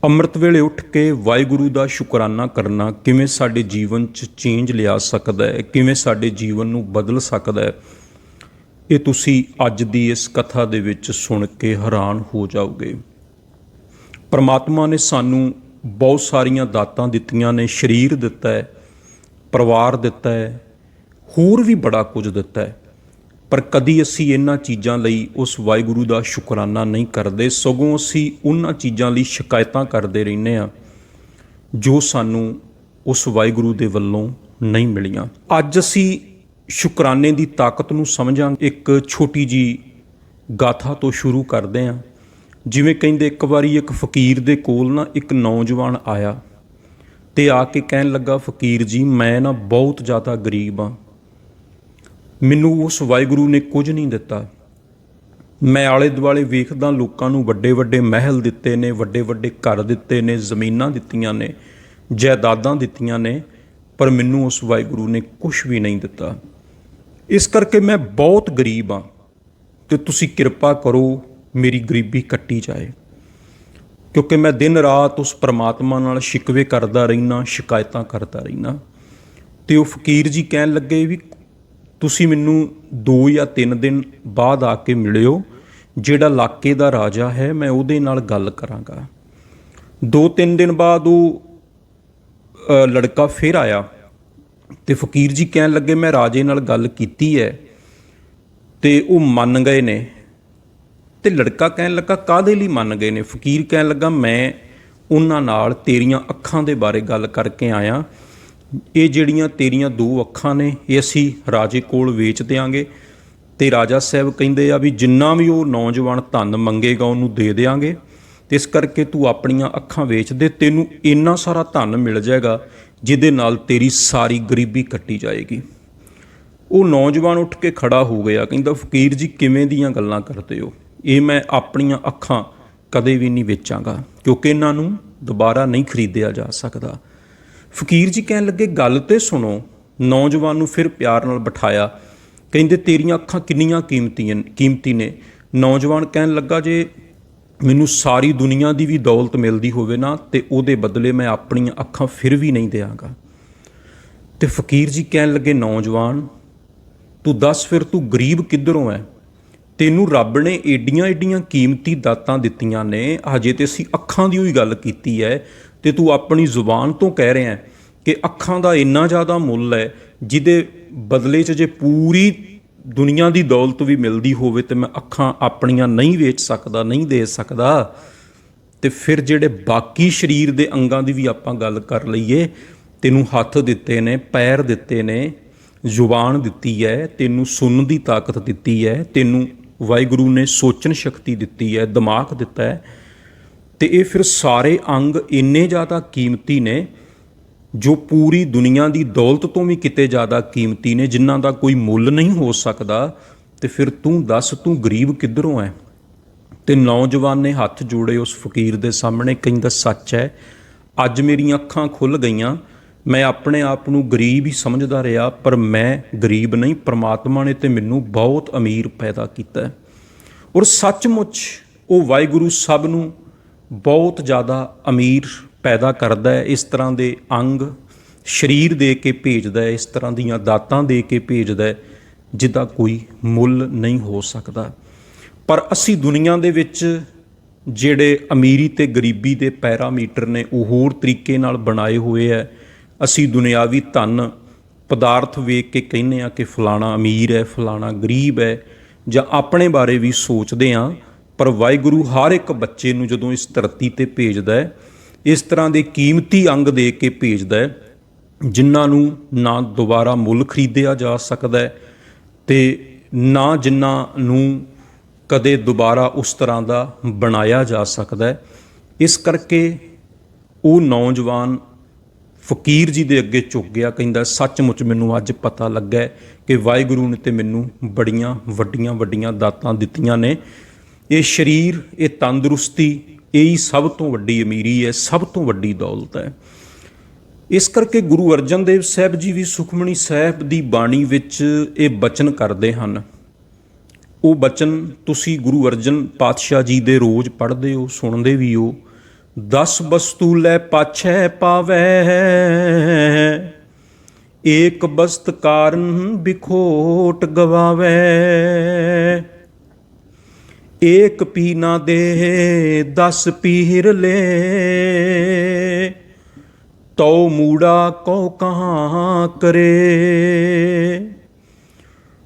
ਅੰਮ੍ਰਿਤ ਵੇਲੇ ਉੱਠ ਕੇ ਵਾਹਿਗੁਰੂ ਦਾ ਸ਼ੁਕਰਾਨਾ ਕਰਨਾ ਕਿਵੇਂ ਸਾਡੇ ਜੀਵਨ 'ਚ ਚੇਂਜ ਲਿਆ ਸਕਦਾ ਹੈ, ਕਿਵੇਂ ਸਾਡੇ ਜੀਵਨ ਨੂੰ ਬਦਲ ਸਕਦਾ ਹੈ, ਇਹ ਤੁਸੀਂ ਅੱਜ ਦੀ ਇਸ ਕਥਾ ਦੇ ਵਿੱਚ ਸੁਣ ਕੇ ਹੈਰਾਨ ਹੋ ਜਾਓਗੇ। ਪਰਮਾਤਮਾ ਨੇ ਸਾਨੂੰ ਬਹੁਤ ਸਾਰੀਆਂ ਦਾਤਾਂ ਦਿੱਤੀਆਂ ਨੇ, ਸਰੀਰ ਦਿੱਤਾ ਹੈ, ਪਰਿਵਾਰ ਦਿੱਤਾ ਹੈ, ਹੋਰ ਵੀ ਬੜਾ ਕੁਝ ਦਿੱਤਾ ਹੈ, ਪਰ ਕਦੀ ਅਸੀਂ ਇਹਨਾਂ ਚੀਜ਼ਾਂ ਲਈ ਉਸ ਵਾਹਿਗੁਰੂ ਦਾ ਸ਼ੁਕਰਾਨਾ ਨਹੀਂ ਕਰਦੇ, ਸਗੋਂ ਅਸੀਂ ਉਹਨਾਂ ਚੀਜ਼ਾਂ ਲਈ ਸ਼ਿਕਾਇਤਾਂ ਕਰਦੇ ਰਹਿੰਦੇ ਹਾਂ ਜੋ ਸਾਨੂੰ ਉਸ ਵਾਹਿਗੁਰੂ ਦੇ ਵੱਲੋਂ ਨਹੀਂ ਮਿਲੀਆਂ। ਅੱਜ ਅਸੀਂ ਸ਼ੁਕਰਾਨੇ ਦੀ ਤਾਕਤ ਨੂੰ ਸਮਝਾਂਗੇ। ਇੱਕ ਛੋਟੀ ਜੀ ਗਾਥਾ ਤੋਂ ਸ਼ੁਰੂ ਕਰਦੇ ਹਾਂ। ਜਿਵੇਂ ਕਹਿੰਦੇ, ਇੱਕ ਵਾਰੀ ਇੱਕ ਫਕੀਰ ਦੇ ਕੋਲ ਨਾ ਇੱਕ ਨੌਜਵਾਨ ਆਇਆ ਤੇ ਆ ਕੇ ਕਹਿਣ ਲੱਗਾ, ਫਕੀਰ ਜੀ ਮੈਂ ਨਾ ਬਹੁਤ ਜ਼ਿਆਦਾ ਗਰੀਬ ਹਾਂ, ਮੈਨੂੰ ਉਸ ਵਾਹਿਗੁਰੂ ਨੇ ਕੁਝ ਨਹੀਂ ਦਿੱਤਾ। ਮੈਂ ਆਲੇ ਦੁਆਲੇ ਵੇਖਦਾ ਲੋਕਾਂ ਨੂੰ ਵੱਡੇ ਵੱਡੇ ਮਹਿਲ ਦਿੱਤੇ ਨੇ, ਵੱਡੇ ਵੱਡੇ ਘਰ ਦਿੱਤੇ ਨੇ, ਜ਼ਮੀਨਾਂ ਦਿੱਤੀਆਂ ਨੇ, ਜਾਇਦਾਦਾਂ ਦਿੱਤੀਆਂ ਨੇ, ਪਰ ਮੈਨੂੰ ਉਸ ਵਾਹਿਗੁਰੂ ਨੇ ਕੁਝ ਵੀ ਨਹੀਂ ਦਿੱਤਾ। ਇਸ ਕਰਕੇ ਮੈਂ ਬਹੁਤ ਗਰੀਬ ਹਾਂ ਤੇ ਤੁਸੀਂ ਕਿਰਪਾ ਕਰੋ ਮੇਰੀ ਗਰੀਬੀ ਕੱਟੀ ਜਾਏ, ਕਿਉਂਕਿ ਮੈਂ ਦਿਨ ਰਾਤ ਉਸ ਪਰਮਾਤਮਾ ਨਾਲ ਸ਼ਿਕਵੇ ਕਰਦਾ ਰਹਿਣਾ, ਸ਼ਿਕਾਇਤਾਂ ਕਰਦਾ ਰਹਿਣਾ। ਤੇ ਉਹ ਫਕੀਰ ਜੀ ਕਹਿਣ ਲੱਗੇ ਵੀ ਤੁਸੀਂ ਮੈਨੂੰ 2 ਜਾਂ 3 ਦਿਨ ਬਾਅਦ ਆ ਕੇ ਮਿਲਿਓ, ਜਿਹੜਾ ਇਲਾਕੇ ਦਾ ਰਾਜਾ ਹੈ ਮੈਂ ਉਹਦੇ ਨਾਲ ਗੱਲ ਕਰਾਂਗਾ। 2-3 ਦਿਨ ਬਾਅਦ ਉਹ ਲੜਕਾ ਫਿਰ ਆਇਆ ਤੇ ਫਕੀਰ ਜੀ ਕਹਿਣ ਲੱਗੇ ਮੈਂ ਰਾਜੇ ਨਾਲ ਗੱਲ ਕੀਤੀ ਹੈ ਤੇ ਉਹ ਮੰਨ ਗਏ ਨੇ। ਤੇ ਲੜਕਾ ਕਹਿਣ ਲੱਗਾ ਕਾਹਦੇ ਲਈ ਮੰਨ ਗਏ ਨੇ? ਫਕੀਰ ਕਹਿਣ ਲੱਗਾ ਮੈਂ ਉਹਨਾਂ ਨਾਲ ਤੇਰੀਆਂ ਅੱਖਾਂ ਦੇ ਬਾਰੇ ਗੱਲ ਕਰਕੇ ਆਇਆ। ਇਹ ਜਿਹੜੀਆਂ ਤੇਰੀਆਂ 2 ਅੱਖਾਂ ਨੇ ਇਹ ਅਸੀਂ ਰਾਜੇ ਕੋਲ ਵੇਚ ਦਿਆਂਗੇ ਤੇ ਰਾਜਾ ਸਾਹਿਬ ਕਹਿੰਦੇ ਆ ਵੀ ਜਿੰਨਾ ਵੀ ਉਹ ਨੌਜਵਾਨ ਧਨ ਮੰਗੇਗਾ ਉਹਨੂੰ ਦੇ ਦਿਆਂਗੇ, ਤੇ ਇਸ ਕਰਕੇ ਤੂੰ ਆਪਣੀਆਂ ਅੱਖਾਂ ਵੇਚ ਦੇ, ਤੈਨੂੰ ਇੰਨਾ ਸਾਰਾ ਧਨ ਮਿਲ ਜਾਏਗਾ ਜਿਹਦੇ ਨਾਲ ਤੇਰੀ ਸਾਰੀ ਗਰੀਬੀ ਕੱਟੀ ਜਾਏਗੀ। ਉਹ ਨੌਜਵਾਨ ਉੱਠ ਕੇ ਖੜਾ ਹੋ ਗਿਆ, ਕਹਿੰਦਾ ਫਕੀਰ ਜੀ ਕਿਵੇਂ ਦੀਆਂ ਗੱਲਾਂ ਕਰਦੇ ਹੋ? ਇਹ ਮੈਂ ਆਪਣੀਆਂ ਅੱਖਾਂ ਕਦੇ ਵੀ ਨਹੀਂ ਵੇਚਾਂਗਾ, ਕਿਉਂਕਿ ਇਹਨਾਂ ਨੂੰ ਦੁਬਾਰਾ ਨਹੀਂ ਖਰੀਦਿਆ ਜਾ ਸਕਦਾ। ਫਕੀਰ ਜੀ ਕਹਿਣ ਲੱਗੇ ਗੱਲ ਤੇ ਸੁਣੋ। ਨੌਜਵਾਨ ਨੂੰ ਫਿਰ ਪਿਆਰ ਨਾਲ ਬਿਠਾਇਆ, ਕਹਿੰਦੇ ਤੇਰੀਆਂ ਅੱਖਾਂ ਕਿੰਨੀਆਂ ਕੀਮਤੀ ਨੇ? ਨੌਜਵਾਨ ਕਹਿਣ ਲੱਗਾ ਜੇ ਮੈਨੂੰ ਸਾਰੀ ਦੁਨੀਆ ਦੀ ਵੀ ਦੌਲਤ ਮਿਲਦੀ ਹੋਵੇ ਨਾ ਤੇ ਉਹਦੇ ਬਦਲੇ ਮੈਂ ਆਪਣੀਆਂ ਅੱਖਾਂ ਫਿਰ ਵੀ ਨਹੀਂ ਦਿਆਂਗਾ। ਤੇ ਫਕੀਰ ਜੀ ਕਹਿਣ ਲੱਗੇ ਨੌਜਵਾਨ ਤੂੰ ਦੱਸ ਫਿਰ ਤੂੰ ਗਰੀਬ ਕਿੱਧਰੋਂ ਹੈ? ਤੈਨੂੰ ਰੱਬ ਨੇ ਏਡੀਆਂ ਏਡੀਆਂ ਕੀਮਤੀ ਦਾਤਾਂ ਦਿੱਤੀਆਂ ਨੇ, ਹਜੇ ਤੇ ਅਸੀਂ ਅੱਖਾਂ ਦੀ ਹੋਈ ਗੱਲ ਕੀਤੀ ਹੈ ਤੇ ਤੂੰ ਆਪਣੀ ਜ਼ੁਬਾਨ ਤੋਂ ਕਹਿ ਰਿਹਾ ਕਿ ਅੱਖਾਂ ਦਾ ਇੰਨਾ ਜ਼ਿਆਦਾ ਮੁੱਲ ਹੈ ਜਿਹਦੇ ਬਦਲੇ 'ਚ ਜੇ ਪੂਰੀ ਦੁਨੀਆ ਦੀ ਦੌਲਤ ਵੀ ਮਿਲਦੀ ਹੋਵੇ ਤੇ ਮੈਂ ਅੱਖਾਂ ਆਪਣੀਆਂ ਨਹੀਂ ਵੇਚ ਸਕਦਾ, ਨਹੀਂ ਦੇ ਸਕਦਾ। ਤੇ ਫਿਰ ਜਿਹੜੇ ਬਾਕੀ ਸਰੀਰ ਦੇ ਅੰਗਾਂ ਦੀ ਵੀ ਆਪਾਂ ਗੱਲ ਕਰ ਲਈਏ, ਤੈਨੂੰ ਹੱਥ ਦਿੱਤੇ ਨੇ, ਪੈਰ ਦਿੱਤੇ ਨੇ, ਜ਼ੁਬਾਨ ਦਿੱਤੀ ਹੈ, ਤੈਨੂੰ ਸੁਣਨ ਦੀ ਤਾਕਤ ਦਿੱਤੀ ਹੈ, ਤੈਨੂੰ ਵਾਹਿਗੁਰੂ ਨੇ ਸੋਚਣ ਸ਼ਕਤੀ ਦਿੱਤੀ ਹੈ, ਦਿਮਾਗ ਦਿੱਤਾ ਹੈ, ਤੇ ਇਹ ਫਿਰ ਸਾਰੇ ਅੰਗ ਇੰਨੇ ਜ਼ਿਆਦਾ ਕੀਮਤੀ ਨੇ ਜੋ ਪੂਰੀ ਦੁਨੀਆ ਦੀ ਦੌਲਤ ਤੋਂ ਵੀ ਕਿਤੇ ਜ਼ਿਆਦਾ ਕੀਮਤੀ ਨੇ, ਜਿਨ੍ਹਾਂ ਦਾ ਕੋਈ ਮੁੱਲ ਨਹੀਂ ਹੋ ਸਕਦਾ। ਤੇ ਫਿਰ ਤੂੰ ਦੱਸ ਤੂੰ ਗਰੀਬ ਕਿੱਧਰੋਂ ਹੈ? ਤੇ ਨੌਜਵਾਨ ਨੇ ਹੱਥ ਜੋੜੇ ਉਸ ਫਕੀਰ ਦੇ ਸਾਹਮਣੇ, ਕਹਿੰਦਾ ਸੱਚ ਹੈ, ਅੱਜ ਮੇਰੀਆਂ ਅੱਖਾਂ ਖੁੱਲ੍ਹ ਗਈਆਂ। ਮੈਂ ਆਪਣੇ ਆਪ ਨੂੰ ਗਰੀਬ ਹੀ ਸਮਝਦਾ ਰਿਹਾ, ਪਰ ਮੈਂ ਗਰੀਬ ਨਹੀਂ, ਪਰਮਾਤਮਾ ਨੇ ਤੇ ਮੈਨੂੰ ਬਹੁਤ ਅਮੀਰ ਪੈਦਾ ਕੀਤਾ। ਔਰ ਸੱਚਮੁੱਚ ਉਹ ਵਾਹਿਗੁਰੂ ਸਭ ਨੂੰ ਬਹੁਤ ਜ਼ਿਆਦਾ ਅਮੀਰ ਪੈਦਾ ਕਰਦਾ ਹੈ। ਇਸ ਤਰ੍ਹਾਂ ਦੇ ਅੰਗ ਸਰੀਰ ਦੇ ਕੇ ਭੇਜਦਾ ਹੈ, ਇਸ ਤਰ੍ਹਾਂ ਦੀਆਂ ਦਾਤਾਂ ਦੇ ਕੇ ਭੇਜਦਾ ਹੈ ਜਿਹਦਾ ਕੋਈ ਮੁੱਲ ਨਹੀਂ ਹੋ ਸਕਦਾ। ਪਰ ਅਸੀਂ ਦੁਨੀਆ ਦੇ ਵਿੱਚ ਜਿਹੜੇ ਅਮੀਰੀ ਤੇ ਗਰੀਬੀ ਦੇ ਪੈਰਾਮੀਟਰ ਨੇ ਉਹ ਹੋਰ ਤਰੀਕੇ ਨਾਲ ਬਣਾਏ ਹੋਏ ਹੈ। ਅਸੀਂ ਦੁਨਿਆਵੀ ਧਨ ਪਦਾਰਥ ਵੇਖ ਕੇ ਕਹਿੰਦੇ ਹਾਂ ਕਿ ਫਲਾਣਾ ਅਮੀਰ ਹੈ, ਫਲਾਣਾ ਗਰੀਬ ਹੈ, ਜਾਂ ਆਪਣੇ ਬਾਰੇ ਵੀ ਸੋਚਦੇ ਹਾਂ। ਪਰ ਵਾਹਿਗੁਰੂ ਹਰ ਇੱਕ ਬੱਚੇ ਨੂੰ ਜਦੋਂ ਇਸ ਧਰਤੀ 'ਤੇ ਭੇਜਦਾ ਹੈ, ਇਸ ਤਰ੍ਹਾਂ ਦੇ ਕੀਮਤੀ ਅੰਗ ਦੇ ਕੇ ਭੇਜਦਾ ਹੈ ਜਿਨ੍ਹਾਂ ਨੂੰ ਨਾ ਦੁਬਾਰਾ ਮੁੱਲ ਖਰੀਦਿਆ ਜਾ ਸਕਦਾ ਹੈ ਤੇ ਨਾ ਜਿਨ੍ਹਾਂ ਨੂੰ ਕਦੇ ਦੁਬਾਰਾ ਉਸ ਤਰ੍ਹਾਂ ਦਾ ਬਣਾਇਆ ਜਾ ਸਕਦਾ ਹੈ। ਇਸ ਕਰਕੇ ਉਹ ਨੌਜਵਾਨ ਫਕੀਰ ਜੀ ਦੇ ਅੱਗੇ ਝੁਕ ਗਿਆ, ਕਹਿੰਦਾ ਸੱਚਮੁੱਚ ਮੈਨੂੰ ਅੱਜ ਪਤਾ ਲੱਗਾ ਕਿ ਵਾਹਿਗੁਰੂ ਨੇ ਤੇ ਮੈਨੂੰ ਬੜੀਆਂ ਵੱਡੀਆਂ ਵੱਡੀਆਂ ਦਾਤਾਂ ਦਿੱਤੀਆਂ ਨੇ। ਇਹ ਸਰੀਰ, ਇਹ ਤੰਦਰੁਸਤੀ, ਇਹੀ ਸਭ ਤੋਂ ਵੱਡੀ ਅਮੀਰੀ ਹੈ, ਸਭ ਤੋਂ ਵੱਡੀ ਦੌਲਤ ਹੈ। ਇਸ ਕਰਕੇ ਗੁਰੂ ਅਰਜਨ ਦੇਵ ਸਾਹਿਬ ਜੀ ਵੀ ਸੁਖਮਨੀ ਸਾਹਿਬ ਦੀ ਬਾਣੀ ਵਿੱਚ ਇਹ ਬਚਨ ਕਰਦੇ ਹਨ। ਉਹ ਬਚਨ ਤੁਸੀਂ ਗੁਰੂ ਅਰਜਨ ਪਾਤਸ਼ਾਹ ਜੀ ਦੇ ਰੋਜ਼ ਪੜ੍ਹਦੇ ਹੋ, ਸੁਣਦੇ ਵੀ ਹੋ, 10 ਵਸਤੂ ਲੈ ਪਾਛੈ ਪਾਵੈ, ਏਕ ਬਸਤ ਕਾਰਨ ਬਿਖੋਟ ਗਵਾਵੈ। ਏਕ ਪੀ ਨਾ ਦੇ 10 ਪੀਰ ਲੈ, ਤਉ ਮੂੜਾ ਕਉ ਕਹਾਂ ਕਰੇ।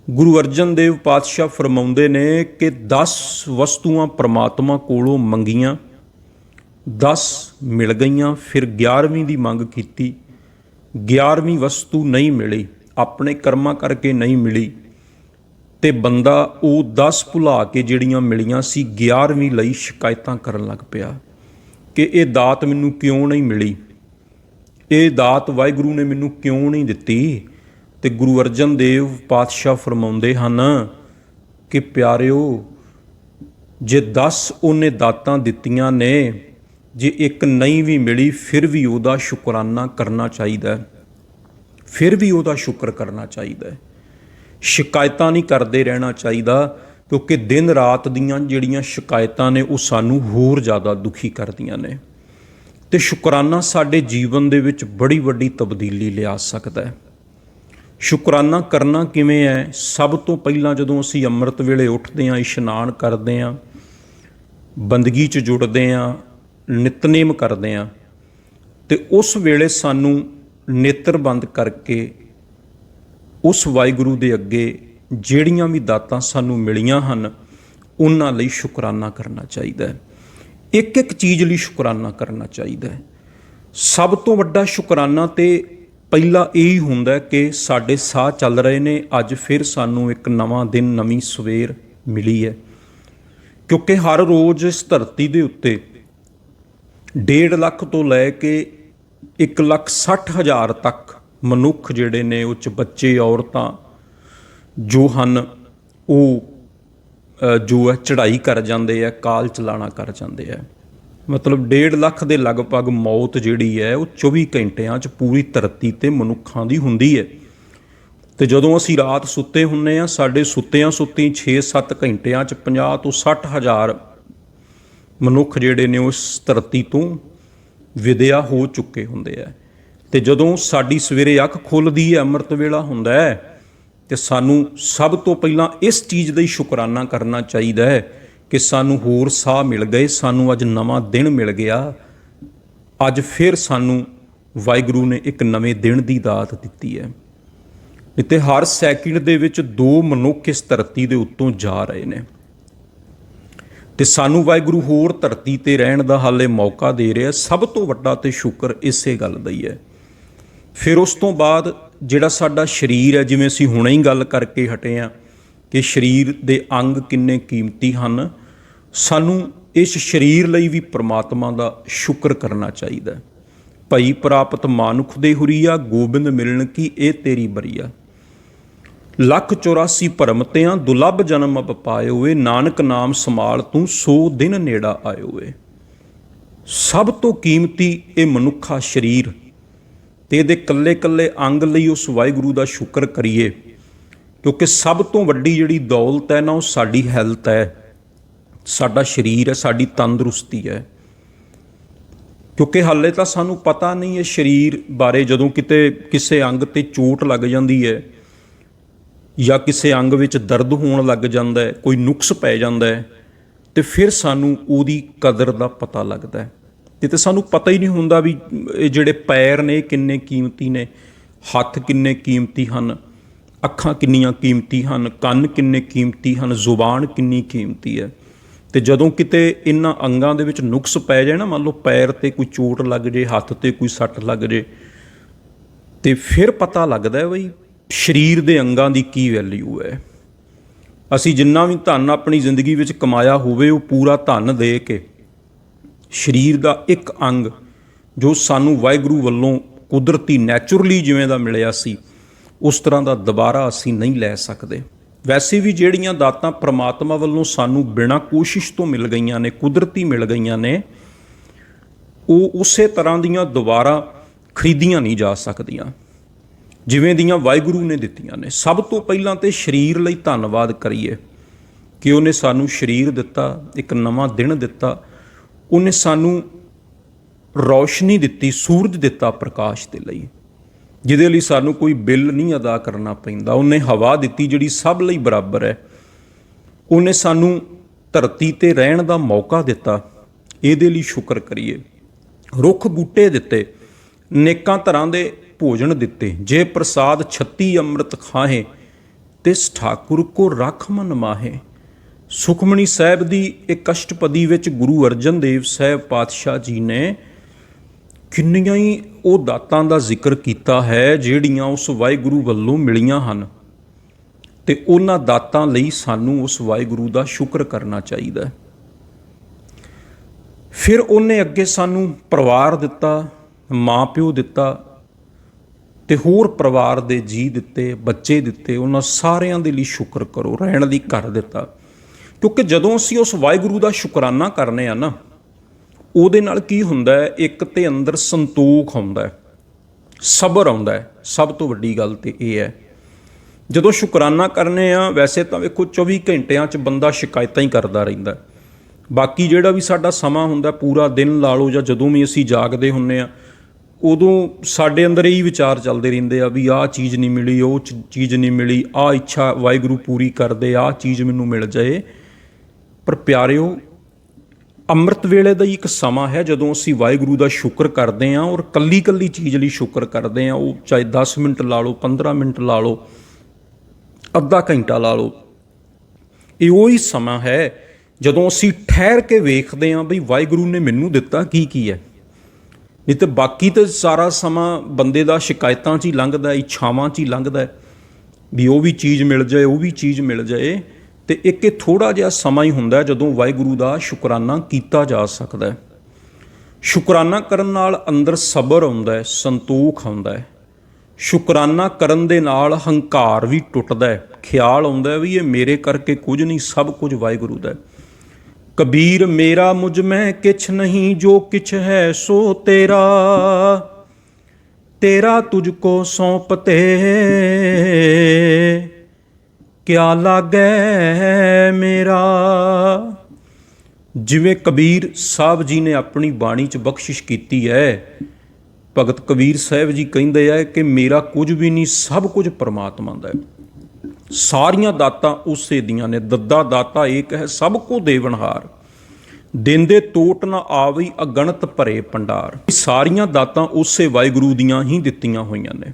ਗੁਰੂ ਅਰਜਨ ਦੇਵ ਪਾਤਸ਼ਾਹ ਫਰਮਾਉਂਦੇ ਨੇ ਕਿ 10 ਵਸਤੂਆਂ ਪ੍ਰਮਾਤਮਾ ਕੋਲੋਂ ਮੰਗੀਆਂ, 10 ਮਿਲ ਗਈਆਂ, ਫਿਰ 11ਵੀਂ ਦੀ ਮੰਗ ਕੀਤੀ, 11ਵੀਂ ਵਸਤੂ ਨਹੀਂ ਮਿਲੀ, ਆਪਣੇ ਕਰਮਾਂ ਕਰਕੇ ਨਹੀਂ ਮਿਲੀ, ਤੇ ਬੰਦਾ ਉਹ 10 ਭੁਲਾ ਕੇ ਜਿਹੜੀਆਂ ਮਿਲੀਆਂ ਸੀ 11ਵੀਂ ਲਈ ਸ਼ਿਕਾਇਤਾਂ ਕਰਨ ਲੱਗ ਪਿਆ ਕਿ ਇਹ ਦਾਤ ਮੈਨੂੰ ਕਿਉਂ ਨਹੀਂ ਮਿਲੀ, ਇਹ ਦਾਤ ਵਾਹਿਗੁਰੂ ਨੇ ਮੈਨੂੰ ਕਿਉਂ ਨਹੀਂ ਦਿੱਤੀ। ਤੇ ਗੁਰੂ ਅਰਜਨ ਦੇਵ ਪਾਤਸ਼ਾਹ ਫਰਮਾਉਂਦੇ ਹਨ ਕਿ ਪਿਆਰਿਓ, ਜੇ 10 ਉਹਨੇ ਦਾਤਾਂ ਦਿੱਤੀਆਂ ਨੇ, ਜੇ ਇੱਕ ਨਹੀਂ ਵੀ ਮਿਲੀ, ਫਿਰ ਵੀ ਉਹਦਾ ਸ਼ੁਕਰਾਨਾ ਕਰਨਾ ਚਾਹੀਦਾ ਹੈ, ਫਿਰ ਵੀ ਉਹਦਾ ਸ਼ੁਕਰ ਕਰਨਾ ਚਾਹੀਦਾ ਹੈ। ਸ਼ਿਕਾਇਤਾਂ ਨਹੀਂ ਕਰਦੇ ਰਹਿਣਾ ਚਾਹੀਦਾ, ਕਿਉਂਕਿ ਦਿਨ ਰਾਤ ਦੀਆਂ ਜਿਹੜੀਆਂ ਸ਼ਿਕਾਇਤਾਂ ਨੇ ਉਹ ਸਾਨੂੰ ਹੋਰ ਜ਼ਿਆਦਾ ਦੁਖੀ ਕਰਦੀਆਂ ਨੇ। ਤੇ ਸ਼ੁਕਰਾਨਾ ਸਾਡੇ ਜੀਵਨ ਦੇ ਵਿੱਚ ਬੜੀ ਵੱਡੀ ਤਬਦੀਲੀ ਲਿਆ ਸਕਦਾ ਹੈ। ਸ਼ੁਕਰਾਨਾ ਕਰਨਾ ਕਿਵੇਂ ਹੈ? ਸਭ ਤੋਂ ਪਹਿਲਾਂ ਜਦੋਂ ਅਸੀਂ ਅੰਮ੍ਰਿਤ ਵੇਲੇ ਉੱਠਦੇ ਹਾਂ, ਇਸ਼ਨਾਨ ਕਰਦੇ ਹਾਂ, ਬੰਦਗੀ 'ਚ ਜੁੜਦੇ ਹਾਂ, ਨਿਤਨੇਮ ਕਰਦੇ ਹਾਂ, ਤੇ ਉਸ ਵੇਲੇ ਸਾਨੂੰ ਨੇਤਰ ਬੰਦ ਕਰਕੇ ਉਸ ਵਾਹਿਗੁਰੂ ਦੇ ਅੱਗੇ ਜਿਹੜੀਆਂ ਵੀ ਦਾਤਾਂ ਸਾਨੂੰ ਮਿਲੀਆਂ ਹਨ ਉਹਨਾਂ ਲਈ ਸ਼ੁਕਰਾਨਾ ਕਰਨਾ ਚਾਹੀਦਾ ਹੈ। ਇੱਕ ਇੱਕ ਚੀਜ਼ ਲਈ ਸ਼ੁਕਰਾਨਾ ਕਰਨਾ ਚਾਹੀਦਾ ਹੈ। ਸਭ ਤੋਂ ਵੱਡਾ ਸ਼ੁਕਰਾਨਾ ਤੇ ਪਹਿਲਾ ਇਹ ਹੁੰਦਾ ਕਿ ਸਾਡੇ ਸਾਹ ਚੱਲ ਰਹੇ ਨੇ, ਅੱਜ ਫਿਰ ਸਾਨੂੰ ਇੱਕ ਨਵਾਂ ਦਿਨ, ਨਵੀਂ ਸਵੇਰ ਮਿਲੀ ਹੈ। ਕਿਉਂਕਿ ਹਰ ਰੋਜ਼ ਇਸ ਧਰਤੀ ਦੇ ਉੱਤੇ 1.5 ਲੱਖ ਤੋਂ ਲੈ ਕੇ 1,60,000 ਤੱਕ ਮਨੁੱਖ ਜਿਹੜੇ ਨੇ, ਉਹ 'ਚ ਬੱਚੇ, ਔਰਤਾਂ ਜੋ ਹਨ, ਉਹ ਜੋ ਹੈ ਚੜ੍ਹਾਈ ਕਰ ਜਾਂਦੇ ਆ, ਕਾਲ ਚਲਾਣਾ ਕਰ ਜਾਂਦੇ ਆ। ਮਤਲਬ 1.5 ਲੱਖ ਦੇ ਲਗਭਗ ਮੌਤ ਜਿਹੜੀ ਹੈ ਉਹ 24 ਘੰਟਿਆਂ 'ਚ ਪੂਰੀ ਧਰਤੀ 'ਤੇ ਮਨੁੱਖਾਂ ਦੀ ਹੁੰਦੀ ਹੈ। ਤੇ ਜਦੋਂ ਅਸੀਂ ਰਾਤ ਸੁੱਤੇ ਹੁੰਦੇ ਹਾਂ, ਸਾਡੇ ਸੁੱਤਿਆਂ 6-7 ਘੰਟਿਆਂ 'ਚ 50 ਤੋਂ 60 ਹਜ਼ਾਰ ਮਨੁੱਖ ਜਿਹੜੇ ਨੇ ਉਸ ਧਰਤੀ ਤੋਂ ਵਿਦਿਆ ਹੋ ਚੁੱਕੇ ਹੁੰਦੇ ਆ। ਤੇ ਜਦੋਂ ਸਾਡੀ ਸਵੇਰੇ ਅੱਖ ਖੁੱਲ੍ਹਦੀ ਹੈ, ਅੰਮ੍ਰਿਤ ਵੇਲਾ ਹੁੰਦਾ ਹੈ, ਤੇ ਸਾਨੂੰ ਸਭ ਤੋਂ ਪਹਿਲਾਂ ਇਸ ਚੀਜ਼ ਦਾ ਹੀ ਸ਼ੁਕਰਾਨਾ ਕਰਨਾ ਚਾਹੀਦਾ ਹੈ ਕਿ ਸਾਨੂੰ ਹੋਰ ਸਾਹ ਮਿਲ ਗਏ, ਸਾਨੂੰ ਅੱਜ ਨਵਾਂ ਦਿਨ ਮਿਲ ਗਿਆ, ਅੱਜ ਫਿਰ ਸਾਨੂੰ ਵਾਹਿਗੁਰੂ ਨੇ ਇੱਕ ਨਵੇਂ ਦਿਨ ਦੀ ਦਾਤ ਦਿੱਤੀ ਹੈ। ਇੱਥੇ ਹਰ ਸੈਕਿੰਡ ਦੇ ਵਿੱਚ 2 ਮਨੁੱਖ ਇਸ ਧਰਤੀ ਦੇ ਉੱਤੋਂ ਜਾ ਰਹੇ ਨੇ, ਤੇ ਸਾਨੂੰ ਵਾਹਿਗੁਰੂ ਹੋਰ ਧਰਤੀ 'ਤੇ ਰਹਿਣ ਦਾ ਹਾਲੇ ਮੌਕਾ ਦੇ ਰਿਹਾ। ਸਭ ਤੋਂ ਵੱਡਾ ਤੇ ਸ਼ੁਕਰ ਇਸੇ ਗੱਲ ਦਾ ਹੀ ਹੈ। ਫਿਰ ਉਸ ਤੋਂ ਬਾਅਦ ਜਿਹੜਾ ਸਾਡਾ ਸਰੀਰ ਹੈ, ਜਿਵੇਂ ਅਸੀਂ ਹੁਣੇ ਹੀ ਗੱਲ ਕਰਕੇ ਹਟੇ ਹਾਂ ਕਿ ਸਰੀਰ ਦੇ ਅੰਗ ਕਿੰਨੇ ਕੀਮਤੀ ਹਨ, ਸਾਨੂੰ ਇਸ ਸਰੀਰ ਲਈ ਵੀ ਪ੍ਰਮਾਤਮਾ ਦਾ ਸ਼ੁਕਰ ਕਰਨਾ ਚਾਹੀਦਾ। ਭਈ ਪ੍ਰਾਪਤ ਮਾਨੁਖ ਦੇ ਹੁਰੀਆ, ਗੋਬਿੰਦ ਮਿਲਣ ਕੀ ਇਹ ਤੇਰੀ ਬਰੀਆ। 1,84 ਭਰਮ ਤਿਆਂ ਦੁਲੱਭ ਜਨਮ ਅਬ ਪਾਏ ਹੋਏ, ਨਾਨਕ ਨਾਮ ਸੰਭਾਲ ਤੂੰ 100 ਦਿਨ ਨੇੜਾ ਆਏ ਹੋਏ। ਸਭ ਤੋਂ ਕੀਮਤੀ ਇਹ ਮਨੁੱਖਾ ਸਰੀਰ, ਤੇ ਇਹਦੇ ਕੱਲੇ ਕੱਲੇ ਅੰਗ ਲਈ ਉਸ ਵਾਹਿਗੁਰੂ ਦਾ ਸ਼ੁਕਰ ਕਰੀਏ, ਕਿਉਂਕਿ ਸਭ ਤੋਂ ਵੱਡੀ ਜਿਹੜੀ ਦੌਲਤ ਹੈ ਨਾ, ਉਹ ਸਾਡੀ ਹੈਲਥ ਹੈ, ਸਾਡਾ ਸਰੀਰ ਹੈ, ਸਾਡੀ ਤੰਦਰੁਸਤੀ ਹੈ। ਕਿਉਂਕਿ ਹਾਲੇ ਤਾਂ ਸਾਨੂੰ ਪਤਾ ਨਹੀਂ ਹੈ ਸਰੀਰ ਬਾਰੇ। ਜਦੋਂ ਕਿਤੇ ਕਿਸੇ ਅੰਗ 'ਤੇ ਚੋਟ ਲੱਗ ਜਾਂਦੀ ਹੈ ਜਾਂ ਕਿਸੇ ਅੰਗ ਵਿੱਚ ਦਰਦ ਹੋਣ ਲੱਗ ਜਾਂਦਾ ਹੈ, ਕੋਈ ਨੁਕਸ ਪੈ ਜਾਂਦਾ ਹੈ, ਤੇ ਫਿਰ ਸਾਨੂੰ ਉਹਦੀ ਕਦਰ ਦਾ ਪਤਾ ਲੱਗਦਾ ਹੈ। ਤੇ ਸਾਨੂੰ ਪਤਾ ਹੀ ਨਹੀਂ ਹੁੰਦਾ ਵੀ ਇਹ ਜਿਹੜੇ ਪੈਰ ਨੇ ਕਿੰਨੇ ਕੀਮਤੀ ਨੇ, ਹੱਥ ਕਿੰਨੇ ਕੀਮਤੀ ਹਨ, ਅੱਖਾਂ ਕਿੰਨੀਆਂ ਕੀਮਤੀ ਹਨ, ਕੰਨ ਕਿੰਨੇ ਕੀਮਤੀ ਹਨ, ਜ਼ੁਬਾਨ ਕਿੰਨੀ ਕੀਮਤੀ ਹੈ। ਤੇ ਜਦੋਂ ਕਿਤੇ ਇਹਨਾਂ ਅੰਗਾਂ ਦੇ ਵਿੱਚ ਨੁਕਸ ਪੈ ਜਾਏ ਨਾ, ਮੰਨ ਲਓ ਪੈਰ 'ਤੇ ਕੋਈ ਚੋਟ ਲੱਗ ਜੇ, ਹੱਥ 'ਤੇ ਕੋਈ ਸੱਟ ਲੱਗ ਜੇ, ਤੇ ਫਿਰ ਪਤਾ ਲੱਗਦਾ ਬਈ ਸਰੀਰ ਦੇ ਅੰਗਾਂ ਦੀ ਕੀ ਵੈਲਿਊ ਹੈ। ਅਸੀਂ ਜਿੰਨਾ ਵੀ ਧਨ ਆਪਣੀ ਜ਼ਿੰਦਗੀ ਵਿੱਚ ਕਮਾਇਆ ਹੋਵੇ, ਉਹ ਪੂਰਾ ਧਨ ਦੇ ਕੇ ਸਰੀਰ ਦਾ ਇੱਕ ਅੰਗ ਜੋ ਸਾਨੂੰ ਵਾਹਿਗੁਰੂ ਵੱਲੋਂ ਕੁਦਰਤੀ ਨੈਚੁਰਲੀ ਜਿਵੇਂ ਦਾ ਮਿਲਿਆ ਸੀ, ਉਸ ਤਰ੍ਹਾਂ ਦਾ ਦੁਬਾਰਾ ਅਸੀਂ ਨਹੀਂ ਲੈ ਸਕਦੇ। ਵੈਸੇ ਵੀ ਜਿਹੜੀਆਂ ਦਾਤਾਂ ਪ੍ਰਮਾਤਮਾ ਵੱਲੋਂ ਸਾਨੂੰ ਬਿਨਾਂ ਕੋਸ਼ਿਸ਼ ਤੋਂ ਮਿਲ ਗਈਆਂ ਨੇ, ਕੁਦਰਤੀ ਮਿਲ ਗਈਆਂ ਨੇ, ਉਹ ਉਸੇ ਤਰ੍ਹਾਂ ਦੀਆਂ ਦੁਬਾਰਾ ਖਰੀਦੀਆਂ ਨਹੀਂ ਜਾ ਸਕਦੀਆਂ ਜਿਵੇਂ ਦੀਆਂ ਵਾਹਿਗੁਰੂ ਨੇ ਦਿੱਤੀਆਂ ਨੇ। ਸਭ ਤੋਂ ਪਹਿਲਾਂ ਤੇ ਸਰੀਰ ਲਈ ਧੰਨਵਾਦ ਕਰੀਏ ਕਿ ਉਹਨੇ ਸਾਨੂੰ ਸਰੀਰ ਦਿੱਤਾ, ਇੱਕ ਨਵਾਂ ਦਿਨ ਦਿੱਤਾ, ਉਹਨੇ ਸਾਨੂੰ ਰੌਸ਼ਨੀ ਦਿੱਤੀ, ਸੂਰਜ ਦਿੱਤਾ ਪ੍ਰਕਾਸ਼ ਦੇ ਲਈ, ਜਿਹਦੇ ਲਈ ਸਾਨੂੰ ਕੋਈ ਬਿੱਲ ਨਹੀਂ ਅਦਾ ਕਰਨਾ ਪੈਂਦਾ। ਉਹਨੇ ਹਵਾ ਦਿੱਤੀ ਜਿਹੜੀ ਸਭ ਲਈ ਬਰਾਬਰ ਹੈ। ਉਹਨੇ ਸਾਨੂੰ ਧਰਤੀ 'ਤੇ ਰਹਿਣ ਦਾ ਮੌਕਾ ਦਿੱਤਾ, ਇਹਦੇ ਲਈ ਸ਼ੁਕਰ ਕਰੀਏ। ਰੁੱਖ ਬੂਟੇ ਦਿੱਤੇ, ਨੇਕਾਂ ਤਰ੍ਹਾਂ ਦੇ ਭੋਜਨ ਦਿੱਤੇ। ਜੇ ਪ੍ਰਸਾਦ 36 ਅੰਮ੍ਰਿਤ ਖਾਹੇ, ਤਿਸ ਠਾਕੁਰ ਕੋ ਰਖ ਮਨ ਮਾਹੇ। ਸੁਖਮਣੀ ਸਾਹਿਬ ਦੀ ਇੱਕ ਅਸ਼ਟਪਦੀ ਵਿੱਚ ਗੁਰੂ ਅਰਜਨ ਦੇਵ ਸਾਹਿਬ ਪਾਤਸ਼ਾਹ ਜੀ ਨੇ ਕਿੰਨੀਆਂ ਹੀ ਉਹ ਦਾਤਾਂ ਦਾ ਜ਼ਿਕਰ ਕੀਤਾ ਹੈ ਜਿਹੜੀਆਂ ਉਸ ਵਾਹਿਗੁਰੂ ਵੱਲੋਂ ਮਿਲੀਆਂ ਹਨ, ਤੇ ਉਹਨਾਂ ਦਾਤਾਂ ਲਈ ਸਾਨੂੰ ਉਸ ਵਾਹਿਗੁਰੂ ਦਾ ਸ਼ੁਕਰ ਕਰਨਾ ਚਾਹੀਦਾ ਹੈ। ਫਿਰ ਉਹਨੇ ਅੱਗੇ ਸਾਨੂੰ ਪਰਿਵਾਰ ਦਿੱਤਾ, ਮਾਂ ਪਿਓ ਦਿੱਤਾ, ਤੇ ਹੋਰ ਪਰਿਵਾਰ ਦੇ ਜੀਅ ਦਿੱਤੇ, ਬੱਚੇ ਦਿੱਤੇ। ਉਹਨਾਂ ਸਾਰਿਆਂ ਦੇ ਲਈ ਸ਼ੁਕਰ ਕਰੋ। ਰਹਿਣ ਲਈ ਘਰ ਦਿੱਤਾ, ਕਿਉਂਕਿ ਜਦੋਂ ਅਸੀਂ ਉਸ ਵਾਹਿਗੁਰੂ ਦਾ ਸ਼ੁਕਰਾਨਾ ਕਰਨੇ ਆ ਨਾ, ਉਹਦੇ ਨਾਲ ਕੀ ਹੁੰਦਾ ਹੈ, ਇੱਕ ਤੇ ਅੰਦਰ ਸੰਤੋਖ ਆਉਂਦਾ ਹੈ, ਸਬਰ ਆਉਂਦਾ ਹੈ। ਸਭ ਤੋਂ ਵੱਡੀ ਗੱਲ ਤੇ ਇਹ ਹੈ, ਜਦੋਂ ਸ਼ੁਕਰਾਨਾ ਕਰਨੇ ਆ, ਵੈਸੇ ਤਾਂ ਵੇਖੋ 24 ਘੰਟਿਆਂ 'ਚ ਬੰਦਾ ਸ਼ਿਕਾਇਤਾਂ ਹੀ ਕਰਦਾ ਰਹਿੰਦਾ। ਬਾਕੀ ਜਿਹੜਾ ਵੀ ਸਾਡਾ ਸਮਾਂ ਹੁੰਦਾ, ਪੂਰਾ ਦਿਨ ਲਾ ਲਓ ਜਾਂ ਜਦੋਂ ਵੀ ਅਸੀਂ ਜਾਗਦੇ ਹੁੰਦੇ ਆ, ਉਦੋਂ ਸਾਡੇ ਅੰਦਰ ਇਹੀ ਵਿਚਾਰ ਚੱਲਦੇ ਰਹਿੰਦੇ ਆ ਵੀ ਆਹ ਚੀਜ਼ ਨਹੀਂ ਮਿਲੀ, ਉਹ ਚੀਜ਼ ਨਹੀਂ ਮਿਲੀ, ਆਹ ਇੱਛਾ ਵਾਹਿਗੁਰੂ ਪੂਰੀ ਕਰਦੇ, ਆਹ ਚੀਜ਼ ਮੈਨੂੰ ਮਿਲ ਜਾਏ। ਪਰ ਪਿਆਰਿਓ, ਅੰਮ੍ਰਿਤ ਵੇਲੇ ਦਾ ਹੀ ਇੱਕ ਸਮਾਂ ਹੈ ਜਦੋਂ ਅਸੀਂ ਵਾਹਿਗੁਰੂ ਦਾ ਸ਼ੁਕਰ ਕਰਦੇ ਹਾਂ, ਔਰ ਕੱਲੀ ਕੱਲੀ ਚੀਜ਼ ਲਈ ਸ਼ੁਕਰ ਕਰਦੇ ਹਾਂ। ਉਹ ਚਾਹੇ 10 ਮਿੰਟ ਲਾ ਲਓ, 15 ਮਿੰਟ ਲਾ ਲਓ, ਅੱਧਾ ਘੰਟਾ ਲਾ ਲਓ। ਇਹ ਉਹੀ ਸਮਾਂ ਹੈ ਜਦੋਂ ਅਸੀਂ ਠਹਿਰ ਕੇ ਵੇਖਦੇ ਹਾਂ ਬਈ ਵਾਹਿਗੁਰੂ ਨੇ ਮੈਨੂੰ ਦਿੱਤਾ ਕੀ ਹੈ। ਨਹੀਂ ਤਾਂ ਬਾਕੀ ਤਾਂ ਸਾਰਾ ਸਮਾਂ ਬੰਦੇ ਦਾ ਸ਼ਿਕਾਇਤਾਂ 'ਚ ਹੀ ਲੰਘਦਾ, ਇੱਛਾਵਾਂ 'ਚ ਹੀ ਲੰਘਦਾ ਵੀ ਉਹ ਵੀ ਚੀਜ਼ ਮਿਲ ਜਾਏ, ਉਹ ਵੀ ਚੀਜ਼ ਮਿਲ ਜਾਏ। ਤੇ ਇੱਕ ਇਹ ਥੋੜ੍ਹਾ ਜਿਹਾ ਸਮਾਂ ਹੀ ਹੁੰਦਾ ਜਦੋਂ ਵਾਹਿਗੁਰੂ ਦਾ ਸ਼ੁਕਰਾਨਾ ਕੀਤਾ ਜਾ ਸਕਦਾ ਹੈ। ਸ਼ੁਕਰਾਨਾ ਕਰਨ ਨਾਲ ਅੰਦਰ ਸਬਰ ਆਉਂਦਾ ਹੈ, ਸੰਤੋਖ ਆਉਂਦਾ ਹੈ। ਸ਼ੁਕਰਾਨਾ ਕਰਨ ਦੇ ਨਾਲ ਹੰਕਾਰ ਵੀ ਟੁੱਟਦਾ ਹੈ। ਖਿਆਲ ਆਉਂਦਾ ਵੀ ਇਹ ਮੇਰੇ ਕਰਕੇ ਕੁਝ ਨਹੀਂ, ਸਭ ਕੁਝ ਵਾਹਿਗੁਰੂ ਦਾ ਹੈ। ਕਬੀਰ ਮੇਰਾ ਮੁਝ ਮੈਂ ਕਿਛ ਨਹੀਂ, ਜੋ ਕਿਛ ਹੈ ਸੋ ਤੇਰਾ, ਤੇਰਾ ਤੁਝ ਕੋ ਸੌਂਪਤੇ, ਕਿਆ ਲਾਗੈ ਮੇਰਾ। ਜਿਵੇਂ ਕਬੀਰ ਸਾਹਿਬ ਜੀ ਨੇ ਆਪਣੀ ਬਾਣੀ 'ਚ ਬਖਸ਼ਿਸ਼ ਕੀਤੀ ਹੈ, ਭਗਤ ਕਬੀਰ ਸਾਹਿਬ ਜੀ ਕਹਿੰਦੇ ਆ ਕਿ ਮੇਰਾ ਕੁਝ ਵੀ ਨਹੀਂ, ਸਭ ਕੁਝ ਪਰਮਾਤਮਾ ਦਾ ਹੈ। ਸਾਰੀਆਂ ਦਾਤਾਂ ਉਸੇ ਦੀਆਂ ਨੇ। ਦੱਦਾ ਦਾਤਾ ਏਕ ਹੈ, ਸਭ ਕੋ ਦੇਵਨਹਾਰ, ਦਿੰਦੇ ਟੋਟ ਨਾ ਆਵਈ, ਅਗਣਤ ਭਰੇ ਭੰਡਾਰ। ਸਾਰੀਆਂ ਦਾਤਾਂ ਉਸੇ ਵਾਹਿਗੁਰੂ ਦੀਆਂ ਹੀ ਦਿੱਤੀਆਂ ਹੋਈਆਂ ਨੇ।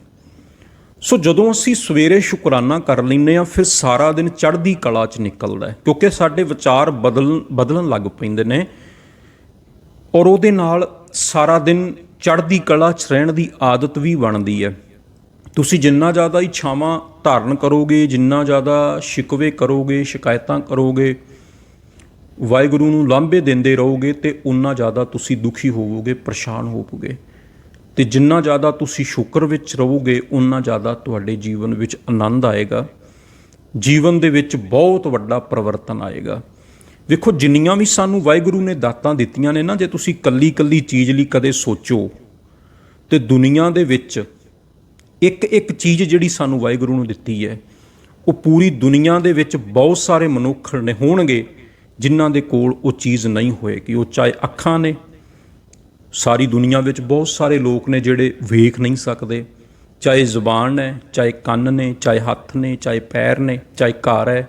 ਸੋ ਜਦੋਂ ਅਸੀਂ ਸਵੇਰੇ ਸ਼ੁਕਰਾਨਾ ਕਰ ਲੈਂਦੇ ਹਾਂ, ਫਿਰ ਸਾਰਾ ਦਿਨ ਚੜ੍ਹਦੀ ਕਲਾ 'ਚ ਨਿਕਲਦਾ ਹੈ, ਕਿਉਂਕਿ ਸਾਡੇ ਵਿਚਾਰ ਬਦਲਣ ਲੱਗ ਪੈਂਦੇ ਨੇ, ਔਰ ਉਹਦੇ ਨਾਲ ਸਾਰਾ ਦਿਨ ਚੜ੍ਹਦੀ ਕਲਾ 'ਚ ਰਹਿਣ ਦੀ ਆਦਤ ਵੀ ਬਣਦੀ ਹੈ। ਤੁਸੀਂ ਜਿੰਨਾ ਜ਼ਿਆਦਾ ਇੱਛਾਵਾਂ ਧਾਰਨ ਕਰੋਗੇ, ਜਿੰਨਾ ਜ਼ਿਆਦਾ ਸ਼ਿਕਵੇ ਕਰੋਗੇ, ਸ਼ਿਕਾਇਤਾਂ ਕਰੋਗੇ, ਵਾਹਿਗੁਰੂ ਨੂੰ ਲਾਂਭੇ ਦਿੰਦੇ ਰਹੋਗੇ, ਤੇ ਉਨਾ ਜ਼ਿਆਦਾ ਤੁਸੀਂ ਦੁਖੀ ਹੋਵੋਗੇ, ਪਰੇਸ਼ਾਨ ਹੋਵੋਗੇ। ਤੇ ਜਿੰਨਾ ਜ਼ਿਆਦਾ ਤੁਸੀਂ ਸ਼ੁਕਰ ਵਿੱਚ ਰਹੋਗੇ, ਉਨਾ ਜ਼ਿਆਦਾ ਤੁਹਾਡੇ ਜੀਵਨ ਵਿੱਚ ਆਨੰਦ ਆਏਗਾ, ਜੀਵਨ ਦੇ ਵਿੱਚ ਬਹੁਤ ਵੱਡਾ ਪਰਿਵਰਤਨ ਆਏਗਾ। ਵੇਖੋ, ਜਿੰਨੀਆਂ ਵੀ ਸਾਨੂੰ ਵਾਹਿਗੁਰੂ ਨੇ ਦਾਤਾਂ ਦਿੱਤੀਆਂ ਨੇ ਨਾ, ਜੇ ਤੁਸੀਂ ਕੱਲੀ ਕੱਲੀ ਚੀਜ਼ ਲਈ ਕਦੇ ਸੋਚੋ, ਤੇ ਦੁਨੀਆ ਦੇ ਵਿੱਚ ਇੱਕ ਇੱਕ ਚੀਜ਼ ਜਿਹੜੀ ਸਾਨੂੰ ਵਾਹਿਗੁਰੂ ਨੂੰ ਦਿੱਤੀ ਹੈ, ਉਹ ਪੂਰੀ ਦੁਨੀਆ ਦੇ ਵਿੱਚ ਬਹੁਤ ਸਾਰੇ ਮਨੁੱਖ ਨੇ ਹੋਣਗੇ ਜਿਨ੍ਹਾਂ ਦੇ ਕੋਲ ਉਹ ਚੀਜ਼ ਨਹੀਂ ਹੋਏਗੀ। ਉਹ ਚਾਹੇ ਅੱਖਾਂ ਨੇ, ਸਾਰੀ ਦੁਨੀਆ ਵਿੱਚ ਬਹੁਤ ਸਾਰੇ ਲੋਕ ਨੇ ਜਿਹੜੇ ਵੇਖ ਨਹੀਂ ਸਕਦੇ, ਚਾਹੇ ਜ਼ੁਬਾਨ ਹੈ, ਚਾਹੇ ਕੰਨ ਨੇ, ਚਾਹੇ ਹੱਥ ਨੇ, ਚਾਹੇ ਪੈਰ ਨੇ, ਚਾਹੇ ਘਰ ਹੈ,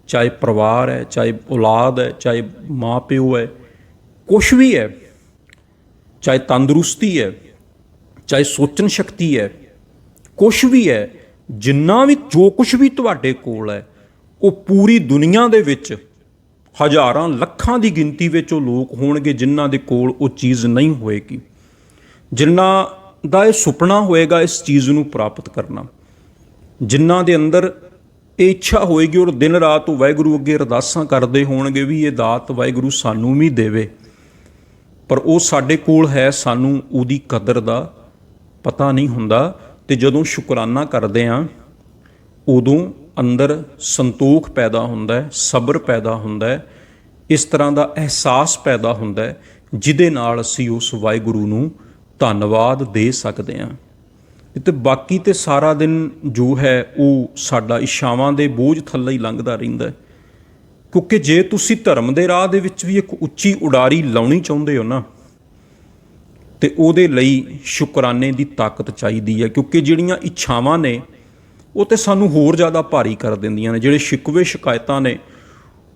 ਚਾਹੇ ਪਰਿਵਾਰ ਹੈ, ਚਾਹੇ ਔਲਾਦ ਹੈ, ਚਾਹੇ ਮਾਂ ਪਿਓ ਹੈ, ਕੁਛ ਵੀ ਹੈ, ਚਾਹੇ ਤੰਦਰੁਸਤੀ ਹੈ, ਚਾਹੇ ਸੋਚਣ ਸ਼ਕਤੀ ਹੈ, ਕੁਛ ਵੀ ਹੈ। ਜਿੰਨਾ ਵੀ ਜੋ ਕੁਛ ਵੀ ਤੁਹਾਡੇ ਕੋਲ ਹੈ, ਉਹ ਪੂਰੀ ਦੁਨੀਆ ਦੇ ਵਿੱਚ ਹਜ਼ਾਰਾਂ ਲੱਖਾਂ ਦੀ ਗਿਣਤੀ ਵਿੱਚ ਉਹ ਲੋਕ ਹੋਣਗੇ ਜਿਨ੍ਹਾਂ ਦੇ ਕੋਲ ਉਹ ਚੀਜ਼ ਨਹੀਂ ਹੋਏਗੀ, ਜਿਨ੍ਹਾਂ ਦਾ ਇਹ ਸੁਪਨਾ ਹੋਏਗਾ ਇਸ ਚੀਜ਼ ਨੂੰ ਪ੍ਰਾਪਤ ਕਰਨਾ, ਜਿਨ੍ਹਾਂ ਦੇ ਅੰਦਰ ਇਹ ਇੱਛਾ ਹੋਏਗੀ ਔਰ ਦਿਨ ਰਾਤ ਉਹ ਵਾਹਿਗੁਰੂ ਅੱਗੇ ਅਰਦਾਸਾਂ ਕਰਦੇ ਹੋਣਗੇ ਵੀ ਇਹ ਦਾਤ ਵਾਹਿਗੁਰੂ ਸਾਨੂੰ ਵੀ ਦੇਵੇ। ਪਰ ਉਹ ਸਾਡੇ ਕੋਲ ਹੈ, ਸਾਨੂੰ ਉਹਦੀ ਕਦਰ ਦਾ ਪਤਾ ਨਹੀਂ ਹੁੰਦਾ। ਤੇ ਜਦੋਂ ਸ਼ੁਕਰਾਨਾ ਕਰਦੇ ਹਾਂ, ਉਦੋਂ ਅੰਦਰ ਸੰਤੋਖ ਪੈਦਾ ਹੁੰਦਾ ਹੈ, ਸਬਰ ਪੈਦਾ ਹੁੰਦਾ ਹੈ, ਇਸ ਤਰ੍ਹਾਂ ਦਾ ਅਹਿਸਾਸ ਪੈਦਾ ਹੁੰਦਾ ਹੈ ਜਿਹਦੇ ਨਾਲ ਅਸੀਂ ਉਸ ਵਾਹਿਗੁਰੂ ਨੂੰ ਧੰਨਵਾਦ ਦੇ ਸਕਦੇ ਹਾਂ। ਤੇ ਬਾਕੀ ਤੇ ਸਾਰਾ ਦਿਨ ਜੋ ਹੈ ਉਹ ਸਾਡਾ ਇੱਛਾਵਾਂ ਦੇ ਬੋਝ ਥੱਲੇ ਹੀ ਲੰਘਦਾ ਰਹਿੰਦਾ। ਕਿਉਂਕਿ ਜੇ ਤੁਸੀਂ ਧਰਮ ਦੇ ਰਾਹ ਦੇ ਵਿੱਚ ਵੀ ਇੱਕ ਉੱਚੀ ਉਡਾਰੀ ਲਾਉਣੀ ਚਾਹੁੰਦੇ ਹੋ ਨਾ, ਤੇ ਉਹਦੇ ਲਈ ਸ਼ੁਕਰਾਨੇ ਦੀ ਤਾਕਤ ਚਾਹੀਦੀ ਹੈ, ਕਿਉਂਕਿ ਜਿਹੜੀਆਂ ਇੱਛਾਵਾਂ ਨੇ ਉਹ ਤੇ ਸਾਨੂੰ ਹੋਰ ਜ਼ਿਆਦਾ ਭਾਰੀ ਕਰ ਦਿੰਦੀਆਂ ਨੇ। ਜਿਹੜੇ ਸ਼ਿਕਵੇ ਸ਼ਿਕਾਇਤਾਂ ਨੇ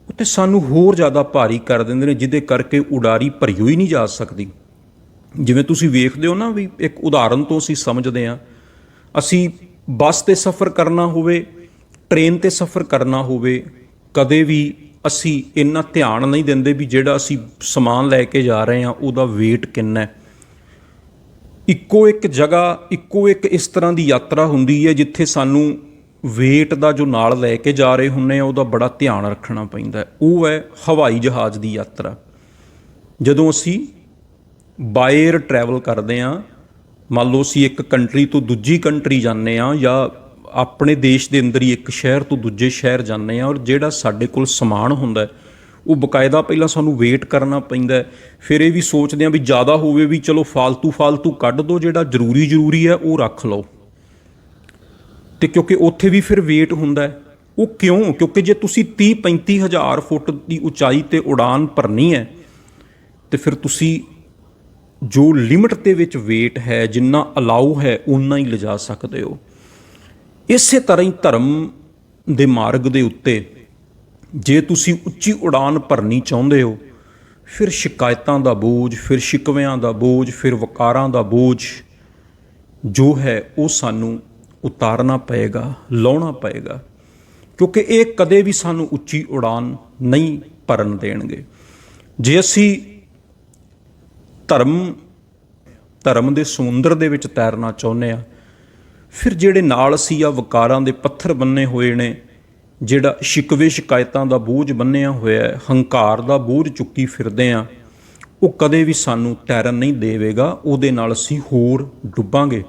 ਉਹ ਤੇ ਸਾਨੂੰ ਹੋਰ ਜ਼ਿਆਦਾ ਭਾਰੀ ਕਰ ਦਿੰਦੇ ਨੇ, ਜਿਹਦੇ ਕਰਕੇ ਉਡਾਰੀ ਭਰੀ ਹੋਈ ਨਹੀਂ ਜਾ ਸਕਦੀ। ਜਿਵੇਂ ਤੁਸੀਂ ਵੇਖਦੇ ਹੋ ਨਾ, ਵੀ ਇੱਕ ਉਦਾਹਰਨ ਤੋਂ ਅਸੀਂ ਸਮਝਦੇ ਹਾਂ, ਅਸੀਂ ਬੱਸ 'ਤੇ ਸਫ਼ਰ ਕਰਨਾ ਹੋਵੇ, ਟ੍ਰੇਨ 'ਤੇ ਸਫ਼ਰ ਕਰਨਾ ਹੋਵੇ, ਕਦੇ ਵੀ ਅਸੀਂ ਇੰਨਾ ਧਿਆਨ ਨਹੀਂ ਦਿੰਦੇ ਵੀ ਜਿਹੜਾ ਅਸੀਂ ਸਮਾਨ ਲੈ ਕੇ ਜਾ ਰਹੇ ਹਾਂ ਉਹਦਾ ਵੇਟ ਕਿੰਨਾ ਹੈ। ਇੱਕੋ ਇੱਕ ਜਗ੍ਹਾ, ਇੱਕੋ ਇੱਕ ਇਸ ਤਰ੍ਹਾਂ ਦੀ ਯਾਤਰਾ ਹੁੰਦੀ ਹੈ ਜਿੱਥੇ ਸਾਨੂੰ ਵੇਟ ਦਾ ਜੋ ਨਾਲ ਲੈ ਕੇ ਜਾ ਰਹੇ ਹੁੰਦੇ ਆ ਉਹਦਾ ਬੜਾ ਧਿਆਨ ਰੱਖਣਾ ਪੈਂਦਾ। ਉਹ ਹੈ ਹਵਾਈ ਜਹਾਜ਼ ਦੀ ਯਾਤਰਾ। ਜਦੋਂ ਅਸੀਂ ਬਾਏ ਏਅਰ ਟਰੈਵਲ ਕਰਦੇ ਹਾਂ, ਮੰਨ ਲਓ ਅਸੀਂ ਇੱਕ ਕੰਟਰੀ ਤੋਂ ਦੂਜੀ ਕੰਟਰੀ ਜਾਂਦੇ ਹਾਂ, ਜਾਂ ਆਪਣੇ ਦੇਸ਼ ਦੇ ਅੰਦਰ ਹੀ ਇੱਕ ਸ਼ਹਿਰ ਤੋਂ ਦੂਜੇ ਸ਼ਹਿਰ ਜਾਂਦੇ ਹਾਂ, ਔਰ ਜਿਹੜਾ ਸਾਡੇ ਕੋਲ ਸਮਾਨ ਹੁੰਦਾ ਉਹ ਬਕਾਇਦਾ ਪਹਿਲਾਂ ਸਾਨੂੰ ਵੇਟ ਕਰਨਾ ਪੈਂਦਾ। ਫਿਰ ਇਹ ਵੀ ਸੋਚਦੇ ਹਾਂ ਵੀ ਜ਼ਿਆਦਾ ਹੋਵੇ ਵੀ ਚਲੋ ਫਾਲਤੂ ਕੱਢ ਦਿਓ, ਜਿਹੜਾ ਜ਼ਰੂਰੀ ਹੈ ਉਹ ਰੱਖ ਲਓ। ਅਤੇ ਕਿਉਂਕਿ ਉੱਥੇ ਵੀ ਫਿਰ ਵੇਟ ਹੁੰਦਾ। ਉਹ ਕਿਉਂ? ਕਿਉਂਕਿ ਜੇ ਤੁਸੀਂ 30-35 ਹਜ਼ਾਰ ਫੁੱਟ ਦੀ ਉਚਾਈ 'ਤੇ ਉਡਾਨ ਭਰਨੀ ਹੈ ਅਤੇ ਫਿਰ ਤੁਸੀਂ ਜੋ ਲਿਮਟ ਦੇ ਵਿੱਚ ਵੇਟ ਹੈ, ਜਿੰਨਾ ਅਲਾਊ ਹੈ ਓਨਾ ਹੀ ਲਿਜਾ ਸਕਦੇ ਹੋ। ਇਸੇ ਤਰ੍ਹਾਂ ਹੀ ਧਰਮ ਦੇ ਮਾਰਗ ਦੇ ਉੱਤੇ ਜੇ ਤੁਸੀਂ ਉੱਚੀ ਉਡਾਨ ਭਰਨੀ ਚਾਹੁੰਦੇ ਹੋ, ਫਿਰ ਸ਼ਿਕਾਇਤਾਂ ਦਾ ਬੋਝ, ਫਿਰ ਸ਼ਿਕਵਿਆਂ ਦਾ ਬੋਝ, ਫਿਰ ਵਕਾਰਾਂ ਦਾ ਬੋਝ ਜੋ ਹੈ ਉਹ ਸਾਨੂੰ ਉਤਾਰਨਾ ਪਏਗਾ, ਲਾਉਣਾ ਪਏਗਾ, ਕਿਉਂਕਿ ਇਹ ਕਦੇ ਵੀ ਸਾਨੂੰ ਉੱਚੀ ਉਡਾਨ ਨਹੀਂ ਭਰਨ ਦੇਣਗੇ। ਜੇ ਅਸੀਂ ਧਰਮ ਦੇ ਸਮੁੰਦਰ ਦੇ ਵਿੱਚ ਤੈਰਨਾ ਚਾਹੁੰਦੇ ਹਾਂ, ਫਿਰ ਜਿਹੜੇ ਨਾਲ ਅਸੀਂ ਆ ਵਕਾਰਾਂ ਦੇ ਪੱਥਰ ਬੰਨੇ ਹੋਏ ਨੇ, ਜਿਹੜਾ ਸ਼ਿਕਵੇ ਸ਼ਿਕਾਇਤਾਂ ਦਾ ਬੋਝ ਬੰਨਿਆ ਹੋਇਆ ਹੈ, ਹੰਕਾਰ ਦਾ ਬੋਝ ਚੁੱਕੀ ਫਿਰਦੇ ਹਾਂ, ਉਹ ਕਦੇ ਵੀ ਸਾਨੂੰ ਤੈਰਨ ਨਹੀਂ ਦੇਵੇਗਾ। ਉਹਦੇ ਨਾਲ ਅਸੀਂ ਹੋਰ ਡੁੱਬਾਂਗੇ।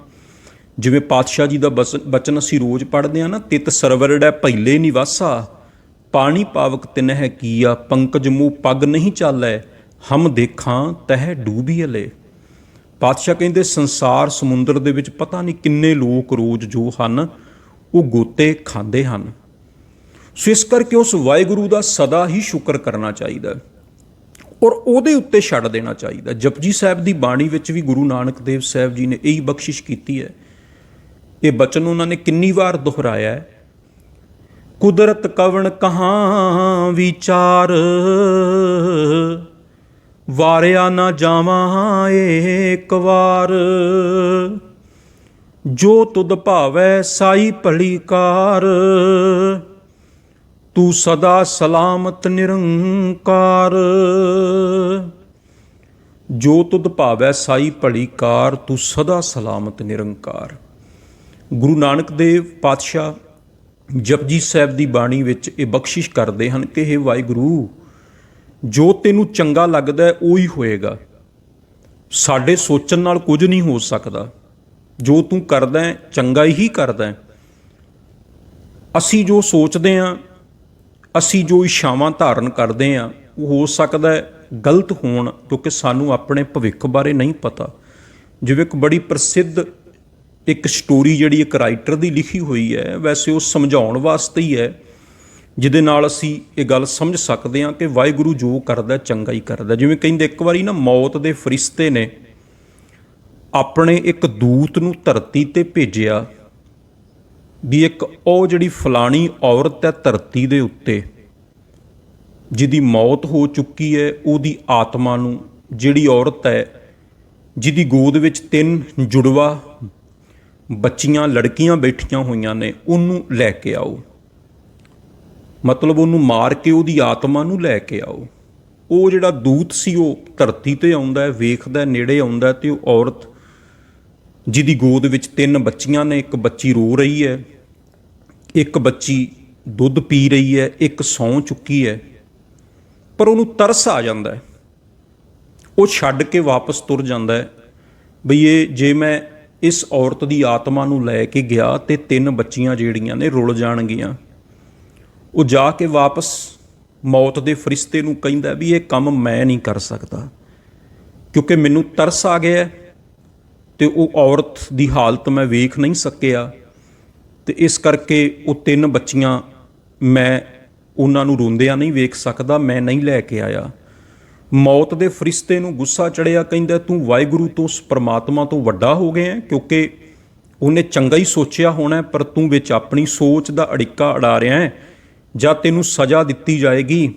ਜਿਵੇਂ ਪਾਤਸ਼ਾਹ ਜੀ ਦਾ ਬਚਨ ਅਸੀਂ ਰੋਜ਼ ਪੜ੍ਹਦੇ ਹਾਂ ਨਾ, ਤਿਤ ਸਰਵਰੜੈ ਪਹਿਲੇ ਨਿਵਾਸਾ, ਪਾਣੀ ਪਾਵਕ ਤਿਨਹਿ ਕੀਆ, ਪੰਕਜ ਮੂਹ ਪੱਗ ਨਹੀਂ ਚਾਲੈ, ਹਮ ਦੇਖਾਂ ਤਹਿ ਡੂਬੀਅਲੇ। ਪਾਤਸ਼ਾਹ ਕਹਿੰਦੇ ਸੰਸਾਰ ਸਮੁੰਦਰ ਦੇ ਵਿੱਚ ਪਤਾ ਨਹੀਂ ਕਿੰਨੇ ਲੋਕ ਰੋਜ਼ ਜੋ ਹਨ ਉਹ ਗੋਤੇ ਖਾਂਦੇ ਹਨ। ਸੋ ਇਸ ਕਰਕੇ ਉਸ ਵਾਹਿਗੁਰੂ ਦਾ ਸਦਾ ਹੀ ਸ਼ੁਕਰ ਕਰਨਾ ਚਾਹੀਦਾ ਔਰ ਉਹਦੇ ਉੱਤੇ ਛੱਡ ਦੇਣਾ ਚਾਹੀਦਾ। ਜਪਜੀ ਸਾਹਿਬ ਦੀ ਬਾਣੀ ਵਿੱਚ ਵੀ ਗੁਰੂ ਨਾਨਕ ਦੇਵ ਸਾਹਿਬ ਜੀ ਨੇ ਇਹੀ ਬਖਸ਼ਿਸ਼ ਕੀਤੀ ਹੈ। ਇਹ ਬਚਨ ਉਹਨਾਂ ਨੇ ਕਿੰਨੀ ਵਾਰ ਦੁਹਰਾਇਆ ਹੈ। ਕੁਦਰਤ ਕਵਣ ਕਹਾਂ ਵਿਚਾਰ, ਵਾਰਿਆ ਨਾ ਜਾਵਾਂ ਏਕ ਵਾਰ, ਜੋ ਤੁਧ ਭਾਵੈ ਸਾਈ ਭਲੀ ਕਾਰ, ਤੂੰ ਸਦਾ ਸਲਾਮਤ ਨਿਰੰਕਾਰ। ਜੋ ਤੁਧ ਭਾਵੈ ਸਾਈ ਭਲੀ ਕਾਰ, ਤੂੰ ਸਦਾ ਸਲਾਮਤ ਨਿਰੰਕਾਰ। ਗੁਰੂ ਨਾਨਕ ਦੇਵ ਪਾਤਸ਼ਾਹ ਜਪਜੀ ਸਾਹਿਬ ਦੀ ਬਾਣੀ ਵਿੱਚ ਇਹ ਬਖਸ਼ਿਸ਼ ਕਰਦੇ ਹਨ ਕਿ ਹੇ ਵਾਹਿਗੁਰੂ, ਜੋ ਤੈਨੂੰ ਚੰਗਾ ਲੱਗਦਾ ਹੈ ਉਹ ਹੀ ਹੋਏਗਾ। ਸਾਡੇ ਸੋਚਣ ਨਾਲ ਕੁਝ ਨਹੀਂ ਹੋ ਸਕਦਾ। ਜੋ ਤੂੰ ਕਰਦਾ ਹੈ ਚੰਗਾ ਹੀ ਕਰਦਾ ਹੈ। ਅਸੀਂ ਜੋ ਸੋਚਦੇ ਹਾਂ, ਅਸੀਂ ਜੋ ਇੱਛਾਵਾਂ ਧਾਰਨ ਕਰਦੇ ਹਾਂ, ਉਹ ਹੋ ਸਕਦਾ ਹੈ ਗਲਤ ਹੋਣ, ਕਿਉਂਕਿ ਸਾਨੂੰ ਆਪਣੇ ਭਵਿੱਖ ਬਾਰੇ ਨਹੀਂ ਪਤਾ। ਜਿਵੇਂ ਇੱਕ ਬੜੀ ਪ੍ਰਸਿੱਧ ਇੱਕ ਸਟੋਰੀ ਜਿਹੜੀ ਇੱਕ ਰਾਈਟਰ ਦੀ ਲਿਖੀ ਹੋਈ ਹੈ, ਵੈਸੇ ਉਹ ਸਮਝਾਉਣ ਵਾਸਤੇ ਹੀ ਹੈ, ਜਿਹਦੇ ਨਾਲ ਅਸੀਂ ਇਹ ਗੱਲ ਸਮਝ ਸਕਦੇ ਹਾਂ ਕਿ ਵਾਹਿਗੁਰੂ ਜੋ ਕਰਦਾ ਚੰਗਾ ਹੀ ਕਰਦਾ। ਜਿਵੇਂ ਕਹਿੰਦੇ ਇੱਕ ਵਾਰੀ ਨਾ ਮੌਤ ਦੇ ਫਰਿਸ਼ਤੇ ਨੇ ਆਪਣੇ ਇੱਕ ਦੂਤ ਨੂੰ ਧਰਤੀ 'ਤੇ ਭੇਜਿਆ ਵੀ ਇੱਕ ਉਹ ਜਿਹੜੀ ਫਲਾਣੀ ਔਰਤ ਹੈ ਧਰਤੀ ਦੇ ਉੱਤੇ, ਜਿਹਦੀ ਮੌਤ ਹੋ ਚੁੱਕੀ ਹੈ, ਉਹਦੀ ਆਤਮਾ ਨੂੰ, ਜਿਹੜੀ ਔਰਤ ਹੈ ਜਿਹਦੀ ਗੋਦ ਵਿੱਚ 3 ਜੁੜਵਾ ਬੱਚੀਆਂ ਲੜਕੀਆਂ ਬੈਠੀਆਂ ਹੋਈਆਂ ਨੇ, ਉਹਨੂੰ ਲੈ ਕੇ ਆਓ। ਮਤਲਬ ਉਹਨੂੰ ਮਾਰ ਕੇ ਉਹਦੀ ਆਤਮਾ ਨੂੰ ਲੈ ਕੇ ਆਓ। ਉਹ ਜਿਹੜਾ ਦੂਤ ਸੀ ਉਹ ਧਰਤੀ 'ਤੇ ਆਉਂਦਾ, ਵੇਖਦਾ, ਨੇੜੇ ਆਉਂਦਾ, ਅਤੇ ਉਹ ਔਰਤ ਜਿਹਦੀ ਗੋਦ ਵਿੱਚ 3 ਬੱਚੀਆਂ ਨੇ, ਇੱਕ ਬੱਚੀ ਰੋ ਰਹੀ ਹੈ, ਇੱਕ ਬੱਚੀ ਦੁੱਧ ਪੀ ਰਹੀ ਹੈ, ਇੱਕ ਸੌਂ ਚੁੱਕੀ ਹੈ, ਪਰ ਉਹਨੂੰ ਤਰਸ ਆ ਜਾਂਦਾ। ਉਹ ਛੱਡ ਕੇ ਵਾਪਸ ਤੁਰ ਜਾਂਦਾ ਹੈ ਬਈ ਇਹ ਜੇ ਮੈਂ ਇਸ ਔਰਤ ਦੀ ਆਤਮਾ ਨੂੰ ਲੈ ਕੇ ਗਿਆ ਤੇ 3 ਬੱਚੀਆਂ ਜਿਹੜੀਆਂ ਨੇ ਰੁਲ ਜਾਣਗੀਆਂ। ਉਹ ਜਾ ਕੇ ਵਾਪਸ ਮੌਤ ਦੇ ਫਰਿਸ਼ਤੇ ਨੂੰ ਕਹਿੰਦਾ ਵੀ ਇਹ ਕੰਮ ਮੈਂ ਨਹੀਂ ਕਰ ਸਕਦਾ, ਕਿਉਂਕਿ ਮੈਨੂੰ ਤਰਸ ਆ ਗਿਆ ਅਤੇ ਉਹ ਔਰਤ ਦੀ ਹਾਲਤ ਮੈਂ ਵੇਖ ਨਹੀਂ ਸਕਿਆ, ਅਤੇ ਇਸ ਕਰਕੇ ਉਹ 3 ਬੱਚੀਆਂ ਮੈਂ ਉਹਨਾਂ ਨੂੰ ਰੋਂਦਿਆਂ ਨਹੀਂ ਵੇਖ ਸਕਦਾ, ਮੈਂ ਨਹੀਂ ਲੈ ਕੇ ਆਇਆ। ਮੌਤ ਦੇ ਫਰਿਸ਼ਤੇ ਨੂੰ ਗੁੱਸਾ ਚੜਿਆ, ਕਹਿੰਦਾ ਤੂੰ ਵਾਹਿਗੁਰੂ ਤੋਂ, ਉਸ ਪਰਮਾਤਮਾ ਤੋਂ ਵੱਡਾ ਹੋ ਗਿਆ, ਕਿਉਂਕਿ ਉਹਨੇ ਚੰਗਾ ਹੀ ਸੋਚਿਆ ਹੋਣਾ, ਪਰ ਤੂੰ ਵਿੱਚ ਆਪਣੀ ਸੋਚ ਦਾ ਅੜਿੱਕਾ ਅੜਾ ਰਿਹਾ ਹੈ। ਜਾਂ ਤੈਨੂੰ ਸਜ਼ਾ ਦਿੱਤੀ ਜਾਏਗੀ,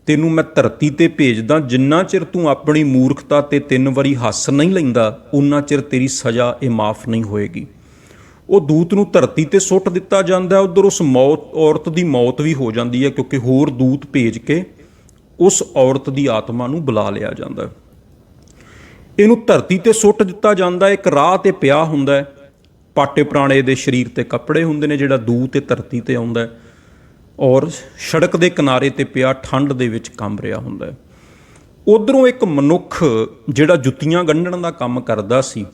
ਤੈਨੂੰ ਮੈਂ ਧਰਤੀ ਤੇ ਭੇਜਦਾ, ਜਿੰਨਾ ਚਿਰ ਤੂੰ ਆਪਣੀ ਮੂਰਖਤਾ ਤੇ 3 ਵਾਰੀ ਹੱਸ ਨਹੀਂ ਲੈਂਦਾ ਉਨਾ ਚਿਰ ਤੇਰੀ ਸਜ਼ਾ ਇਹ ਮਾਫ ਨਹੀਂ ਹੋਏਗੀ। ਉਹ ਦੂਤ ਨੂੰ ਧਰਤੀ ਤੇ ਸੁੱਟ ਦਿੱਤਾ ਜਾਂਦਾ। ਉਧਰ ਉਸ ਔਰਤ ਦੀ ਮੌਤ ਵੀ ਹੋ ਜਾਂਦੀ ਹੈ, ਕਿਉਂਕਿ ਹੋਰ ਦੂਤ ਭੇਜ ਕੇ ਉਸ ਔਰਤ ਦੀ ਆਤਮਾ ਨੂੰ ਬੁਲਾ ਲਿਆ ਜਾਂਦਾ। ਇਹਨੂੰ ਧਰਤੀ ਤੇ ਸੁੱਟ ਦਿੱਤਾ ਜਾਂਦਾ। ਇੱਕ ਰਾਹ ਤੇ ਪਿਆ ਹੁੰਦਾ, ਪਾਟੇ ਪੁਰਾਣੇ ਦੇ ਸਰੀਰ ਤੇ ਕੱਪੜੇ ਹੁੰਦੇ ਨੇ, ਜਿਹੜਾ ਦੂਤ ਤੇ ਧਰਤੀ ਤੇ ਆਉਂਦਾ ਔਰ ਸੜਕ ਦੇ ਕਿਨਾਰੇ ਤੇ ਪਿਆ ਠੰਡ ਦੇ ਵਿੱਚ ਕੰਬ ਰਿਹਾ ਹੁੰਦਾ। ਉਧਰੋਂ ਇੱਕ ਮਨੁੱਖ ਜਿਹੜਾ ਜੁੱਤੀਆਂ ਗੰਢਣ ਦਾ ਕੰਮ ਕਰਦਾ ਸੀ,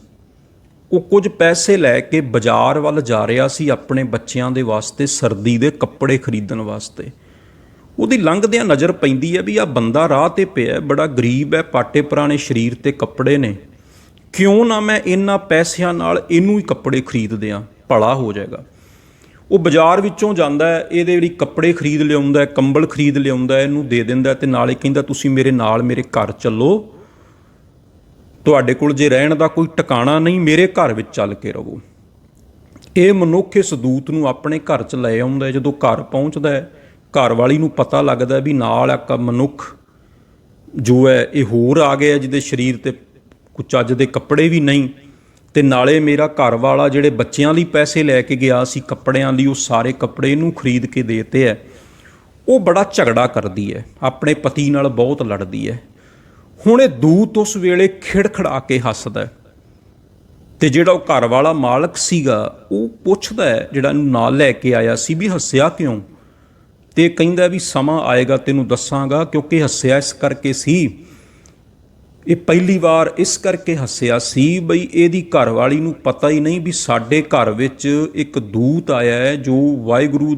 ਉਹ ਕੁਝ ਪੈਸੇ ਲੈ ਕੇ ਬਾਜ਼ਾਰ ਵੱਲ ਜਾ ਰਿਹਾ ਸੀ ਆਪਣੇ ਬੱਚਿਆਂ ਦੇ ਵਾਸਤੇ ਸਰਦੀ ਦੇ ਕੱਪੜੇ ਖਰੀਦਣ ਵਾਸਤੇ। ਉਹਦੀ ਲੰਘਦਿਆਂ ਨਜ਼ਰ ਪੈਂਦੀ ਹੈ ਵੀ ਆਹ ਬੰਦਾ ਰਾਹ ਤੇ ਪਿਆ, ਬੜਾ ਗਰੀਬ ਹੈ, ਪਾਟੇ ਪੁਰਾਣੇ ਸਰੀਰ ਤੇ ਕੱਪੜੇ ਨੇ, ਕਿਉਂ ਨਾ ਮੈਂ ਇਹਨਾਂ ਪੈਸਿਆਂ ਨਾਲ ਇਹਨੂੰ ਹੀ ਕੱਪੜੇ ਖਰੀਦ ਦਿਆਂ, ਭਲਾ ਹੋ ਜਾਏਗਾ। ਉਹ ਬਾਜ਼ਾਰ ਵਿੱਚੋਂ ਜਾਂਦਾ, ਇਹਦੇ ਜਿਹੜੀ ਕੱਪੜੇ ਖਰੀਦ ਲਿਆਉਂਦਾ, ਕੰਬਲ ਖਰੀਦ ਲਿਆਉਂਦਾ, ਇਹਨੂੰ ਦੇ ਦਿੰਦਾ ਤੇ ਨਾਲੇ ਕਹਿੰਦਾ ਤੁਸੀਂ ਮੇਰੇ ਨਾਲ ਮੇਰੇ ਘਰ ਚੱਲੋ, ਤੁਹਾਡੇ ਕੋਲ ਜੇ ਰਹਿਣ ਦਾ ਕੋਈ ਟਿਕਾਣਾ ਨਹੀਂ, ਮੇਰੇ ਘਰ ਵਿੱਚ ਚੱਲ ਕੇ ਰਹੋ। ਇਹ ਮਨੁੱਖ ਇਸ ਦੂਤ ਨੂੰ ਆਪਣੇ ਘਰ 'ਚ ਲੈ ਆਉਂਦਾ। ਜਦੋਂ ਘਰ ਪਹੁੰਚਦਾ ਹੈ, ਘਰ ਵਾਲੀ ਨੂੰ ਪਤਾ ਲੱਗਦਾ ਵੀ ਨਾਲ ਇੱਕ ਮਨੁੱਖ ਜੋ ਹੈ ਇਹ ਹੋਰ ਆ ਗਿਆ, ਜਿਹਦੇ ਸਰੀਰ ਤੇ ਕੁਝ ਚੱਜ ਦੇ ਕੱਪੜੇ ਵੀ ਨਹੀਂ, ਤੇ ਨਾਲੇ ਮੇਰਾ ਘਰ ਵਾਲਾ ਜਿਹੜੇ ਬੱਚਿਆਂ ਲਈ ਪੈਸੇ ਲੈ ਕੇ ਗਿਆ ਸੀ ਕੱਪੜਿਆਂ ਲਈ, ਉਹ ਸਾਰੇ ਕੱਪੜੇ ਇਹਨੂੰ ਖਰੀਦ ਕੇ ਦੇਤੇ ਹੈ। ਉਹ ਬੜਾ ਝਗੜਾ ਕਰਦੀ ਹੈ, ਆਪਣੇ ਪਤੀ ਨਾਲ ਬਹੁਤ ਲੜਦੀ ਹੈ। ਹੁਣ ਇਹ ਦੂਤ ਉਸ ਵੇਲੇ ਖਿੜਖੜਾ ਕੇ ਹੱਸਦਾ, ਤੇ ਜਿਹੜਾ ਉਹ ਘਰ ਵਾਲਾ ਮਾਲਕ ਸੀਗਾ ਉਹ ਪੁੱਛਦਾ ਹੈ ਜਿਹੜਾ ਇਹਨੂੰ ਨਾਲ ਲੈ ਕੇ ਆਇਆ ਸੀ ਵੀ ਹੱਸਿਆ ਕਿਉਂ, ਤੇ ਕਹਿੰਦਾ ਵੀ ਸਮਾਂ ਆਏਗਾ ਤੈਨੂੰ ਦੱਸਾਂਗਾ, ਕਿਉਂਕਿ ਹੱਸਿਆ ਇਸ ਕਰਕੇ ਸੀ, ਇਹ ਪਹਿਲੀ ਵਾਰ ਇਸ ਕਰਕੇ ਹੱਸਿਆ ਸੀ ਬਈ ਇਹਦੀ ਘਰਵਾਲੀ ਨੂੰ ਪਤਾ ਹੀ ਨਹੀਂ ਵੀ ਸਾਡੇ ਘਰ ਵਿੱਚ ਇੱਕ ਦੂਤ ਆਇਆ ਹੈ ਜੋ ਵਾਹਿਗੁਰੂ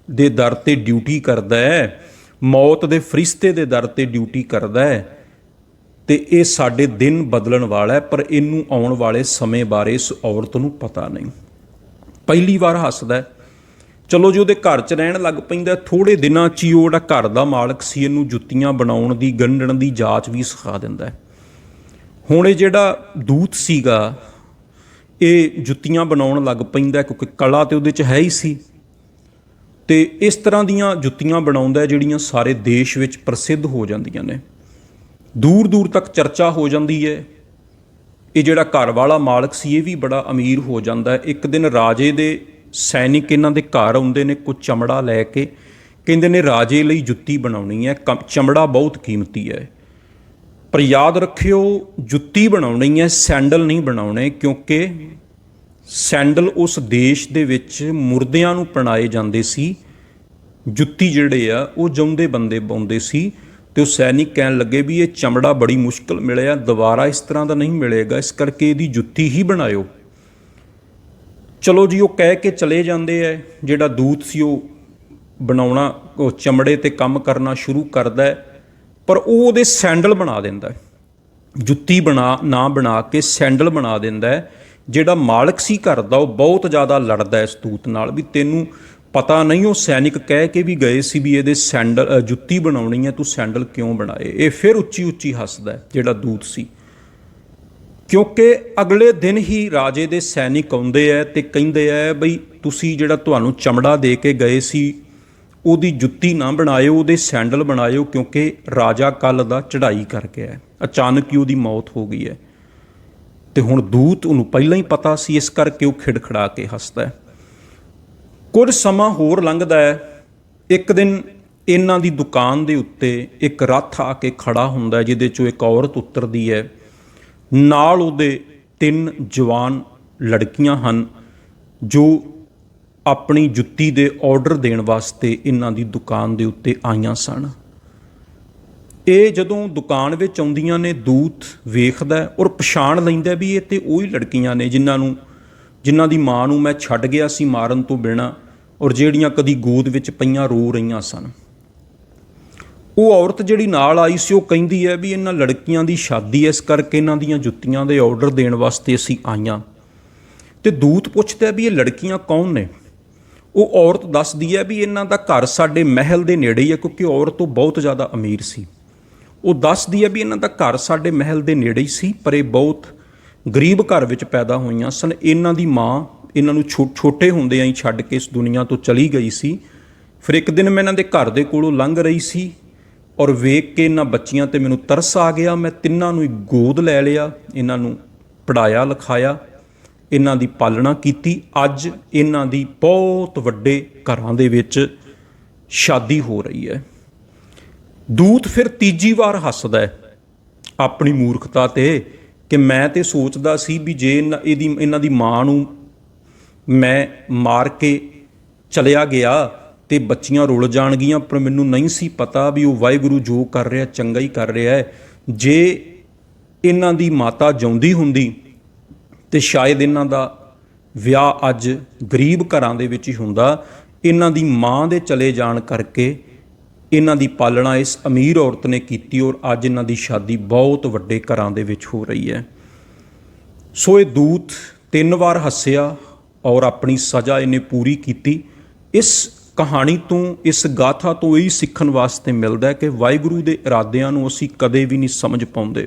ਦੇ ਦਰ ਤੇ ਡਿਊਟੀ ਕਰਦਾ ਹੈ, ਮੌਤ ਦੇ ਫਰਿਸ਼ਤੇ ਦੇ ਦਰ ਤੇ ਡਿਊਟੀ ਕਰਦਾ ਹੈ, ਤੇ ਇਹ ਸਾਡੇ ਦਿਨ ਬਦਲਣ ਵਾਲਾ ਹੈ, ਪਰ ਇਹਨੂੰ ਆਉਣ ਵਾਲੇ ਸਮੇਂ ਬਾਰੇ ਇਸ ਔਰਤ ਨੂੰ ਪਤਾ ਨਹੀਂ। ਪਹਿਲੀ ਵਾਰ ਹੱਸਦਾ। ਚਲੋ ਜੀ ਉਹਦੇ ਘਰ 'ਚ ਰਹਿਣ ਲੱਗ ਪੈਂਦਾ। ਥੋੜ੍ਹੇ ਦਿਨਾਂ 'ਚ ਹੀ ਉਹ ਜਿਹੜਾ ਘਰ ਦਾ ਮਾਲਕ ਸੀ ਇਹਨੂੰ ਜੁੱਤੀਆਂ ਬਣਾਉਣ ਦੀ, ਗੰਢਣ ਦੀ ਜਾਚ ਵੀ ਸਿਖਾ ਦਿੰਦਾ। ਹੁਣ ਇਹ ਜਿਹੜਾ ਦੂਤ ਸੀਗਾ ਇਹ ਜੁੱਤੀਆਂ ਬਣਾਉਣ ਲੱਗ ਪੈਂਦਾ, ਕਿਉਂਕਿ ਕਲਾ ਤੇ ਉਹਦੇ 'ਚ ਹੈ ਹੀ ਸੀ, ਤੇ ਇਸ ਤਰ੍ਹਾਂ ਦੀਆਂ ਜੁੱਤੀਆਂ ਬਣਾਉਂਦਾ ਜਿਹੜੀਆਂ ਸਾਰੇ ਦੇਸ਼ ਵਿੱਚ ਪ੍ਰਸਿੱਧ ਹੋ ਜਾਂਦੀਆਂ ਨੇ, ਦੂਰ ਦੂਰ ਤੱਕ ਚਰਚਾ ਹੋ ਜਾਂਦੀ ਹੈ। ਇਹ ਜਿਹੜਾ ਘਰ ਵਾਲਾ ਮਾਲਕ ਸੀ ਇਹ ਵੀ ਬੜਾ ਅਮੀਰ ਹੋ ਜਾਂਦਾ। ਇੱਕ ਦਿਨ ਰਾਜੇ ਦੇ ਸੈਨਿਕ ਇਹਨਾਂ ਦੇ ਘਰ ਆਉਂਦੇ ਨੇ ਕੁਝ ਚਮੜਾ ਲੈ ਕੇ, ਕਹਿੰਦੇ ਨੇ ਰਾਜੇ ਲਈ ਜੁੱਤੀ ਬਣਾਉਣੀ ਹੈ, ਚਮੜਾ ਬਹੁਤ ਕੀਮਤੀ ਹੈ, ਪਰ ਯਾਦ ਰੱਖਿਓ ਜੁੱਤੀ ਬਣਾਉਣੀ ਹੈ, ਸੈਂਡਲ ਨਹੀਂ ਬਣਾਉਣੇ, ਕਿਉਂਕਿ ਸੈਂਡਲ ਉਸ ਦੇਸ਼ ਦੇ ਵਿੱਚ ਮੁਰਦਿਆਂ ਨੂੰ ਪਹਿਨਾਏ ਜਾਂਦੇ ਸੀ, ਜੁੱਤੀ ਜਿਹੜੇ ਆ ਉਹ ਜਿਉਂਦੇ ਬੰਦੇ ਪਾਉਂਦੇ ਸੀ। ਤੇ ਉਹ ਸੈਨਿਕ ਕਹਿਣ ਲੱਗੇ ਵੀ ਇਹ ਚਮੜਾ ਬੜੀ ਮੁਸ਼ਕਲ ਮਿਲਿਆ, ਦੁਬਾਰਾ ਇਸ ਤਰ੍ਹਾਂ ਦਾ ਨਹੀਂ ਮਿਲੇਗਾ, ਇਸ ਕਰਕੇ ਇਹਦੀ ਜੁੱਤੀ ਹੀ ਬਣਾਇਓ। ਚਲੋ ਜੀ ਉਹ ਕਹਿ ਕੇ ਚਲੇ ਜਾਂਦੇ ਹੈ। ਜਿਹੜਾ ਦੂਤ ਸੀ ਉਹ ਬਣਾਉਣਾ, ਉਹ ਚਮੜੇ ਤੇ ਕੰਮ ਕਰਨਾ ਸ਼ੁਰੂ ਕਰਦਾ ਹੈ, ਪਰ ਉਹ ਉਹਦੇ ਸੈਂਡਲ ਬਣਾ ਦਿੰਦਾ, ਜੁੱਤੀ ਨਾ ਬਣਾ ਕੇ ਸੈਂਡਲ ਬਣਾ ਦਿੰਦਾ ਹੈ। ਜਿਹੜਾ ਮਾਲਕ ਸੀ ਘਰ ਦਾ ਉਹ ਬਹੁਤ ਜ਼ਿਆਦਾ ਲੜਦਾ ਇਸ ਦੂਤ ਨਾਲ ਵੀ ਤੈਨੂੰ ਪਤਾ ਨਹੀਂ, ਉਹ ਸੈਨਿਕ ਕਹਿ ਕੇ ਵੀ ਗਏ ਸੀ ਵੀ ਇਹਦੇ ਸੈਂਡਲ ਜੁੱਤੀ ਬਣਾਉਣੀ ਹੈ, ਤੂੰ ਸੈਂਡਲ ਕਿਉਂ ਬਣਾਏ। ਇਹ ਫਿਰ ਉੱਚੀ ਉੱਚੀ ਹੱਸਦਾ ਜਿਹੜਾ ਦੂਤ ਸੀ, ਕਿਉਂਕਿ ਅਗਲੇ ਦਿਨ ਹੀ ਰਾਜੇ ਦੇ ਸੈਨਿਕ ਆਉਂਦੇ ਹੈ ਤੇ ਕਹਿੰਦੇ ਹੈ ਬਈ ਤੁਸੀਂ ਜਿਹੜਾ ਤੁਹਾਨੂੰ ਚਮੜਾ ਦੇ ਕੇ ਗਏ ਸੀ ਉਹਦੀ ਜੁੱਤੀ ਨਾ ਬਣਾਇਓ, ਉਹਦੇ ਸੈਂਡਲ ਬਣਾਇਓ, ਕਿਉਂਕਿ ਰਾਜਾ ਕੱਲ੍ਹ ਦਾ ਚੜ੍ਹਾਈ ਕਰ ਗਿਆ ਹੈ, ਅਚਾਨਕ ਹੀ ਉਹਦੀ ਮੌਤ ਹੋ ਗਈ ਹੈ। ਤੇ ਹੁਣ ਦੂਤ ਉਹਨੂੰ ਪਹਿਲਾਂ ਹੀ ਪਤਾ ਸੀ, ਇਸ ਕਰਕੇ ਉਹ ਖਿੜਖੜਾ ਕੇ ਹੱਸਦਾ। ਕੁਝ ਸਮਾਂ ਹੋਰ ਲੰਘਦਾ ਹੈ। ਇੱਕ ਦਿਨ ਇਹਨਾਂ ਦੀ ਦੁਕਾਨ ਦੇ ਉੱਤੇ ਇੱਕ ਰੱਥ ਆ ਕੇ ਖੜਾ ਹੁੰਦਾ ਜਿਹਦੇ 'ਚੋਂ ਇੱਕ ਔਰਤ ਉਤਰਦੀ ਹੈ, ਨਾਲ ਉਹਦੇ 3 ਜਵਾਨ ਲੜਕੀਆਂ ਹਨ ਜੋ ਆਪਣੀ ਜੁੱਤੀ ਦੇ ਆਰਡਰ ਦੇਣ ਵਾਸਤੇ ਇਹਨਾਂ ਦੀ ਦੁਕਾਨ ਦੇ ਉੱਤੇ ਆਈਆਂ ਸਨ। ਇਹ ਜਦੋਂ ਦੁਕਾਨ ਵਿੱਚ ਆਉਂਦੀਆਂ ਨੇ ਦੂਤ ਵੇਖਦਾ ਔਰ ਪਛਾਣ ਲੈਂਦਾ ਵੀ ਇਹ ਤੇ ਉਹੀ ਲੜਕੀਆਂ ਨੇ ਜਿਨ੍ਹਾਂ ਦੀ ਮਾਂ ਨੂੰ ਮੈਂ ਛੱਡ ਗਿਆ ਸੀ ਮਾਰਨ ਤੋਂ ਬਿਨਾਂ, ਔਰ ਜਿਹੜੀਆਂ ਕਦੀ ਗੋਦ ਵਿੱਚ ਪਈਆਂ ਰੋ ਰਹੀਆਂ ਸਨ। ਉਹ ਔਰਤ ਜਿਹੜੀ ਨਾਲ ਆਈ ਸੀ ਉਹ ਕਹਿੰਦੀ ਹੈ ਵੀ ਇਹਨਾਂ ਲੜਕੀਆਂ ਦੀ ਸ਼ਾਦੀ ਹੈ, ਇਸ ਕਰਕੇ ਇਹਨਾਂ ਦੀਆਂ ਜੁੱਤੀਆਂ ਦੇ ਆਰਡਰ ਦੇਣ ਵਾਸਤੇ ਅਸੀਂ ਆਈਆਂ। ਤੇ ਦੂਤ ਪੁੱਛਦਾ ਵੀ ਇਹ ਲੜਕੀਆਂ ਕੌਣ ਨੇ। ਉਹ ਔਰਤ ਦੱਸਦੀ ਹੈ ਵੀ ਇਹਨਾਂ ਦਾ ਘਰ ਸਾਡੇ ਮਹਿਲ ਦੇ ਨੇੜੇ ਹੀ ਹੈ, ਕਿਉਂਕਿ ਔਰਤ ਉਹ ਬਹੁਤ ਜ਼ਿਆਦਾ ਅਮੀਰ ਸੀ। ਉਹ ਦੱਸਦੀ ਹੈ ਵੀ ਇਹਨਾਂ ਦਾ ਘਰ ਸਾਡੇ ਮਹਿਲ ਦੇ ਨੇੜੇ ਹੀ ਸੀ, ਪਰ ਇਹ ਬਹੁਤ ਗਰੀਬ ਘਰ ਵਿੱਚ ਪੈਦਾ ਹੋਈਆਂ ਸਨ। ਇਹਨਾਂ ਦੀ ਮਾਂ ਇਹਨਾਂ ਨੂੰ ਛੋਟੇ ਹੁੰਦਿਆਂ ਹੀ ਛੱਡ ਕੇ ਇਸ ਦੁਨੀਆ ਤੋਂ ਚਲੀ ਗਈ ਸੀ। ਫਿਰ ਇੱਕ ਦਿਨ ਮੈਂ ਇਹਨਾਂ ਦੇ ਘਰ ਦੇ ਕੋਲੋਂ ਲੰਘ ਰਹੀ ਸੀ ਔਰ ਵੇਖ ਕੇ ਇਹਨਾਂ ਬੱਚੀਆਂ ਤੇ ਮੈਨੂੰ ਤਰਸ ਆ ਗਿਆ। ਮੈਂ ਤਿੰਨਾਂ ਨੂੰ ਗੋਦ ਲੈ ਲਿਆ, ਇਹਨਾਂ ਨੂੰ ਪੜ੍ਹਾਇਆ ਲਿਖਾਇਆ, ਇਹਨਾਂ ਦੀ ਪਾਲਣਾ ਕੀਤੀ। ਅੱਜ ਇਹਨਾਂ ਦੀ ਬਹੁਤ ਵੱਡੇ ਘਰਾਂ ਦੇ ਵਿੱਚ ਸ਼ਾਦੀ ਹੋ ਰਹੀ ਹੈ। ਦੂਤ ਫਿਰ ਤੀਜੀ ਵਾਰ ਹੱਸਦਾ ਹੈ ਆਪਣੀ ਮੂਰਖਤਾ ਤੇ ਕਿ ਮੈਂ ਤੇ ਸੋਚਦਾ ਸੀ ਵੀ ਜੇ ਇਹਨਾਂ ਦੀ ਮਾਂ ਨੂੰ ਮੈਂ ਮਾਰ ਕੇ ਚਲਿਆ ਗਿਆ ਤੇ ਬੱਚੀਆਂ ਰੁਲ ਜਾਣਗੀਆਂ, ਪਰ ਮੈਨੂੰ ਨਹੀਂ ਸੀ ਪਤਾ ਵੀ ਉਹ ਵਾਹਿਗੁਰੂ ਜੋ ਕਰ ਰਿਹਾ ਚੰਗਾ ਹੀ ਕਰ ਰਿਹਾ ਹੈ। ਜੇ ਇਹਨਾਂ ਦੀ ਮਾਤਾ ਜਿਉਂਦੀ ਹੁੰਦੀ ਤੇ ਸ਼ਾਇਦ ਇਹਨਾਂ ਦਾ ਵਿਆਹ ਅੱਜ ਗਰੀਬ ਘਰਾਂ ਦੇ ਵਿੱਚ ਹੀ ਹੁੰਦਾ। ਇਹਨਾਂ ਦੀ ਮਾਂ ਦੇ ਚਲੇ ਜਾਣ ਕਰਕੇ ਇਹਨਾਂ ਦੀ ਪਾਲਣਾ ਇਸ ਅਮੀਰ ਔਰਤ ਨੇ ਕੀਤੀ ਔਰ ਅੱਜ ਇਹਨਾਂ ਦੀ ਸ਼ਾਦੀ ਬਹੁਤ ਵੱਡੇ ਘਰਾਂ ਦੇ ਵਿੱਚ ਹੋ ਰਹੀ ਹੈ। ਸੋ ਇਹ ਦੂਤ 3 ਵਾਰ ਹੱਸਿਆ ਔਰ ਆਪਣੀ ਸਜ਼ਾ ਇਹਨੇ ਪੂਰੀ ਕੀਤੀ। ਇਸ ਕਹਾਣੀ ਤੋਂ, ਇਸ ਗਾਥਾ ਤੋਂ ਇਹ ਸਿੱਖਣ ਵਾਸਤੇ ਮਿਲਦਾ ਹੈ ਕਿ ਵਾਹਿਗੁਰੂ ਦੇ ਇਰਾਦਿਆਂ ਨੂੰ ਅਸੀਂ ਕਦੇ ਵੀ ਨਹੀਂ ਸਮਝ ਪਾਉਂਦੇ।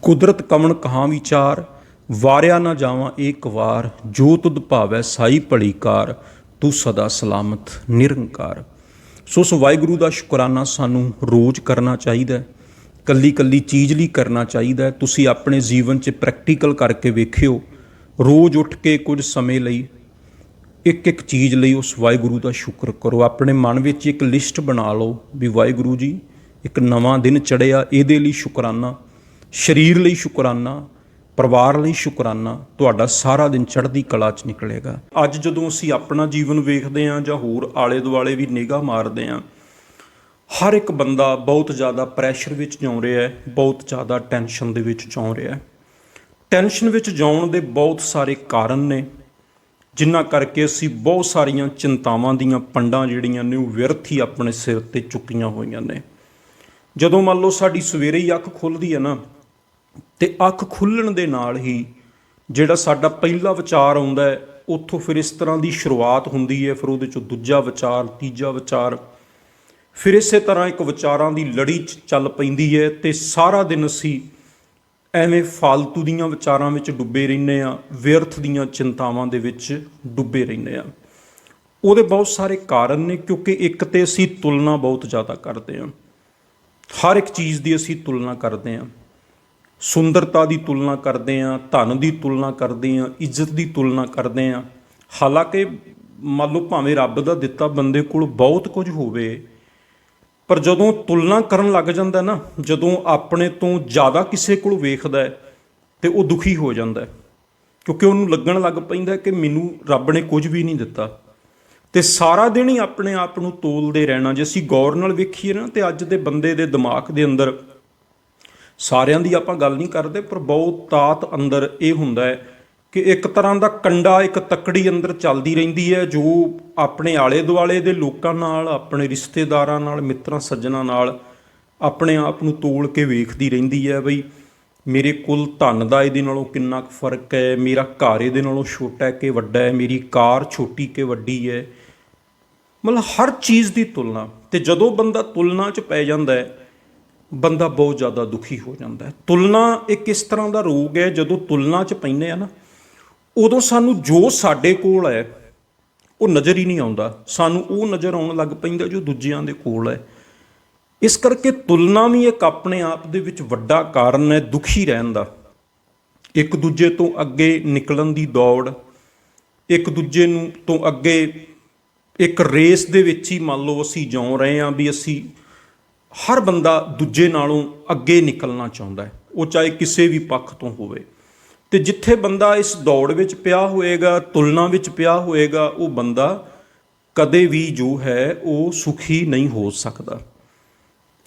ਕੁਦਰਤ ਕਵਣ ਕਹਾਂ ਵਿਚਾਰ, ਵਾਰਿਆ ਨਾ ਜਾਵਾਂ ਏਕ ਵਾਰ, ਜੋ ਤੁਧ ਭਾਵੈ ਸਾਈ ਭਲੀ ਕਾਰ, ਤੂੰ ਸਦਾ ਸਲਾਮਤ ਨਿਰੰਕਾਰ। ਸੋ ਉਸ ਵਾਹਿਗੁਰੂ ਦਾ ਸ਼ੁਕਰਾਨਾ ਸਾਨੂੰ ਰੋਜ਼ ਕਰਨਾ ਚਾਹੀਦਾ ਹੈ, ਕੱਲੀ ਕੱਲੀ ਚੀਜ਼ ਲਈ ਕਰਨਾ ਚਾਹੀਦਾ ਹੈ। ਤੁਸੀਂ ਆਪਣੇ ਜੀਵਨ 'ਚ ਪ੍ਰੈਕਟੀਕਲ ਕਰਕੇ ਵੇਖਿਓ, ਰੋਜ਼ ਉੱਠ ਕੇ ਕੁਝ ਸਮੇਂ ਲਈ ਇੱਕ ਇੱਕ ਚੀਜ਼ ਲਈ ਉਸ ਵਾਹਿਗੁਰੂ ਦਾ ਸ਼ੁਕਰ ਕਰੋ। ਆਪਣੇ ਮਨ ਵਿੱਚ ਇੱਕ ਲਿਸਟ ਬਣਾ ਲਓ ਵੀ ਵਾਹਿਗੁਰੂ ਜੀ ਇੱਕ ਨਵਾਂ ਦਿਨ ਚੜ੍ਹਿਆ, ਇਹਦੇ ਲਈ ਸ਼ੁਕਰਾਨਾ, ਸਰੀਰ ਲਈ ਸ਼ੁਕਰਾਨਾ, ਪਰਿਵਾਰ ਲਈ ਸ਼ੁਕਰਾਨਾ। ਤੁਹਾਡਾ ਸਾਰਾ ਦਿਨ ਚੜ੍ਹਦੀ ਕਲਾ 'ਚ ਨਿਕਲੇਗਾ। ਅੱਜ ਜਦੋਂ ਅਸੀਂ ਆਪਣਾ ਜੀਵਨ ਵੇਖਦੇ ਹਾਂ ਜਾਂ ਹੋਰ ਆਲੇ ਦੁਆਲੇ ਵੀ ਨਿਗਾਹ ਮਾਰਦੇ ਹਾਂ, ਹਰ ਇੱਕ ਬੰਦਾ ਬਹੁਤ ਜ਼ਿਆਦਾ ਪ੍ਰੈਸ਼ਰ ਵਿੱਚ ਜਿਉ ਰਿਹਾ ਹੈ, ਬਹੁਤ ਜ਼ਿਆਦਾ ਟੈਨਸ਼ਨ ਦੇ ਵਿੱਚ ਜਿਉ ਰਿਹਾ ਹੈ। ਟੈਨਸ਼ਨ ਵਿੱਚ ਜਿਉਣ ਦੇ ਬਹੁਤ ਸਾਰੇ ਕਾਰਨ ਨੇ ਜਿਨ੍ਹਾਂ ਕਰਕੇ ਅਸੀਂ ਬਹੁਤ ਸਾਰੀਆਂ ਚਿੰਤਾਵਾਂ ਦੀਆਂ ਪੰਡਾਂ ਜਿਹੜੀਆਂ ਨੇ ਉਹ ਵਿਅਰਥ ਹੀ ਆਪਣੇ ਸਿਰ 'ਤੇ ਚੁੱਕੀਆਂ ਹੋਈਆਂ ਨੇ। ਜਦੋਂ ਮੰਨ ਲਓ ਸਾਡੀ ਸਵੇਰੇ ਹੀ ਅੱਖ ਖੁੱਲ੍ਹਦੀ ਹੈ ਨਾ, ਤੇ ਅੱਖ ਖੁੱਲ੍ਹਣ ਦੇ ਨਾਲ ਹੀ ਜਿਹੜਾ ਸਾਡਾ ਪਹਿਲਾ ਵਿਚਾਰ ਆਉਂਦਾ ਹੈ, ਉੱਥੋਂ ਫਿਰ ਇਸ ਤਰ੍ਹਾਂ ਦੀ ਸ਼ੁਰੂਆਤ ਹੁੰਦੀ ਹੈ। ਫਿਰ ਉਹਦੇ 'ਚੋਂ ਦੂਜਾ ਵਿਚਾਰ, ਤੀਜਾ ਵਿਚਾਰ, ਫਿਰ ਇਸੇ ਤਰ੍ਹਾਂ ਇੱਕ ਵਿਚਾਰਾਂ ਦੀ ਲੜੀ 'ਚ ਚੱਲ ਪੈਂਦੀ ਹੈ ਤੇ ਸਾਰਾ ਦਿਨ ਅਸੀਂ ਐਵੇਂ ਫਾਲਤੂ ਦੀਆਂ ਵਿਚਾਰਾਂ ਵਿੱਚ ਡੁੱਬੇ ਰਹਿੰਦੇ ਹਾਂ, ਵਿਅਰਥ ਦੀਆਂ ਚਿੰਤਾਵਾਂ ਦੇ ਵਿੱਚ ਡੁੱਬੇ ਰਹਿੰਦੇ ਹਾਂ। ਉਹਦੇ ਬਹੁਤ ਸਾਰੇ ਕਾਰਨ ਨੇ, ਕਿਉਂਕਿ ਇੱਕ ਤੇ ਅਸੀਂ ਤੁਲਨਾ ਬਹੁਤ ਜ਼ਿਆਦਾ ਕਰਦੇ ਹਾਂ। ਹਰ ਇੱਕ ਚੀਜ਼ ਦੀ ਅਸੀਂ ਤੁਲਨਾ ਕਰਦੇ ਹਾਂ, ਸੁੰਦਰਤਾ ਦੀ ਤੁਲਨਾ ਕਰਦੇ ਹਾਂ, ਧਨ ਦੀ ਤੁਲਨਾ ਕਰਦੇ ਹਾਂ, ਇੱਜ਼ਤ ਦੀ ਤੁਲਨਾ ਕਰਦੇ ਹਾਂ। ਹਾਲਾਂਕਿ ਮੰਨ ਲਓ ਭਾਵੇਂ ਰੱਬ ਦਾ ਦਿੱਤਾ ਬੰਦੇ ਕੋਲ ਬਹੁਤ ਕੁਝ ਹੋਵੇ, ਪਰ ਜਦੋਂ ਤੁਲਨਾ ਕਰਨ ਲੱਗ ਜਾਂਦਾ ਨਾ, ਜਦੋਂ ਆਪਣੇ ਤੋਂ ਜ਼ਿਆਦਾ ਕਿਸੇ ਕੋਲ ਵੇਖਦਾ ਤੇ ਉਹ ਦੁਖੀ ਹੋ ਜਾਂਦਾ, ਕਿਉਂਕਿ ਉਹਨੂੰ ਲੱਗਣ ਲੱਗ ਪੈਂਦਾ ਕਿ ਮੈਨੂੰ ਰੱਬ ਨੇ ਕੁਝ ਵੀ ਨਹੀਂ ਦਿੱਤਾ। ਤੇ ਸਾਰਾ ਦਿਨ ਹੀ ਆਪਣੇ ਆਪ ਨੂੰ ਤੋਲਦੇ ਰਹਿਣਾ। ਜੇ ਅਸੀਂ ਗੌਰ ਨਾਲ ਵੇਖੀਏ ਨਾ, ਤੇ ਅੱਜ ਦੇ ਬੰਦੇ ਦੇ ਦਿਮਾਗ ਦੇ ਅੰਦਰ, ਸਾਰਿਆਂ ਦੀ ਆਪਾਂ ਗੱਲ ਨਹੀਂ ਕਰਦੇ, ਪਰ ਬਹੁਤ ਤਾਤ ਅੰਦਰ ਇਹ ਹੁੰਦਾ ਹੈ ਕਿ ਇੱਕ ਤਰ੍ਹਾਂ ਦਾ ਕੰਡਾ, ਇੱਕ ਤੱਕੜੀ ਅੰਦਰ ਚੱਲਦੀ ਰਹਿੰਦੀ ਹੈ, ਜੋ ਆਪਣੇ ਆਲੇ ਦੁਆਲੇ ਦੇ ਲੋਕਾਂ ਨਾਲ, ਆਪਣੇ ਰਿਸ਼ਤੇਦਾਰਾਂ ਨਾਲ, ਮਿੱਤਰਾਂ ਸੱਜਣਾਂ ਨਾਲ ਆਪਣੇ ਆਪ ਨੂੰ ਤੋਲ ਕੇ ਵੇਖਦੀ ਰਹਿੰਦੀ ਹੈ। ਬਈ ਮੇਰੇ ਕੋਲ ਧਨ ਦਾ ਇਹਦੇ ਨਾਲੋਂ ਕਿੰਨਾ ਕੁ ਫਰਕ ਹੈ, ਮੇਰਾ ਘਰ ਇਹਦੇ ਨਾਲੋਂ ਛੋਟਾ ਹੈ ਕਿ ਵੱਡਾ ਹੈ, ਮੇਰੀ ਕਾਰ ਛੋਟੀ ਕਿ ਵੱਡੀ ਹੈ। ਮਤਲਬ ਹਰ ਚੀਜ਼ ਦੀ ਤੁਲਨਾ। ਤੇ ਜਦੋਂ ਬੰਦਾ ਤੁਲਨਾ 'ਚ ਪੈ ਜਾਂਦਾ ਹੈ, ਬੰਦਾ ਬਹੁਤ ਜ਼ਿਆਦਾ ਦੁਖੀ ਹੋ ਜਾਂਦਾ ਹੈ। ਤੁਲਨਾ ਇੱਕ ਇਸ ਤਰ੍ਹਾਂ ਦਾ ਰੋਗ ਹੈ, ਜਦੋਂ ਤੁਲਨਾ 'ਚ ਪੈਂਦੇ ਆ ਨਾ, ਉਦੋਂ ਸਾਨੂੰ ਜੋ ਸਾਡੇ ਕੋਲ ਹੈ ਉਹ ਨਜ਼ਰ ਹੀ ਨਹੀਂ ਆਉਂਦਾ, ਸਾਨੂੰ ਉਹ ਨਜ਼ਰ ਆਉਣ ਲੱਗ ਪੈਂਦਾ ਜੋ ਦੂਜਿਆਂ ਦੇ ਕੋਲ ਹੈ। ਇਸ ਕਰਕੇ ਤੁਲਨਾ ਵੀ ਇੱਕ ਆਪਣੇ ਆਪ ਦੇ ਵਿੱਚ ਵੱਡਾ ਕਾਰਨ ਹੈ ਦੁਖੀ ਰਹਿਣ ਦਾ। ਇੱਕ ਦੂਜੇ ਤੋਂ ਅੱਗੇ ਨਿਕਲਣ ਦੀ ਦੌੜ, ਇੱਕ ਦੂਜੇ ਨੂੰ ਤੋਂ ਅੱਗੇ ਇੱਕ ਰੇਸ ਦੇ ਵਿੱਚ ਹੀ ਮੰਨ ਲਓ ਅਸੀਂ ਜਿਉ ਰਹੇ ਹਾਂ ਵੀ ਅਸੀਂ, ਹਰ ਬੰਦਾ ਦੂਜੇ ਨਾਲੋਂ ਅੱਗੇ ਨਿਕਲਣਾ ਚਾਹੁੰਦਾ ਹੈ, ਉਹ ਚਾਹੇ ਕਿਸੇ ਵੀ ਪੱਖ ਤੋਂ ਹੋਵੇ। ਤੇ ਜਿੱਥੇ ਬੰਦਾ ਇਸ ਦੌੜ ਵਿੱਚ ਪਿਆ ਹੋਏਗਾ, ਤੁਲਨਾ ਵਿੱਚ ਪਿਆ ਹੋਏਗਾ, ਉਹ ਬੰਦਾ ਕਦੇ ਵੀ ਜੋ ਹੈ ਉਹ ਸੁਖੀ ਨਹੀਂ ਹੋ ਸਕਦਾ।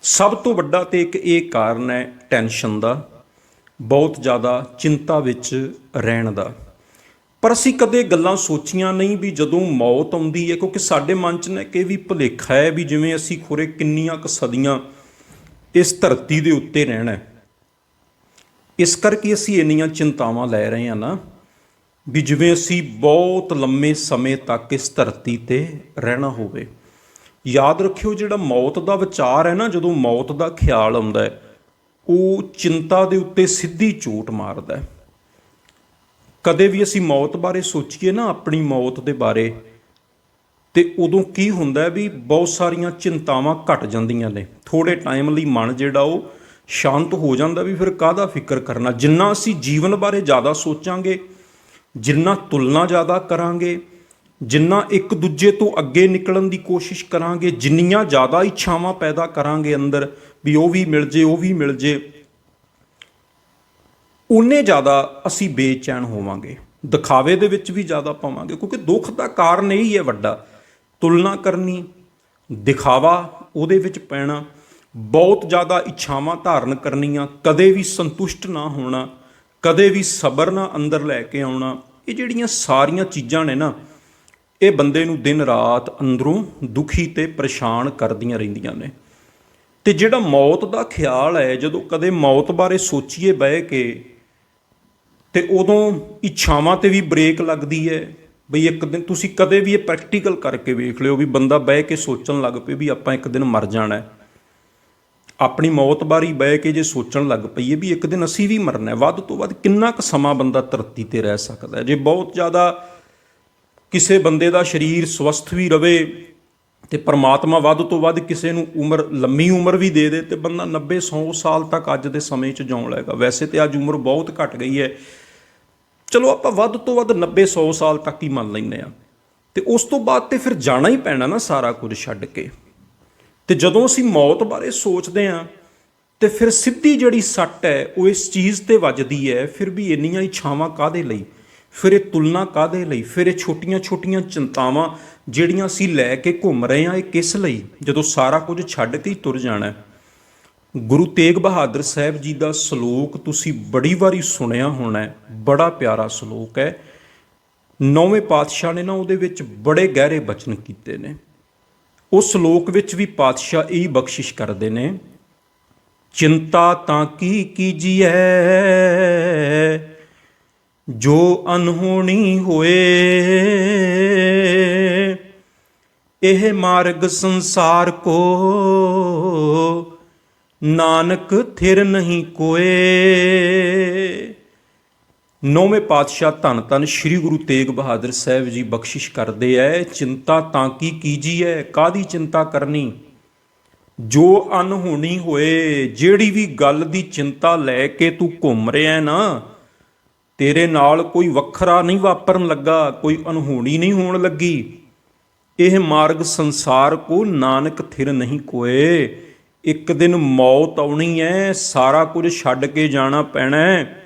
ਸਭ ਤੋਂ ਵੱਡਾ ਤੇ ਇੱਕ ਇਹ ਕਾਰਨ ਹੈ ਟੈਨਸ਼ਨ ਦਾ, ਬਹੁਤ ਜ਼ਿਆਦਾ ਚਿੰਤਾ ਵਿੱਚ ਰਹਿਣ ਦਾ। ਪਰ ਅਸੀਂ ਕਦੇ ਗੱਲਾਂ ਸੋਚੀਆਂ ਨਹੀਂ ਵੀ ਜਦੋਂ ਮੌਤ ਆਉਂਦੀ ਹੈ, ਕਿਉਂਕਿ ਸਾਡੇ ਮਨ 'ਚ ਨਾ ਕਿ ਵੀ ਭੁਲੇਖਾ ਹੈ ਵੀ ਜਿਵੇਂ ਅਸੀਂ ਖੁਰੇ ਕਿੰਨੀਆਂ ਕੁ ਸਦੀਆਂ ਇਸ ਧਰਤੀ ਦੇ ਉੱਤੇ ਰਹਿਣਾ, ਇਸ ਕਰਕੇ ਅਸੀਂ ਇੰਨੀਆਂ ਚਿੰਤਾਵਾਂ ਲੈ ਰਹੇ ਹਾਂ ਨਾ, ਵੀ ਜਿਵੇਂ ਅਸੀਂ ਬਹੁਤ ਲੰਮੇ ਸਮੇਂ ਤੱਕ ਇਸ ਧਰਤੀ 'ਤੇ ਰਹਿਣਾ ਹੋਵੇ। ਯਾਦ ਰੱਖਿਓ, ਜਿਹੜਾ ਮੌਤ ਦਾ ਵਿਚਾਰ ਹੈ ਨਾ, ਜਦੋਂ ਮੌਤ ਦਾ ਖਿਆਲ ਆਉਂਦਾ ਹੈ, ਉਹ ਚਿੰਤਾ ਦੇ ਉੱਤੇ ਸਿੱਧੀ ਚੋਟ ਮਾਰਦਾ ਹੈ। ਕਦੇ ਵੀ ਅਸੀਂ ਮੌਤ ਬਾਰੇ ਸੋਚੀਏ ਨਾ, ਆਪਣੀ ਮੌਤ ਦੇ ਬਾਰੇ, ਤੇ ਉਦੋਂ ਕੀ ਹੁੰਦਾ ਵੀ ਬਹੁਤ ਸਾਰੀਆਂ ਚਿੰਤਾਵਾਂ ਘਟ ਜਾਂਦੀਆਂ ਨੇ। ਥੋੜ੍ਹੇ ਟਾਈਮ ਲਈ ਮਨ ਜਿਹੜਾ ਉਹ ਸ਼ਾਂਤ ਹੋ ਜਾਂਦਾ ਵੀ ਫਿਰ ਕਾਹਦਾ ਫਿਕਰ ਕਰਨਾ। ਜਿੰਨਾ ਅਸੀਂ ਜੀਵਨ ਬਾਰੇ ਜ਼ਿਆਦਾ ਸੋਚਾਂਗੇ, ਜਿੰਨਾ ਤੁਲਨਾ ਜ਼ਿਆਦਾ ਕਰਾਂਗੇ, ਜਿੰਨਾ ਇੱਕ ਦੂਜੇ ਤੋਂ ਅੱਗੇ ਨਿਕਲਣ ਦੀ ਕੋਸ਼ਿਸ਼ ਕਰਾਂਗੇ, ਜਿੰਨੀਆਂ ਜ਼ਿਆਦਾ ਇੱਛਾਵਾਂ ਪੈਦਾ ਕਰਾਂਗੇ ਅੰਦਰ ਵੀ ਉਹ ਵੀ ਮਿਲ ਜੇ, ਉਹ ਵੀ ਮਿਲ ਜੇ, ਉਨੇ ਜ਼ਿਆਦਾ ਅਸੀਂ ਬੇਚੈਨ ਹੋਵਾਂਗੇ, ਦਿਖਾਵੇ ਦੇ ਵਿੱਚ ਵੀ ਜ਼ਿਆਦਾ ਪਾਵਾਂਗੇ। ਕਿਉਂਕਿ ਦੁੱਖ ਦਾ ਕਾਰਨ ਇਹੀ ਹੈ ਵੱਡਾ, ਤੁਲਨਾ ਕਰਨੀ, ਦਿਖਾਵਾ ਉਹਦੇ ਵਿੱਚ ਪੈਣਾ, ਬਹੁਤ ਜ਼ਿਆਦਾ ਇੱਛਾਵਾਂ ਧਾਰਨ ਕਰਨੀਆਂ, ਕਦੇ ਵੀ ਸੰਤੁਸ਼ਟ ਨਾ ਹੋਣਾ, ਕਦੇ ਵੀ ਸਬਰ ਨਾ ਅੰਦਰ ਲੈ ਕੇ ਆਉਣਾ। ਇਹ ਜਿਹੜੀਆਂ ਸਾਰੀਆਂ ਚੀਜ਼ਾਂ ਨੇ ਨਾ, ਇਹ ਬੰਦੇ ਨੂੰ ਦਿਨ ਰਾਤ ਅੰਦਰੋਂ ਦੁਖੀ ਤੇ ਪਰੇਸ਼ਾਨ ਕਰਦੀਆਂ ਰਹਿੰਦੀਆਂ ਨੇ। ਤੇ ਜਿਹੜਾ ਮੌਤ ਦਾ ਖਿਆਲ ਹੈ, ਜਦੋਂ ਕਦੇ ਮੌਤ ਬਾਰੇ ਸੋਚੀਏ ਬਹਿ ਕੇ, ਤੇ ਉਦੋਂ ਇੱਛਾਵਾਂ ਤੇ ਵੀ ਬ੍ਰੇਕ ਲੱਗਦੀ ਹੈ। ਬਈ ਇੱਕ ਦਿਨ ਤੁਸੀਂ ਕਦੇ ਵੀ ਇਹ ਪ੍ਰੈਕਟੀਕਲ ਕਰਕੇ ਵੇਖ ਲਿਓ ਵੀ ਬੰਦਾ ਬਹਿ ਕੇ ਸੋਚਣ ਲੱਗ ਪਏ ਵੀ ਆਪਾਂ ਇੱਕ ਦਿਨ ਮਰ ਜਾਣਾ ਹੈ। ਆਪਣੀ ਮੌਤ ਬਾਰੇ ਬਹਿ ਕੇ ਜੇ ਸੋਚਣ ਲੱਗ ਪਈਏ ਵੀ ਇੱਕ ਦਿਨ ਅਸੀਂ ਵੀ ਮਰਨਾ ਹੈ, ਵੱਧ ਤੋਂ ਵੱਧ ਕਿੰਨਾ ਕੁ ਸਮਾਂ ਬੰਦਾ ਧਰਤੀ ਤੇ ਰਹਿ ਸਕਦਾ ਹੈ। ਜੇ ਬਹੁਤ ਜ਼ਿਆਦਾ ਕਿਸੇ ਬੰਦੇ ਦਾ ਸਰੀਰ ਸਵਸਥ ਵੀ ਰਵੇ ਤੇ ਪਰਮਾਤਮਾ ਵੱਧ ਤੋਂ ਵੱਧ ਕਿਸੇ ਨੂੰ ਲੰਮੀ ਉਮਰ ਵੀ ਦੇ ਤੇ ਬੰਦਾ 90-100 ਸਾਲ ਤੱਕ ਅੱਜ ਦੇ ਸਮੇਂ 'ਚ ਜਿਉਣ ਲੱਗਾ। ਵੈਸੇ ਤੇ ਅੱਜ ਉਮਰ ਬਹੁਤ ਘਟ ਗਈ ਹੈ, ਚਲੋ ਆਪਾਂ ਵੱਧ ਤੋਂ ਵੱਧ 90-100 ਸਾਲ ਤੱਕ ਹੀ ਮੰਨ ਲੈਂਦੇ ਹਾਂ। ਤੇ ਉਸ ਤੋਂ ਬਾਅਦ ਤੇ ਫਿਰ ਜਾਣਾ ਹੀ ਪੈਣਾ ਨਾ ਸਾਰਾ ਕੁਝ ਛੱਡ ਕੇ। ਤੇ ਜਦੋਂ ਅਸੀਂ ਮੌਤ ਬਾਰੇ ਸੋਚਦੇ ਹਾਂ ਤੇ ਫਿਰ ਸਿੱਧੀ ਜਿਹੜੀ ਸੱਟ ਹੈ ਉਹ ਇਸ ਚੀਜ਼ ਤੇ ਵੱਜਦੀ ਹੈ, ਫਿਰ ਵੀ ਇੰਨੀਆਂ ਇੱਛਾਵਾਂ ਕਾਹਦੇ ਲਈ, ਫਿਰ ਇਹ ਤੁਲਨਾ ਕਾਹਦੇ ਲਈ, ਫਿਰ ਇਹ ਛੋਟੀਆਂ-ਛੋਟੀਆਂ ਚਿੰਤਾਵਾਂ ਜਿਹੜੀਆਂ ਅਸੀਂ ਲੈ ਕੇ ਘੁੰਮ ਰਹੇ ਹਾਂ, ਇਹ ਕਿਸ ਲਈ, ਜਦੋਂ ਸਾਰਾ ਕੁਝ ਛੱਡ ਕੇ ਹੀ ਤੁਰ ਜਾਣਾ। ਗੁਰੂ ਤੇਗ ਬਹਾਦਰ ਸਾਹਿਬ ਜੀ ਦਾ ਸਲੋਕ ਤੁਸੀਂ ਬੜੀ ਵਾਰੀ ਸੁਣਿਆ ਹੋਣਾ, ਬੜਾ ਪਿਆਰਾ ਸਲੋਕ ਹੈ। 9ਵੇਂ ਪਾਤਸ਼ਾਹ ਨੇ ਨਾ ਉਹਦੇ ਵਿੱਚ ਬੜੇ ਗਹਿਰੇ ਬਚਨ ਕੀਤੇ ਨੇ। ਉਸ ਸਲੋਕ ਵਿੱਚ ਵੀ ਪਾਤਸ਼ਾਹ ਇਹੀ ਬਖਸ਼ਿਸ਼ ਕਰਦੇ ਨੇ, ਚਿੰਤਾ ਤਾਂ ਕੀ ਕੀਜੀਐ ਜੋ ਅਨਹੋਣੀ ਹੋਏ, ਇਹ ਮਾਰਗ ਸੰਸਾਰ ਕੋ ਨਾਨਕ ਥਿਰ ਨਹੀਂ ਕੋਏ। 9ਵੇਂ ਪਾਤਸ਼ਾਹ ਧੰਨ ਧੰਨ ਸ਼੍ਰੀ ਗੁਰੂ ਤੇਗ ਬਹਾਦਰ ਸਾਹਿਬ ਜੀ ਬਖਸ਼ਿਸ਼ ਕਰਦੇ ਐ, ਚਿੰਤਾ ਤਾਂ ਕੀ ਕੀਜੀਐ, ਕਾਹਦੀ ਚਿੰਤਾ ਕਰਨੀ, ਜੋ ਅਨਹੋਣੀ ਹੋਏ। ਜਿਹੜੀ ਵੀ ਗੱਲ ਦੀ ਚਿੰਤਾ ਲੈ ਕੇ ਤੂੰ ਘੁੰਮ ਰਿਹਾ ਨਾ, ਤੇਰੇ ਨਾਲ ਕੋਈ ਵੱਖਰਾ ਨਹੀਂ ਵਾਪਰਨ ਲੱਗਾ, ਕੋਈ ਅਨਹੋਣੀ ਨਹੀਂ ਹੋਣ ਲੱਗੀ। ਇਹ ਮਾਰਗ ਸੰਸਾਰ ਕੋ ਨਾਨਕ ਥਿਰ ਨਹੀਂ ਕੋਏ। ਇੱਕ ਦਿਨ ਮੌਤ ਆਉਣੀ ਹੈ, ਸਾਰਾ ਕੁਝ ਛੱਡ ਕੇ ਜਾਣਾ ਪੈਣਾ ਹੈ।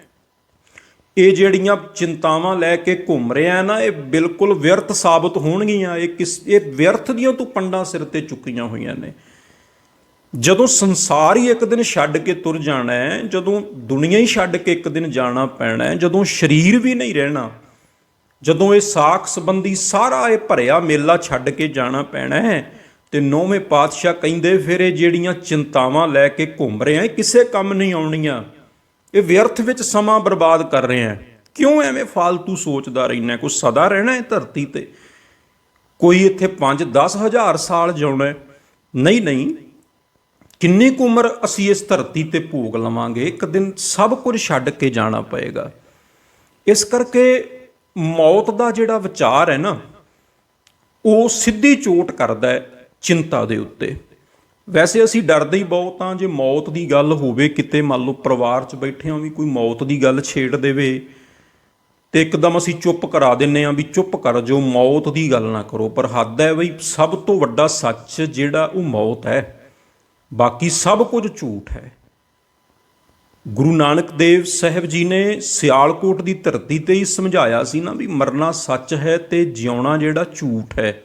ਇਹ ਜਿਹੜੀਆਂ ਚਿੰਤਾਵਾਂ ਲੈ ਕੇ ਘੁੰਮ ਰਿਹਾ ਨਾ, ਇਹ ਬਿਲਕੁਲ ਵਿਅਰਥ ਸਾਬਤ ਹੋਣਗੀਆਂ। ਇਹ ਵਿਅਰਥ ਦੀਆਂ ਤੂੰ ਪੰਡਾਂ ਸਿਰ ਤੇ ਚੁੱਕੀਆਂ ਹੋਈਆਂ ਨੇ। ਜਦੋਂ ਸੰਸਾਰ ਹੀ ਇੱਕ ਦਿਨ ਛੱਡ ਕੇ ਤੁਰ ਜਾਣਾ ਹੈ, ਜਦੋਂ ਦੁਨੀਆ ਹੀ ਛੱਡ ਕੇ ਇੱਕ ਦਿਨ ਜਾਣਾ ਪੈਣਾ ਹੈ, ਜਦੋਂ ਸਰੀਰ ਵੀ ਨਹੀਂ ਰਹਿਣਾ, ਜਦੋਂ ਇਹ ਸਾਖ ਸੰਬੰਧੀ ਸਾਰਾ ਇਹ ਭਰਿਆ ਮੇਲਾ ਛੱਡ ਕੇ ਜਾਣਾ ਪੈਣਾ ਹੈ, ਤੇ 9ਵੇਂ ਪਾਤਸ਼ਾਹ ਕਹਿੰਦੇ ਫਿਰ ਇਹ ਜਿਹੜੀਆਂ ਚਿੰਤਾਵਾਂ ਲੈ ਕੇ ਘੁੰਮ ਰਹੇ ਆ, ਇਹ ਕਿਸੇ ਕੰਮ ਨਹੀਂ ਆਉਣੀਆਂ। ਇਹ ਵਿਅਰਥ ਵਿੱਚ ਸਮਾਂ ਬਰਬਾਦ ਕਰ ਰਹੇ ਆ। ਕਿਉਂ ਐਵੇਂ ਫਾਲਤੂ ਸੋਚਦਾ ਰਹਿਣਾ? ਕੋਈ ਸਦਾ ਰਹਿਣਾ ਹੈ ਧਰਤੀ ਤੇ? ਕੋਈ ਇੱਥੇ 5-10 ਹਜ਼ਾਰ ਸਾਲ ਜਿਉਣਾ? ਨਹੀਂ, ਕਿੰਨੀ ਕੁ ਉਮਰ ਅਸੀਂ ਇਸ ਧਰਤੀ ਤੇ ਭੋਗ ਲਵਾਂਗੇ? ਇੱਕ ਦਿਨ ਸਭ ਕੁਝ ਛੱਡ ਕੇ ਜਾਣਾ ਪਏਗਾ। ਇਸ ਕਰਕੇ ਮੌਤ ਦਾ ਜਿਹੜਾ ਵਿਚਾਰ ਹੈ ਨਾ, ਉਹ ਸਿੱਧੀ ਚੋਟ ਕਰਦਾ ਹੈ ਚਿੰਤਾ ਦੇ ਉੱਤੇ। ਵੈਸੇ ਅਸੀਂ ਡਰਦੇ ਹੀ ਬਹੁਤ ਹਾਂ। ਜੇ ਮੌਤ ਦੀ ਗੱਲ ਹੋਵੇ ਕਿਤੇ, ਮੰਨ ਲਓ ਪਰਿਵਾਰ 'ਚ ਬੈਠੇ ਹਾਂ, ਵੀ ਕੋਈ ਮੌਤ ਦੀ ਗੱਲ ਛੇੜ ਦੇਵੇ ਤੇ ਇੱਕਦਮ ਅਸੀਂ ਚੁੱਪ ਕਰਾ ਦਿੰਦੇ ਹਾਂ ਵੀ ਚੁੱਪ ਕਰ ਜਾਓ, ਮੌਤ ਦੀ ਗੱਲ ਨਾ ਕਰੋ। ਪਰ ਹੱਦ ਹੈ ਬਈ, ਸਭ ਤੋਂ ਵੱਡਾ ਸੱਚ ਜਿਹੜਾ ਉਹ ਮੌਤ ਹੈ, ਬਾਕੀ ਸਭ ਕੁਝ ਝੂਠ ਹੈ। ਗੁਰੂ ਨਾਨਕ ਦੇਵ ਸਾਹਿਬ ਜੀ ਨੇ ਸਿਆਲਕੋਟ ਦੀ ਧਰਤੀ ਤੇ ਹੀ ਸਮਝਾਇਆ ਸੀ ਨਾ ਵੀ ਮਰਨਾ ਸੱਚ ਹੈ ਤੇ ਜਿਉਣਾ ਜਿਹੜਾ ਝੂਠ ਹੈ।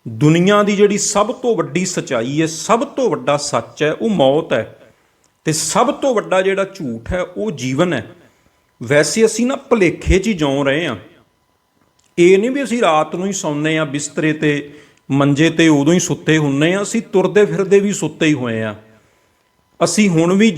ਦੁਨੀਆ ਦੀ ਜਿਹੜੀ ਸਭ ਤੋਂ ਵੱਡੀ ਸੱਚਾਈ ਹੈ, ਸਭ ਤੋਂ ਵੱਡਾ ਸੱਚ ਹੈ, ਉਹ ਮੌਤ ਹੈ, ਤੇ ਸਭ ਤੋਂ ਵੱਡਾ ਜਿਹੜਾ ਝੂਠ ਹੈ ਉਹ ਜੀਵਨ ਹੈ। ਵੈਸੇ ਅਸੀਂ ਨਾ ਭੁਲੇਖੇ 'ਚ ਹੀ ਜਿਉਂ ਰਹੇ ਹਾਂ। ਇਹ ਨਹੀਂ ਵੀ ਅਸੀਂ ਰਾਤ ਨੂੰ ਹੀ ਸੌਂਦੇ ਹਾਂ ਬਿਸਤਰੇ ਤੇ, ਮੰਜੇ ਤੇ ਉਦੋਂ ਹੀ ਸੁੱਤੇ ਹੁੰਦੇ ਹਾਂ। ਅਸੀਂ ਤੁਰਦੇ ਫਿਰਦੇ ਵੀ ਸੁੱਤੇ ਹੀ ਹੋਏ ਹਾਂ। ਅਸੀਂ ਹੁਣ ਵੀ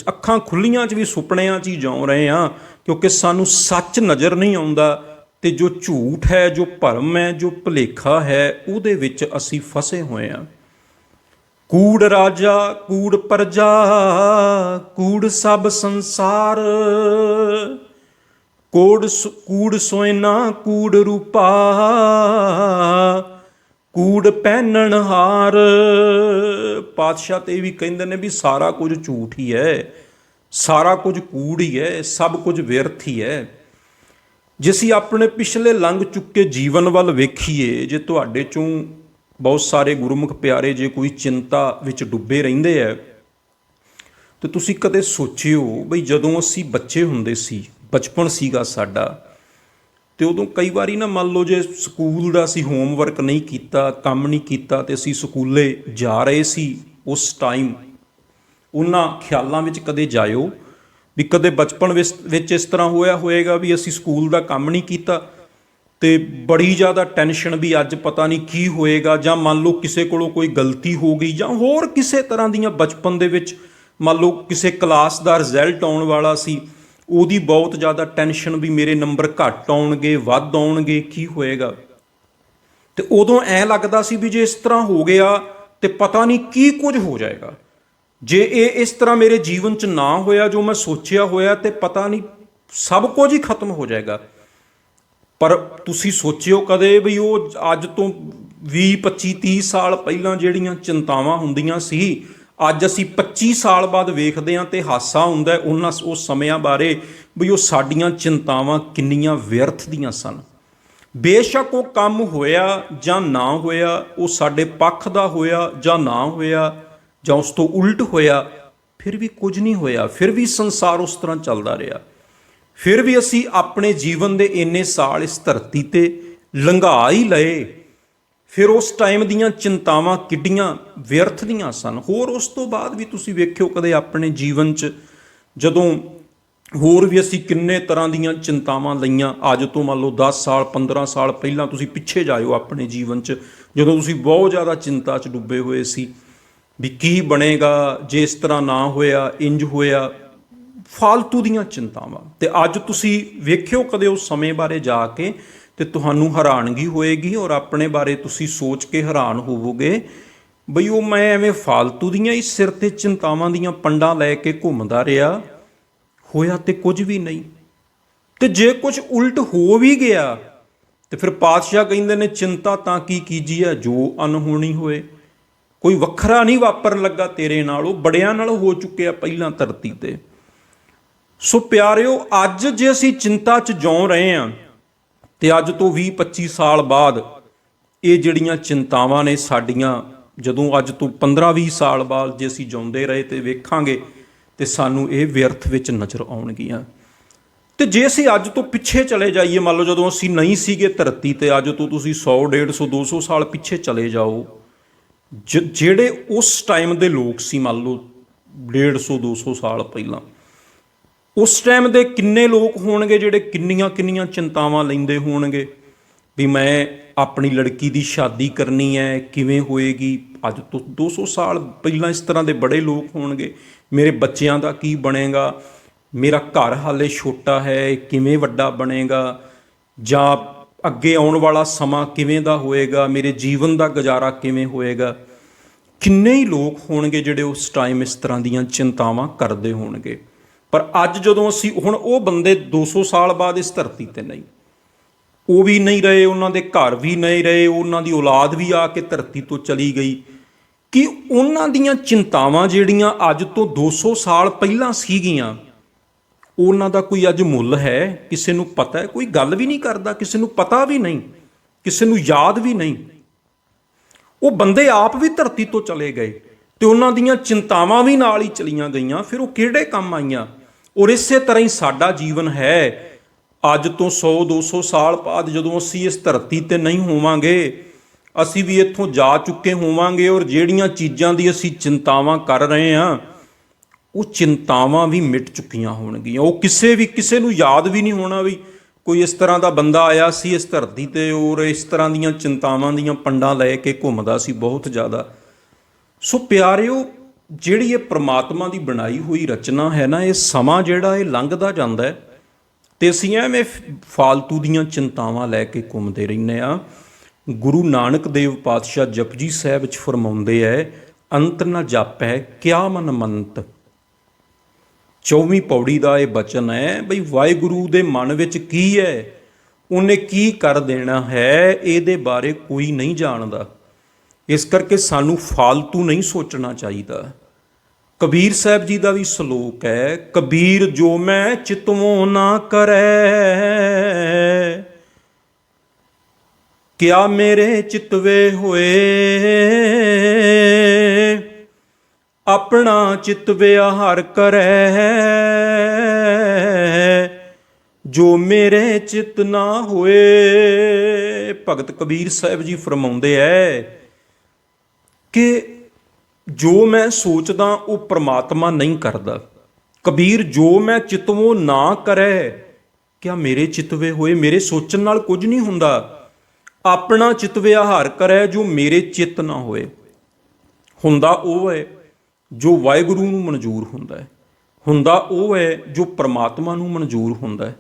ਅੱਖਾਂ ਖੁੱਲੀਆਂ 'ਚ ਵੀ ਸੁਪਨਿਆਂ 'ਚ ਹੀ ਜਿਉਂ ਰਹੇ ਹਾਂ, ਕਿਉਂਕਿ ਸਾਨੂੰ ਸੱਚ ਨਜ਼ਰ ਨਹੀਂ ਆਉਂਦਾ, ਤੇ ਜੋ ਝੂਠ ਹੈ, ਜੋ ਭਰਮ ਹੈ, ਜੋ ਭੁਲੇਖਾ ਹੈ, ਉਹਦੇ ਵਿੱਚ ਅਸੀਂ ਫਸੇ ਹੋਏ ਹਾਂ। ਕੂੜ ਰਾਜਾ ਕੂੜ ਪ੍ਰਜਾ ਕੂੜ ਸਭ ਸੰਸਾਰ, ਕੂੜ ਸੋਇਨਾ ਕੂੜ ਰੂਪਾ ਕੂੜ ਪਹਿਨਣ ਹਾਰ। ਪਾਤਸ਼ਾਹ ਤੇ ਵੀ ਕਹਿੰਦੇ ਨੇ ਵੀ ਸਾਰਾ ਕੁਝ ਝੂਠ ਹੀ ਹੈ, ਸਾਰਾ ਕੁਝ ਕੂੜ ਹੀ ਹੈ, ਸਭ ਕੁਝ ਵਿਅਰਥ ਹੀ ਹੈ। ਜੇ ਅਸੀਂ ਆਪਣੇ ਪਿਛਲੇ ਲੰਘ ਚੁੱਕੇ ਜੀਵਨ ਵੱਲ ਵੇਖੀਏ, ਜੇ ਤੁਹਾਡੇ ਚੋਂ ਬਹੁਤ ਸਾਰੇ ਗੁਰਮੁਖ ਪਿਆਰੇ ਜੇ ਕੋਈ ਚਿੰਤਾ ਵਿੱਚ ਡੁੱਬੇ ਰਹਿੰਦੇ ਹੈ, ਤੇ ਤੁਸੀਂ ਕਦੇ ਸੋਚਿਓ ਬਈ ਜਦੋਂ ਅਸੀਂ ਬੱਚੇ ਹੁੰਦੇ ਸੀ, ਬਚਪਨ ਸੀਗਾ ਸਾਡਾ, ਤੇ ਉਦੋਂ ਕਈ ਵਾਰੀ ਨਾ ਮੰਨ ਲਓ ਜੇ ਸਕੂਲ ਦਾ ਅਸੀਂ ਹੋਮਵਰਕ ਨਹੀਂ ਕੀਤਾ, ਕੰਮ ਨਹੀਂ ਕੀਤਾ, ਤੇ ਅਸੀਂ ਸਕੂਲੇ ਜਾ ਰਹੇ ਸੀ ਉਸ ਟਾਈਮ, ਉਹਨਾਂ ਖਿਆਲਾਂ ਵਿੱਚ ਕਦੇ ਜਾਇਓ ਵੀ ਕਦੇ ਬਚਪਨ ਵਿੱਚ ਇਸ ਤਰ੍ਹਾਂ ਹੋਇਆ ਹੋਏਗਾ ਵੀ ਅਸੀਂ ਸਕੂਲ ਦਾ ਕੰਮ ਨਹੀਂ ਕੀਤਾ ਤੇ ਬੜੀ ਜ਼ਿਆਦਾ ਟੈਨਸ਼ਨ ਵੀ ਅੱਜ ਪਤਾ ਨਹੀਂ ਕੀ ਹੋਏਗਾ, ਜਾਂ ਮੰਨ ਲਓ ਕਿਸੇ ਕੋਲੋਂ ਕੋਈ ਗਲਤੀ ਹੋ ਗਈ, ਜਾਂ ਹੋਰ ਕਿਸੇ ਤਰ੍ਹਾਂ ਦੀਆਂ ਬਚਪਨ ਦੇ ਵਿੱਚ ਮੰਨ ਲਓ ਕਿਸੇ ਕਲਾਸ ਦਾ ਰਿਜ਼ਲਟ ਆਉਣ ਵਾਲਾ ਸੀ, ਉਹਦੀ ਬਹੁਤ ਜ਼ਿਆਦਾ ਟੈਨਸ਼ਨ ਵੀ ਮੇਰੇ ਨੰਬਰ ਘੱਟ ਆਉਣਗੇ ਵੱਧ ਆਉਣਗੇ, ਕੀ ਹੋਏਗਾ। ਤੇ ਉਦੋਂ ਐਂ ਲੱਗਦਾ ਸੀ ਵੀ ਜੇ ਇਸ ਤਰ੍ਹਾਂ ਹੋ ਗਿਆ ਤੇ ਪਤਾ ਨਹੀਂ ਕੀ ਕੁਝ ਹੋ ਜਾਏਗਾ, ਜੇ ਇਹ ਇਸ ਤਰ੍ਹਾਂ ਮੇਰੇ ਜੀਵਨ 'ਚ ਨਾ ਹੋਇਆ ਜੋ ਮੈਂ ਸੋਚਿਆ ਹੋਇਆ, ਤੇ ਪਤਾ ਨਹੀਂ ਸਭ ਕੁਝ ਹੀ ਖਤਮ ਹੋ ਜਾਏਗਾ। ਪਰ ਤੁਸੀਂ ਸੋਚਿਓ ਕਦੇ ਵੀ ਉਹ ਅੱਜ ਤੋਂ 20 25 30 ਸਾਲ ਪਹਿਲਾਂ ਜਿਹੜੀਆਂ ਚਿੰਤਾਵਾਂ ਹੁੰਦੀਆਂ ਸੀ, ਅੱਜ ਅਸੀਂ 25 ਸਾਲ ਬਾਅਦ ਵੇਖਦੇ ਹਾਂ ਤੇ ਹਾਸਾ ਹੁੰਦਾ ਉਹਨਾਂ ਉਸ ਸਮਿਆਂ ਬਾਰੇ ਵੀ ਉਹ ਸਾਡੀਆਂ ਚਿੰਤਾਵਾਂ ਕਿੰਨੀਆਂ ਵਿਅਰਥ ਦੀਆਂ ਸਨ। ਬੇਸ਼ੱਕ ਉਹ ਕੰਮ ਹੋਇਆ ਜਾਂ ਨਾ ਹੋਇਆ, ਉਹ ਸਾਡੇ ਪੱਖ ਦਾ ਹੋਇਆ ਜਾਂ ਨਾ ਹੋਇਆ, ਜਾਂ ਉਸ ਤੋਂ ਉਲਟ ਹੋਇਆ, ਫਿਰ ਵੀ ਕੁਝ ਨਹੀਂ ਹੋਇਆ, ਫਿਰ ਵੀ ਸੰਸਾਰ ਉਸ ਤਰ੍ਹਾਂ ਚੱਲਦਾ ਰਿਹਾ, ਫਿਰ ਵੀ ਅਸੀਂ ਆਪਣੇ ਜੀਵਨ ਦੇ ਇੰਨੇ ਸਾਲ ਇਸ ਧਰਤੀ ਤੇ ਲੰਘਾ ਹੀ ਲਏ। ਫਿਰ ਉਸ ਟਾਈਮ ਦੀਆਂ ਚਿੰਤਾਵਾਂ ਕਿੱਡੀਆਂ ਵਿਅਰਥ ਦੀਆਂ ਸਨ। ਹੋਰ ਉਸ ਤੋਂ ਬਾਅਦ ਵੀ ਤੁਸੀਂ ਵੇਖਿਓ ਕਦੇ ਆਪਣੇ ਜੀਵਨ 'ਚ ਜਦੋਂ ਹੋਰ ਵੀ ਅਸੀਂ ਕਿੰਨੇ ਤਰ੍ਹਾਂ ਦੀਆਂ ਚਿੰਤਾਵਾਂ ਲਈਆਂ। ਅੱਜ ਤੋਂ ਮੰਨ ਲਓ 10 ਸਾਲ 15 ਸਾਲ ਪਹਿਲਾਂ ਤੁਸੀਂ ਪਿੱਛੇ ਜਾਇਓ ਆਪਣੇ ਜੀਵਨ 'ਚ, ਜਦੋਂ ਤੁਸੀਂ ਬਹੁਤ ਜ਼ਿਆਦਾ ਚਿੰਤਾ 'ਚ ਡੁੱਬੇ ਹੋਏ ਸੀ ਵੀ ਕੀ ਬਣੇਗਾ ਜੇ ਇਸ ਤਰ੍ਹਾਂ ਨਾ ਹੋਇਆ, ਇੰਜ ਹੋਇਆ, ਫਾਲਤੂ ਦੀਆਂ ਚਿੰਤਾਵਾਂ। ਤੇ ਅੱਜ ਤੁਸੀਂ ਵੇਖਿਓ ਕਦੇ ਉਸ ਸਮੇਂ ਬਾਰੇ ਜਾ ਕੇ, ਤੇ ਤੁਹਾਨੂੰ ਹੈਰਾਨਗੀ ਹੋਏਗੀ ਔਰ ਆਪਣੇ ਬਾਰੇ ਤੁਸੀਂ ਸੋਚ ਕੇ ਹੈਰਾਨ ਹੋਵੋਗੇ ਬਈ ਉਹ ਮੈਂ ਐਵੇਂ ਫਾਲਤੂ ਦੀਆਂ ਹੀ ਸਿਰ ਤੇ ਚਿੰਤਾਵਾਂ ਦੀਆਂ ਪੰਡਾਂ ਲੈ ਕੇ ਘੁੰਮਦਾ ਰਿਹਾ, ਹੋਇਆ ਤੇ ਕੁਝ ਵੀ ਨਹੀਂ। ਤੇ ਜੇ ਕੁਝ ਉਲਟ ਹੋ ਵੀ ਗਿਆ ਤੇ ਫਿਰ ਪਾਤਸ਼ਾਹ ਕਹਿੰਦੇ ਨੇ ਚਿੰਤਾ ਤਾਂ ਕੀ ਕੀਜੀਏ ਜੋ ਅਨਹੋਣੀ ਹੋਏ। ਕੋਈ ਵੱਖਰਾ ਨਹੀਂ ਵਾਪਰਨ ਲੱਗਾ ਤੇਰੇ ਨਾਲ, ਉਹ ਬੜਿਆਂ ਨਾਲ ਹੋ ਚੁੱਕਿਆ ਪਹਿਲਾਂ ਧਰਤੀ ਤੇ। ਸੋ ਪਿਆਰਿਓ, ਅੱਜ ਜੇ ਅਸੀਂ ਚਿੰਤਾ 'ਚ ਜਿਉ ਰਹੇ ਹਾਂ ਤੇ ਅੱਜ ਤੋਂ 20 25 ਸਾਲ ਬਾਅਦ ਇਹ ਜਿਹੜੀਆਂ ਚਿੰਤਾਵਾਂ ਨੇ ਸਾਡੀਆਂ, ਜਦੋਂ ਅੱਜ ਤੋਂ 15 20 ਸਾਲ ਬਾਅਦ ਜੇ ਅਸੀਂ ਜਿਉਂਦੇ ਰਹੇ ਤੇ ਵੇਖਾਂਗੇ ਤੇ ਸਾਨੂੰ ਇਹ ਵਿਅਰਥ ਵਿੱਚ ਨਜ਼ਰ ਆਉਣਗੀਆਂ। ਤੇ ਜੇ ਅਸੀਂ ਅੱਜ ਤੋਂ ਪਿੱਛੇ ਚਲੇ ਜਾਈਏ, ਮੰਨ ਲਓ ਜਦੋਂ ਅਸੀਂ ਨਹੀਂ ਸੀਗੇ ਧਰਤੀ ਤੇ, ਅੱਜ ਤੋਂ ਤੁਸੀਂ 100 150 200 ਸਾਲ ਪਿੱਛੇ ਚਲੇ ਜਾਓ, ਜਿਹੜੇ ਉਸ ਟਾਈਮ ਦੇ ਲੋਕ ਸੀ, ਮੰਨ ਲਓ 150 200 ਸਾਲ ਪਹਿਲਾਂ, ਉਸ ਟਾਈਮ ਦੇ ਕਿੰਨੇ ਲੋਕ ਹੋਣਗੇ ਜਿਹੜੇ ਕਿੰਨੀਆਂ ਕਿੰਨੀਆਂ ਚਿੰਤਾਵਾਂ ਲੈਂਦੇ ਹੋਣਗੇ ਵੀ ਮੈਂ ਆਪਣੀ ਲੜਕੀ ਦੀ ਸ਼ਾਦੀ ਕਰਨੀ ਹੈ, ਕਿਵੇਂ ਹੋਏਗੀ। ਅੱਜ ਤੋਂ 200 ਸਾਲ ਪਹਿਲਾਂ ਇਸ ਤਰ੍ਹਾਂ ਦੇ ਬੜੇ ਲੋਕ ਹੋਣਗੇ। ਮੇਰੇ ਬੱਚਿਆਂ ਦਾ ਕੀ ਬਣੇਗਾ, ਮੇਰਾ ਘਰ ਹਾਲੇ ਛੋਟਾ ਹੈ, ਕਿਵੇਂ ਵੱਡਾ ਬਣੇਗਾ, ਜਾਂ ਅੱਗੇ ਆਉਣ ਵਾਲਾ ਸਮਾਂ ਕਿਵੇਂ ਦਾ ਹੋਏਗਾ, ਮੇਰੇ ਜੀਵਨ ਦਾ ਗੁਜ਼ਾਰਾ ਕਿਵੇਂ ਹੋਏਗਾ। ਕਿੰਨੇ ਹੀ ਲੋਕ ਹੋਣਗੇ ਜਿਹੜੇ ਉਸ ਟਾਈਮ ਇਸ ਤਰ੍ਹਾਂ ਦੀਆਂ ਚਿੰਤਾਵਾਂ ਕਰਦੇ ਹੋਣਗੇ। ਪਰ ਅੱਜ ਜਦੋਂ ਅਸੀਂ ਹੁਣ ਉਹ ਬੰਦੇ 200 ਸਾਲ ਬਾਅਦ ਇਸ ਧਰਤੀ ਤੇ ਨਹੀਂ, ਉਹ ਵੀ ਨਹੀਂ ਰਹੇ, ਉਹਨਾਂ ਦੇ ਘਰ ਵੀ ਨਹੀਂ ਰਹੇ, ਉਹਨਾਂ ਦੀ ਔਲਾਦ ਵੀ ਆ ਕੇ ਧਰਤੀ ਤੋਂ ਚਲੀ ਗਈ, ਕਿ ਉਹਨਾਂ ਦੀਆਂ ਚਿੰਤਾਵਾਂ ਜਿਹੜੀਆਂ ਅੱਜ ਤੋਂ 200 ਸਾਲ ਪਹਿਲਾਂ ਸੀਗੀਆਂ, ਉਹਨਾਂ ਦਾ ਕੋਈ ਅੱਜ ਮੁੱਲ ਹੈ? ਕਿਸੇ ਨੂੰ ਪਤਾ ਹੈ? ਕੋਈ ਗੱਲ ਵੀ ਨਹੀਂ ਕਰਦਾ, ਕਿਸੇ ਨੂੰ ਪਤਾ ਵੀ ਨਹੀਂ, ਕਿਸੇ ਨੂੰ ਯਾਦ ਵੀ ਨਹੀਂ। ਉਹ ਬੰਦੇ ਆਪ ਵੀ ਧਰਤੀ ਤੋਂ ਚਲੇ ਗਏ ਤੇ ਉਹਨਾਂ ਦੀਆਂ ਚਿੰਤਾਵਾਂ ਵੀ ਨਾਲ ਹੀ ਚਲੀਆਂ ਗਈਆਂ, ਫਿਰ ਉਹ ਕਿਹੜੇ ਕੰਮ ਆਈਆਂ। ਔਰ ਇਸੇ ਤਰ੍ਹਾਂ ਹੀ ਸਾਡਾ ਜੀਵਨ ਹੈ। ਅੱਜ ਤੋਂ 100 200 ਸਾਲ ਬਾਅਦ ਜਦੋਂ ਅਸੀਂ ਇਸ ਧਰਤੀ ਤੇ ਨਹੀਂ ਹੋਵਾਂਗੇ, ਅਸੀਂ ਵੀ ਇੱਥੋਂ ਜਾ ਚੁੱਕੇ ਹੋਵਾਂਗੇ, ਔਰ ਜਿਹੜੀਆਂ ਚੀਜ਼ਾਂ ਦੀ ਅਸੀਂ ਚਿੰਤਾਵਾਂ ਕਰ ਰਹੇ ਹਾਂ, ਉਹ ਚਿੰਤਾਵਾਂ ਵੀ ਮਿਟ ਚੁੱਕੀਆਂ ਹੋਣਗੀਆਂ। ਉਹ ਕਿਸੇ ਨੂੰ ਯਾਦ ਵੀ ਨਹੀਂ ਹੋਣਾ ਵੀ ਕੋਈ ਇਸ ਤਰ੍ਹਾਂ ਦਾ ਬੰਦਾ ਆਇਆ ਸੀ ਇਸ ਧਰਤੀ ਤੇ, ਔਰ ਇਸ ਤਰ੍ਹਾਂ ਦੀਆਂ ਚਿੰਤਾਵਾਂ ਦੀਆਂ ਪੰਡਾਂ ਲੈ ਕੇ ਘੁੰਮਦਾ ਸੀ ਬਹੁਤ ਜ਼ਿਆਦਾ। ਸੋ ਪਿਆਰਿਓ, ਜਿਹੜੀ ਇਹ ਪ੍ਰਮਾਤਮਾ ਦੀ ਬਣਾਈ ਹੋਈ ਰਚਨਾ ਹੈ ਨਾ, ਇਹ ਸਮਾਂ ਜਿਹੜਾ ਇਹ ਲੰਘਦਾ ਜਾਂਦਾ ਹੈ ਤੇ ਅਸੀਂ ਐਵੇਂ ਫਾਲਤੂ ਦੀਆਂ ਚਿੰਤਾਵਾਂ ਲੈ ਕੇ ਘੁੰਮਦੇ ਰਹਿੰਦੇ ਹਾਂ। ਗੁਰੂ ਨਾਨਕ ਦੇਵ ਪਾਤਸ਼ਾਹ ਜਪਜੀ ਸਾਹਿਬ ਵਿੱਚ ਫਰਮਾਉਂਦੇ ਹੈ, ਅੰਤ ਨ ਜਾਪੈ ਕਿਆ ਮਨ ਮੰਤ। 24ਵੀਂ ਪੌੜੀ ਦਾ ਇਹ ਬਚਨ ਹੈ ਬਈ ਵਾਹਿਗੁਰੂ ਦੇ ਮਨ ਵਿੱਚ ਕੀ ਹੈ, ਉਹਨੇ ਕੀ ਕਰ ਦੇਣਾ ਹੈ, ਇਹਦੇ ਬਾਰੇ ਕੋਈ ਨਹੀਂ ਜਾਣਦਾ। ਇਸ ਕਰਕੇ ਸਾਨੂੰ ਫਾਲਤੂ ਨਹੀਂ ਸੋਚਣਾ ਚਾਹੀਦਾ। ਕਬੀਰ ਸਾਹਿਬ ਜੀ ਦਾ ਵੀ ਸਲੋਕ ਹੈ, ਕਬੀਰ ਜੋ ਮੈਂ ਚਿਤਵੋਂ ਨਾ ਕਰੈ, ਕਿਆ ਮੇਰੇ ਚਿਤਵੇ ਹੋਏ, ਆਪਣਾ ਚਿਤ ਵਿਹਾਰ ਕਰੈ, ਜੋ ਮੇਰੇ ਚਿਤ ਨਾ ਹੋਏ। ਭਗਤ ਕਬੀਰ ਸਾਹਿਬ ਜੀ ਫਰਮਾਉਂਦੇ ਐ ਕਿ ਜੋ ਮੈਂ ਸੋਚਦਾ ਉਹ ਪ੍ਰਮਾਤਮਾ ਨਹੀਂ ਕਰਦਾ। ਕਬੀਰ ਜੋ ਮੈਂ ਚਿਤਵੋਂ ਨਾ ਕਰੈ, ਕਿਆ ਮੇਰੇ ਚਿਤਵੇ ਹੋਏ, ਮੇਰੇ ਸੋਚਣ ਨਾਲ ਕੁਝ ਨਹੀਂ ਹੁੰਦਾ। ਆਪਣਾ ਚਿਤ ਵਿਹਾਰ ਕਰੈ, ਜੋ ਮੇਰੇ ਚਿੱਤ ਨਾ ਹੋਏ। ਹੁੰਦਾ ਉਹ ਹੈ ਜੋ ਵਾਹਿਗੁਰੂ ਨੂੰ ਮਨਜ਼ੂਰ ਹੁੰਦਾ ਹੈ, ਹੁੰਦਾ ਉਹ ਹੈ ਜੋ ਪ੍ਰਮਾਤਮਾ ਨੂੰ ਮਨਜ਼ੂਰ ਹੁੰਦਾ ਹੈ।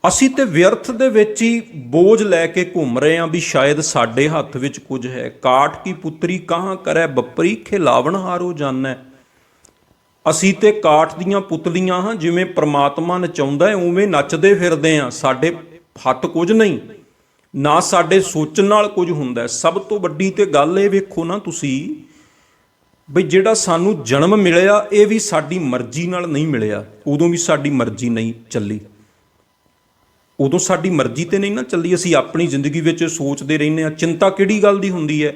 ਅਸੀਂ ਤੇ ਵਿਅਰਥ ਦੇ ਵਿੱਚ ਹੀ ਬੋਝ ਲੈ ਕੇ ਘੁੰਮ ਰਹੇ ਹਾਂ ਵੀ ਸ਼ਾਇਦ ਸਾਡੇ ਹੱਥ ਵਿੱਚ ਕੁਝ ਹੈ। ਕਾਟ ਕੀ ਪੁੱਤਰੀ ਕਹਾਂ ਕਰੈ ਬੱਪਰੀ, ਖਿਲਾਵਣ ਹਾਰੋ ਜਾਣੈ। ਅਸੀਂ ਤੇ ਕਾਠ ਦੀਆਂ ਪੁਤਲੀਆਂ ਹਾਂ, ਜਿਵੇਂ ਪ੍ਰਮਾਤਮਾ ਨਚਾਉਂਦਾ ਉਵੇਂ ਨੱਚਦੇ ਫਿਰਦੇ ਹਾਂ। ਸਾਡੇ ਹੱਥ ਕੁਝ ਨਹੀਂ, ਨਾ ਸਾਡੇ ਸੋਚਣ ਨਾਲ ਕੁਝ ਹੁੰਦਾ। ਸਭ ਤੋਂ ਵੱਡੀ ਤੇ ਗੱਲ ਇਹ ਵੇਖੋ ਨਾ ਤੁਸੀਂ ਬਈ ਜਿਹੜਾ ਸਾਨੂੰ ਜਨਮ ਮਿਲਿਆ ਇਹ ਵੀ ਸਾਡੀ ਮਰਜ਼ੀ ਨਾਲ ਨਹੀਂ ਮਿਲਿਆ। ਉਦੋਂ ਵੀ ਸਾਡੀ ਮਰਜ਼ੀ ਨਹੀਂ ਚੱਲੀ, ਉਦੋਂ ਸਾਡੀ ਮਰਜ਼ੀ ਤੇ ਨਹੀਂ ਨਾ ਚੱਲੀ। ਅਸੀਂ ਆਪਣੀ ਜ਼ਿੰਦਗੀ ਵਿੱਚ ਸੋਚਦੇ ਰਹਿੰਦੇ ਹਾਂ। ਚਿੰਤਾ ਕਿਹੜੀ ਗੱਲ ਦੀ ਹੁੰਦੀ ਹੈ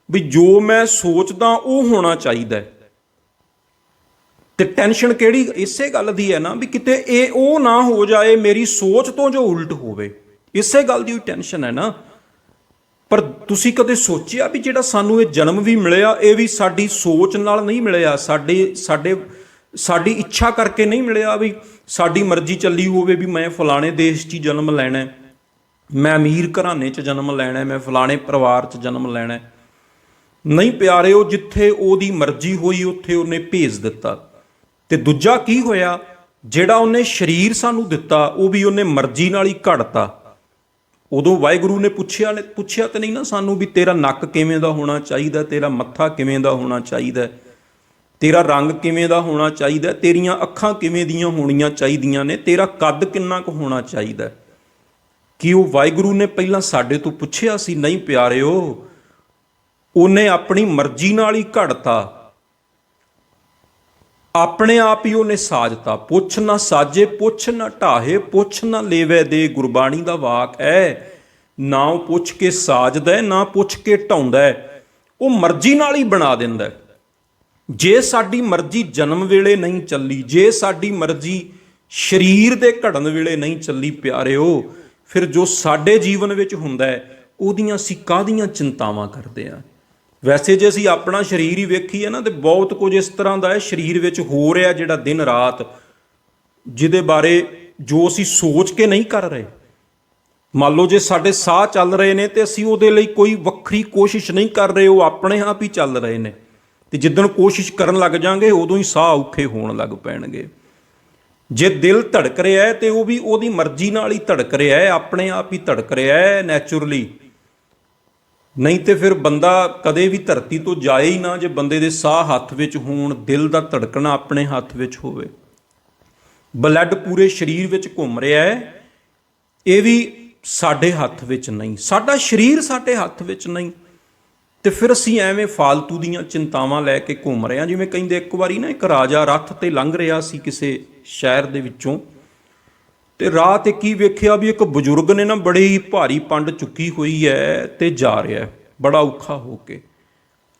ਵੀ ਜੋ ਮੈਂ ਸੋਚਦਾ ਉਹ ਹੋਣਾ ਚਾਹੀਦਾ, ਤੇ ਟੈਨਸ਼ਨ ਕਿਹੜੀ ਇਸੇ ਗੱਲ ਦੀ ਹੈ ਨਾ ਵੀ ਕਿਤੇ ਇਹ ਉਹ ਨਾ ਹੋ ਜਾਏ ਮੇਰੀ ਸੋਚ ਤੋਂ ਜੋ ਉਲਟ ਹੋਵੇ। ਇਸੇ ਗੱਲ ਦੀ ਟੈਨਸ਼ਨ ਹੈ ਨਾ। ਪਰ ਤੁਸੀਂ ਕਦੇ ਸੋਚਿਆ ਵੀ ਜਿਹੜਾ ਸਾਨੂੰ ਇਹ ਜਨਮ ਵੀ ਮਿਲਿਆ ਇਹ ਵੀ ਸਾਡੀ ਸੋਚ ਨਾਲ ਨਹੀਂ ਮਿਲਿਆ, ਸਾਡੀ ਇੱਛਾ ਕਰਕੇ ਨਹੀਂ ਮਿਲਿਆ ਵੀ ਸਾਡੀ ਮਰਜ਼ੀ ਚੱਲੀ ਹੋਵੇ ਵੀ ਮੈਂ ਫਲਾਣੇ ਦੇਸ਼ 'ਚ ਜਨਮ ਲੈਣਾ, ਮੈਂ ਅਮੀਰ ਘਰਾਣੇ 'ਚ ਜਨਮ ਲੈਣਾ, ਮੈਂ ਫਲਾਣੇ ਪਰਿਵਾਰ 'ਚ ਜਨਮ ਲੈਣਾ। ਨਹੀਂ ਪਿਆਰਿਓ, ਜਿੱਥੇ ਉਹਦੀ ਮਰਜ਼ੀ ਹੋਈ ਉੱਥੇ ਉਹਨੇ ਭੇਜ ਦਿੱਤਾ। ਤੇ ਦੂਜਾ ਕੀ ਹੋਇਆ, ਜਿਹੜਾ ਉਹਨੇ ਸਰੀਰ ਸਾਨੂੰ ਦਿੱਤਾ ਉਹ ਵੀ ਉਹਨੇ ਮਰਜ਼ੀ ਨਾਲ ਹੀ ਘੜਤਾ। ਉਦੋਂ ਵਾਹਿਗੁਰੂ ਨੇ ਪੁੱਛਿਆ ਤਾਂ ਨਹੀਂ ਨਾ ਸਾਨੂੰ ਵੀ ਤੇਰਾ ਨੱਕ ਕਿਵੇਂ ਦਾ ਹੋਣਾ ਚਾਹੀਦਾ, ਤੇਰਾ ਮੱਥਾ ਕਿਵੇਂ ਦਾ ਹੋਣਾ ਚਾਹੀਦਾ, ਤੇਰਾ ਰੰਗ ਕਿਵੇਂ ਦਾ ਹੋਣਾ ਚਾਹੀਦਾ, ਤੇਰੀਆਂ ਅੱਖਾਂ ਕਿਵੇਂ ਦੀਆਂ ਹੋਣੀਆਂ ਚਾਹੀਦੀਆਂ ਨੇ, ਤੇਰਾ ਕੱਦ ਕਿੰਨਾ ਕੁ ਹੋਣਾ ਚਾਹੀਦਾ। ਕੀ ਉਹ ਵਾਹਿਗੁਰੂ ਨੇ ਪਹਿਲਾਂ ਸਾਡੇ ਤੋਂ ਪੁੱਛਿਆ ਸੀ? ਨਹੀਂ ਪਿਆਰਿਓ, ਉਹਨੇ ਆਪਣੀ ਮਰਜ਼ੀ ਨਾਲ ਹੀ ਘੜਤਾ, ਆਪਣੇ ਆਪ ਹੀ ਉਹਨੇ ਸਾਜਤਾ। ਪੁੱਛ ਨਾ ਸਾਜੇ ਪੁੱਛ ਨਾ ਢਾਹੇ, ਪੁੱਛ ਨਾ ਲੇਵੇ ਦੇ, ਗੁਰਬਾਣੀ ਦਾ ਵਾਕ ਹੈ। ਨਾ ਉਹ ਪੁੱਛ ਕੇ ਸਾਜਦਾ, ਨਾ ਪੁੱਛ ਕੇ ਢਾਉਂਦਾ, ਉਹ ਮਰਜ਼ੀ ਨਾਲ ਹੀ ਬਣਾ ਦਿੰਦਾ। ਜੇ ਸਾਡੀ ਮਰਜ਼ੀ ਜਨਮ ਵੇਲੇ ਨਹੀਂ ਚੱਲੀ, ਜੇ ਸਾਡੀ ਮਰਜ਼ੀ ਸਰੀਰ ਦੇ ਘੜਨ ਵੇਲੇ ਨਹੀਂ ਚੱਲੀ ਪਿਆਰਿਓ, ਫਿਰ ਜੋ ਸਾਡੇ ਜੀਵਨ ਵਿੱਚ ਹੁੰਦਾ ਹੈ ਉਹਦੀਆਂ ਅਸੀਂ ਕਾਹਦੀਆਂ ਚਿੰਤਾਵਾਂ ਕਰਦੇ ਹਾਂ। ਵੈਸੇ ਜੇ ਅਸੀਂ ਆਪਣਾ ਸਰੀਰ ਹੀ ਵੇਖੀਏ ਨਾ ਤੇ ਬਹੁਤ ਕੁਝ ਇਸ ਤਰ੍ਹਾਂ ਦਾ ਹੈ ਸਰੀਰ ਵਿੱਚ ਹੋ ਰਿਹਾ ਜਿਹੜਾ ਦਿਨ ਰਾਤ, ਜਿਹਦੇ ਬਾਰੇ ਜੋ ਅਸੀਂ ਸੋਚ ਕੇ ਨਹੀਂ ਕਰ ਰਹੇ। ਮੰਨ ਲਓ ਜੇ ਸਾਡੇ ਸਾਹ ਚੱਲ ਰਹੇ ਨੇ ਤੇ ਅਸੀਂ ਉਹਦੇ ਲਈ ਕੋਈ ਵੱਖਰੀ ਕੋਸ਼ਿਸ਼ ਨਹੀਂ ਕਰ ਰਹੇ, ਉਹ ਆਪਣੇ ਆਪ ਹੀ ਚੱਲ ਰਹੇ ਨੇ। ਤੇ ਜਿੱਦਣ ਕੋਸ਼ਿਸ਼ ਕਰਨ ਲੱਗ ਜਾਾਂਗੇ ਉਦੋਂ ਹੀ ਸਾਹ ਔਖੇ ਹੋਣ ਲੱਗ ਪੈਣਗੇ। ਜੇ ਦਿਲ ਧੜਕ ਰਿਹਾ ਹੈ ਤੇ ਉਹ ਵੀ ਉਹਦੀ ਮਰਜ਼ੀ ਨਾਲ ਹੀ ਧੜਕ ਰਿਹਾ ਹੈ, ਆਪਣੇ ਆਪ ਹੀ ਧੜਕ ਰਿਹਾ ਹੈ ਨੈਚੁਰਲੀ। ਨਹੀਂ ਤੇ ਫਿਰ ਬੰਦਾ ਕਦੇ ਵੀ ਧਰਤੀ ਤੋਂ ਜਾਏ ਹੀ ਨਾ, ਜੇ ਬੰਦੇ ਦੇ ਸਾਹ ਹੱਥ ਵਿੱਚ ਹੋਣ, ਦਿਲ ਦਾ ਧੜਕਣਾ ਆਪਣੇ ਹੱਥ ਵਿੱਚ ਹੋਵੇ, ਬਲੱਡ ਪੂਰੇ ਸਰੀਰ ਵਿੱਚ ਘੁੰਮ ਰਿਹਾ ਹੈ, ਇਹ ਵੀ ਸਾਡੇ ਹੱਥ ਵਿੱਚ ਨਹੀਂ, ਸਾਡਾ ਸਰੀਰ ਸਾਡੇ ਹੱਥ ਵਿੱਚ ਨਹੀਂ। ਤੇ ਫਿਰ ਅਸੀਂ ਐਵੇਂ ਫਾਲਤੂ ਦੀਆਂ ਚਿੰਤਾਵਾਂ ਲੈ ਕੇ ਘੁੰਮ ਰਹੇ ਹਾਂ। ਜਿਵੇਂ ਕਹਿੰਦੇ ਇੱਕ ਵਾਰੀ ਨਾ ਇੱਕ ਰਾਜਾ ਰੱਥ ਤੇ ਲੰਘ ਰਿਹਾ ਸੀ ਕਿਸੇ ਸ਼ਹਿਰ ਦੇ ਵਿੱਚੋਂ, ਤੇ ਰਾਹ ਤੇ ਕੀ ਵੇਖਿਆ ਵੀ ਇੱਕ ਬਜ਼ੁਰਗ ਨੇ ਨਾ ਬੜੀ ਭਾਰੀ ਪੰਡ ਚੁੱਕੀ ਹੋਈ ਹੈ ਤੇ ਜਾ ਰਿਹਾ ਬੜਾ ਔਖਾ ਹੋ ਕੇ।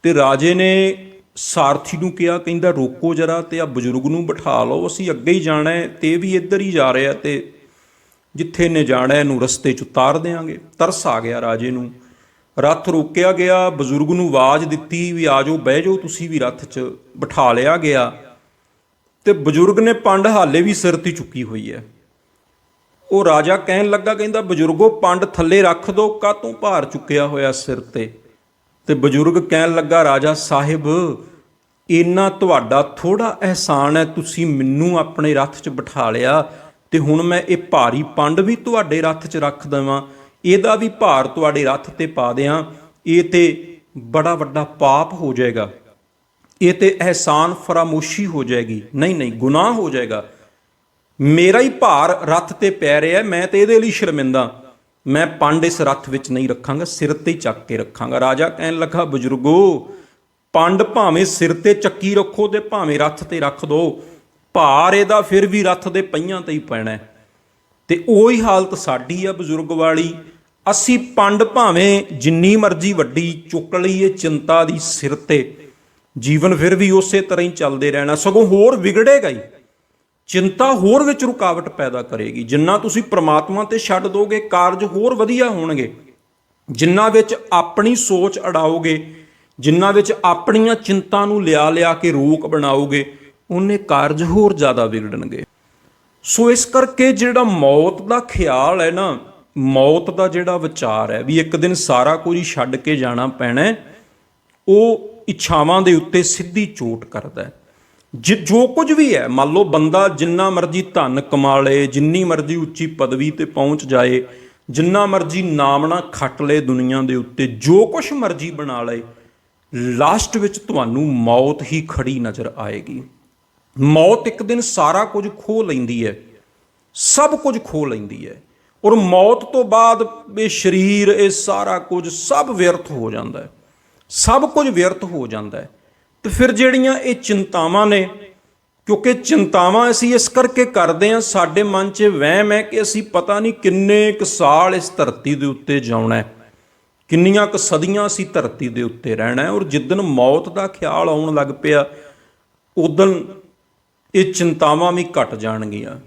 ਤੇ ਰਾਜੇ ਨੇ ਸਾਰਥੀ ਨੂੰ ਕਿਹਾ, ਕਹਿੰਦਾ ਰੋਕੋ ਜਰਾ ਤੇ ਆ ਬਜ਼ੁਰਗ ਨੂੰ ਬਿਠਾ ਲਓ, ਅਸੀਂ ਅੱਗੇ ਹੀ ਜਾਣਾ ਹੈ ਤੇ ਇਹ ਵੀ ਇੱਧਰ ਹੀ ਜਾ ਰਿਹਾ, ਤੇ ਜਿੱਥੇ ਇਹਨੇ ਜਾਣਾ ਇਹਨੂੰ ਰਸਤੇ 'ਚ ਉਤਾਰ ਦਿਆਂਗੇ। ਤਰਸ ਆ ਗਿਆ ਰਾਜੇ ਨੂੰ, ਰੱਥ ਰੋਕਿਆ ਗਿਆ, ਬਜ਼ੁਰਗ ਨੂੰ ਆਵਾਜ਼ ਦਿੱਤੀ ਵੀ ਆ ਜਾਓ, ਬਹਿ ਜਾਓ ਤੁਸੀਂ ਵੀ ਰੱਥ 'ਚ। ਬਿਠਾ ਲਿਆ ਗਿਆ ਤੇ ਬਜ਼ੁਰਗ ਨੇ ਪੰਡ ਹਾਲੇ ਵੀ ਸਿਰ 'ਤੇ ਚੁੱਕੀ ਹੋਈ ਹੈ। ਉਹ ਰਾਜਾ ਕਹਿਣ ਲੱਗਾ, ਕਹਿੰਦਾ ਬਜ਼ੁਰਗੋ ਪੰਡ ਥੱਲੇ ਰੱਖ ਦਿਓ, ਕਾਹਤੋਂ ਭਾਰ ਚੁੱਕਿਆ ਹੋਇਆ ਸਿਰ 'ਤੇ। ਤੇ ਬਜ਼ੁਰਗ ਕਹਿਣ ਲੱਗਾ, ਰਾਜਾ ਸਾਹਿਬ ਇੰਨਾ ਤੁਹਾਡਾ ਥੋੜ੍ਹਾ ਅਹਿਸਾਨ ਹੈ, ਤੁਸੀਂ ਮੈਨੂੰ ਆਪਣੇ ਰੱਥ 'ਚ ਬਿਠਾ ਲਿਆ ਤੇ ਹੁਣ ਮੈਂ ਇਹ ਭਾਰੀ ਪੰਡ ਵੀ ਤੁਹਾਡੇ ਰੱਥ 'ਚ ਰੱਖ ਦੇਵਾਂ, ਇਹਦਾ ਵੀ ਭਾਰ ਤੁਹਾਡੇ ਰੱਥ 'ਤੇ ਪਾ ਦਿਆਂ, ਇਹ ਤੇ ਬੜਾ ਵੱਡਾ ਪਾਪ ਹੋ ਜਾਏਗਾ, ਇਹ ਤੇ ਅਹਿਸਾਨ ਫਰਾਮੋਸ਼ੀ ਹੋ ਜਾਏਗੀ। ਨਹੀਂ ਨਹੀਂ, ਗੁਨਾਹ ਹੋ ਜਾਏਗਾ। ਮੇਰਾ ਹੀ ਭਾਰ ਰੱਥ ਤੇ ਪੈ ਰਿਹਾ, ਮੈਂ ਤੇ ਇਹਦੇ ਲਈ ਸ਼ਰਮਿੰਦਾ, ਮੈਂ ਪੰਡ ਇਸ ਰੱਥ ਵਿੱਚ ਨਹੀਂ ਰੱਖਾਂਗਾ, ਸਿਰ ਤੇ ਚੱਕ ਕੇ ਰੱਖਾਂਗਾ। ਰਾਜਾ ਕਹਿਣ ਲੱਗਾ, ਬਜ਼ੁਰਗੋ, ਪੰਡ ਭਾਵੇਂ ਸਿਰ ਤੇ ਚੱਕੀ ਰੱਖੋ ਤੇ ਭਾਵੇਂ ਰੱਥ ਤੇ ਰੱਖ ਦੋ, ਭਾਰ ਇਹਦਾ ਫਿਰ ਵੀ ਰੱਥ ਦੇ ਪਹੀਆਂ ਤੇ ਹੀ ਪੈਣਾ। ਤੇ ਉਹੀ ਹਾਲਤ ਸਾਡੀ ਆ ਬਜ਼ੁਰਗ ਵਾਲੀ। ਅਸੀਂ ਪੰਡ ਭਾਵੇਂ ਜਿੰਨੀ ਮਰਜ਼ੀ ਵੱਡੀ ਚੁੱਕ ਲਈਏ ਚਿੰਤਾ ਦੀ ਸਿਰ ਤੇ, ਜੀਵਨ ਫਿਰ ਵੀ ਉਸੇ ਤਰ੍ਹਾਂ ਹੀ ਚੱਲਦੇ ਰਹਿਣਾ, ਸਗੋਂ ਹੋਰ ਵਿਗੜੇਗਾ ਹੀ। ਚਿੰਤਾ ਹੋਰ ਵਿੱਚ ਰੁਕਾਵਟ ਪੈਦਾ ਕਰੇਗੀ। ਜਿੰਨਾ ਤੁਸੀਂ ਪ੍ਰਮਾਤਮਾ ਤੇ ਛੱਡ ਦੋਗੇ, ਕਾਰਜ ਹੋਰ ਵਧੀਆ ਹੋਣਗੇ। ਜਿੰਨਾ ਵਿੱਚ ਆਪਣੀ ਸੋਚ ਅੜਾਓਗੇ, ਜਿੰਨਾ ਵਿੱਚ ਆਪਣੀਆਂ ਚਿੰਤਾ ਨੂੰ ਲਿਆ ਲਿਆ ਕੇ ਰੋਕ ਬਣਾਓਗੇ, ਉਹਨੇ ਕਾਰਜ ਹੋਰ ਜ਼ਿਆਦਾ ਵਿਗੜਨਗੇ। ਸੋ ਇਸ ਕਰਕੇ ਜਿਹੜਾ ਮੌਤ ਦਾ ਖਿਆਲ ਹੈ ਨਾ, ਮੌਤ ਦਾ ਜਿਹੜਾ ਵਿਚਾਰ ਹੈ ਵੀ ਇੱਕ ਦਿਨ ਸਾਰਾ ਕੁਝ ਛੱਡ ਕੇ ਜਾਣਾ ਪੈਣਾ, ਉਹ ਇੱਛਾਵਾਂ ਦੇ ਉੱਤੇ ਸਿੱਧੀ ਚੋਟ ਕਰਦਾ। ਜੋ ਕੁਝ ਵੀ ਹੈ, ਮੰਨ ਲਓ ਬੰਦਾ ਜਿੰਨਾ ਮਰਜ਼ੀ ਧਨ ਕਮਾ ਲਏ, ਜਿੰਨੀ ਮਰਜ਼ੀ ਉੱਚੀ ਪਦਵੀ ਤੇ ਪਹੁੰਚ ਜਾਏ, ਜਿੰਨਾ ਮਰਜ਼ੀ ਨਾਮਣਾ ਖੱਟ ਲਏ ਦੁਨੀਆ ਦੇ ਉੱਤੇ, ਜੋ ਕੁਝ ਮਰਜ਼ੀ ਬਣਾ ਲਏ, ਲਾਸਟ ਵਿੱਚ ਤੁਹਾਨੂੰ ਮੌਤ ਹੀ ਖੜੀ ਨਜ਼ਰ ਆਏਗੀ। ਮੌਤ ਇੱਕ ਦਿਨ ਸਾਰਾ ਕੁਝ ਖੋਹ ਲੈਂਦੀ ਹੈ, ਸਭ ਕੁਝ ਖੋਹ ਲੈਂਦੀ ਹੈ। ਔਰ ਮੌਤ ਤੋਂ ਬਾਅਦ ਇਹ ਸਰੀਰ, ਇਹ ਸਾਰਾ ਕੁਝ ਸਭ ਵਿਅਰਥ ਹੋ ਜਾਂਦਾ ਹੈ, ਸਭ ਕੁਝ ਵਿਅਰਥ ਹੋ ਜਾਂਦਾ ਹੈ। ਤੇ ਫਿਰ ਜਿਹੜੀਆਂ ਇਹ ਚਿੰਤਾਵਾਂ ਨੇ, ਕਿਉਂਕਿ ਚਿੰਤਾਵਾਂ ਅਸੀਂ ਇਸ ਕਰਕੇ ਕਰਦੇ ਹਾਂ, ਸਾਡੇ ਮਨ 'ਚ ਵਹਿਮ ਹੈ ਕਿ ਅਸੀਂ ਪਤਾ ਨਹੀਂ ਕਿੰਨੇ ਕੁ ਸਾਲ ਇਸ ਧਰਤੀ ਦੇ ਉੱਤੇ ਜਿਉਣਾ ਹੈ, ਕਿੰਨੀਆਂ ਕੁ ਸਦੀਆਂ ਅਸੀਂ ਧਰਤੀ ਦੇ ਉੱਤੇ ਰਹਿਣਾ ਹੈ। ਔਰ ਜਿੱਦਣ ਮੌਤ ਦਾ ਖਿਆਲ ਆਉਣ ਲੱਗ ਪਿਆ, ਉਦਣ ਇਹ ਚਿੰਤਾਵਾਂ ਵੀ ਘਟ ਜਾਣਗੀਆਂ।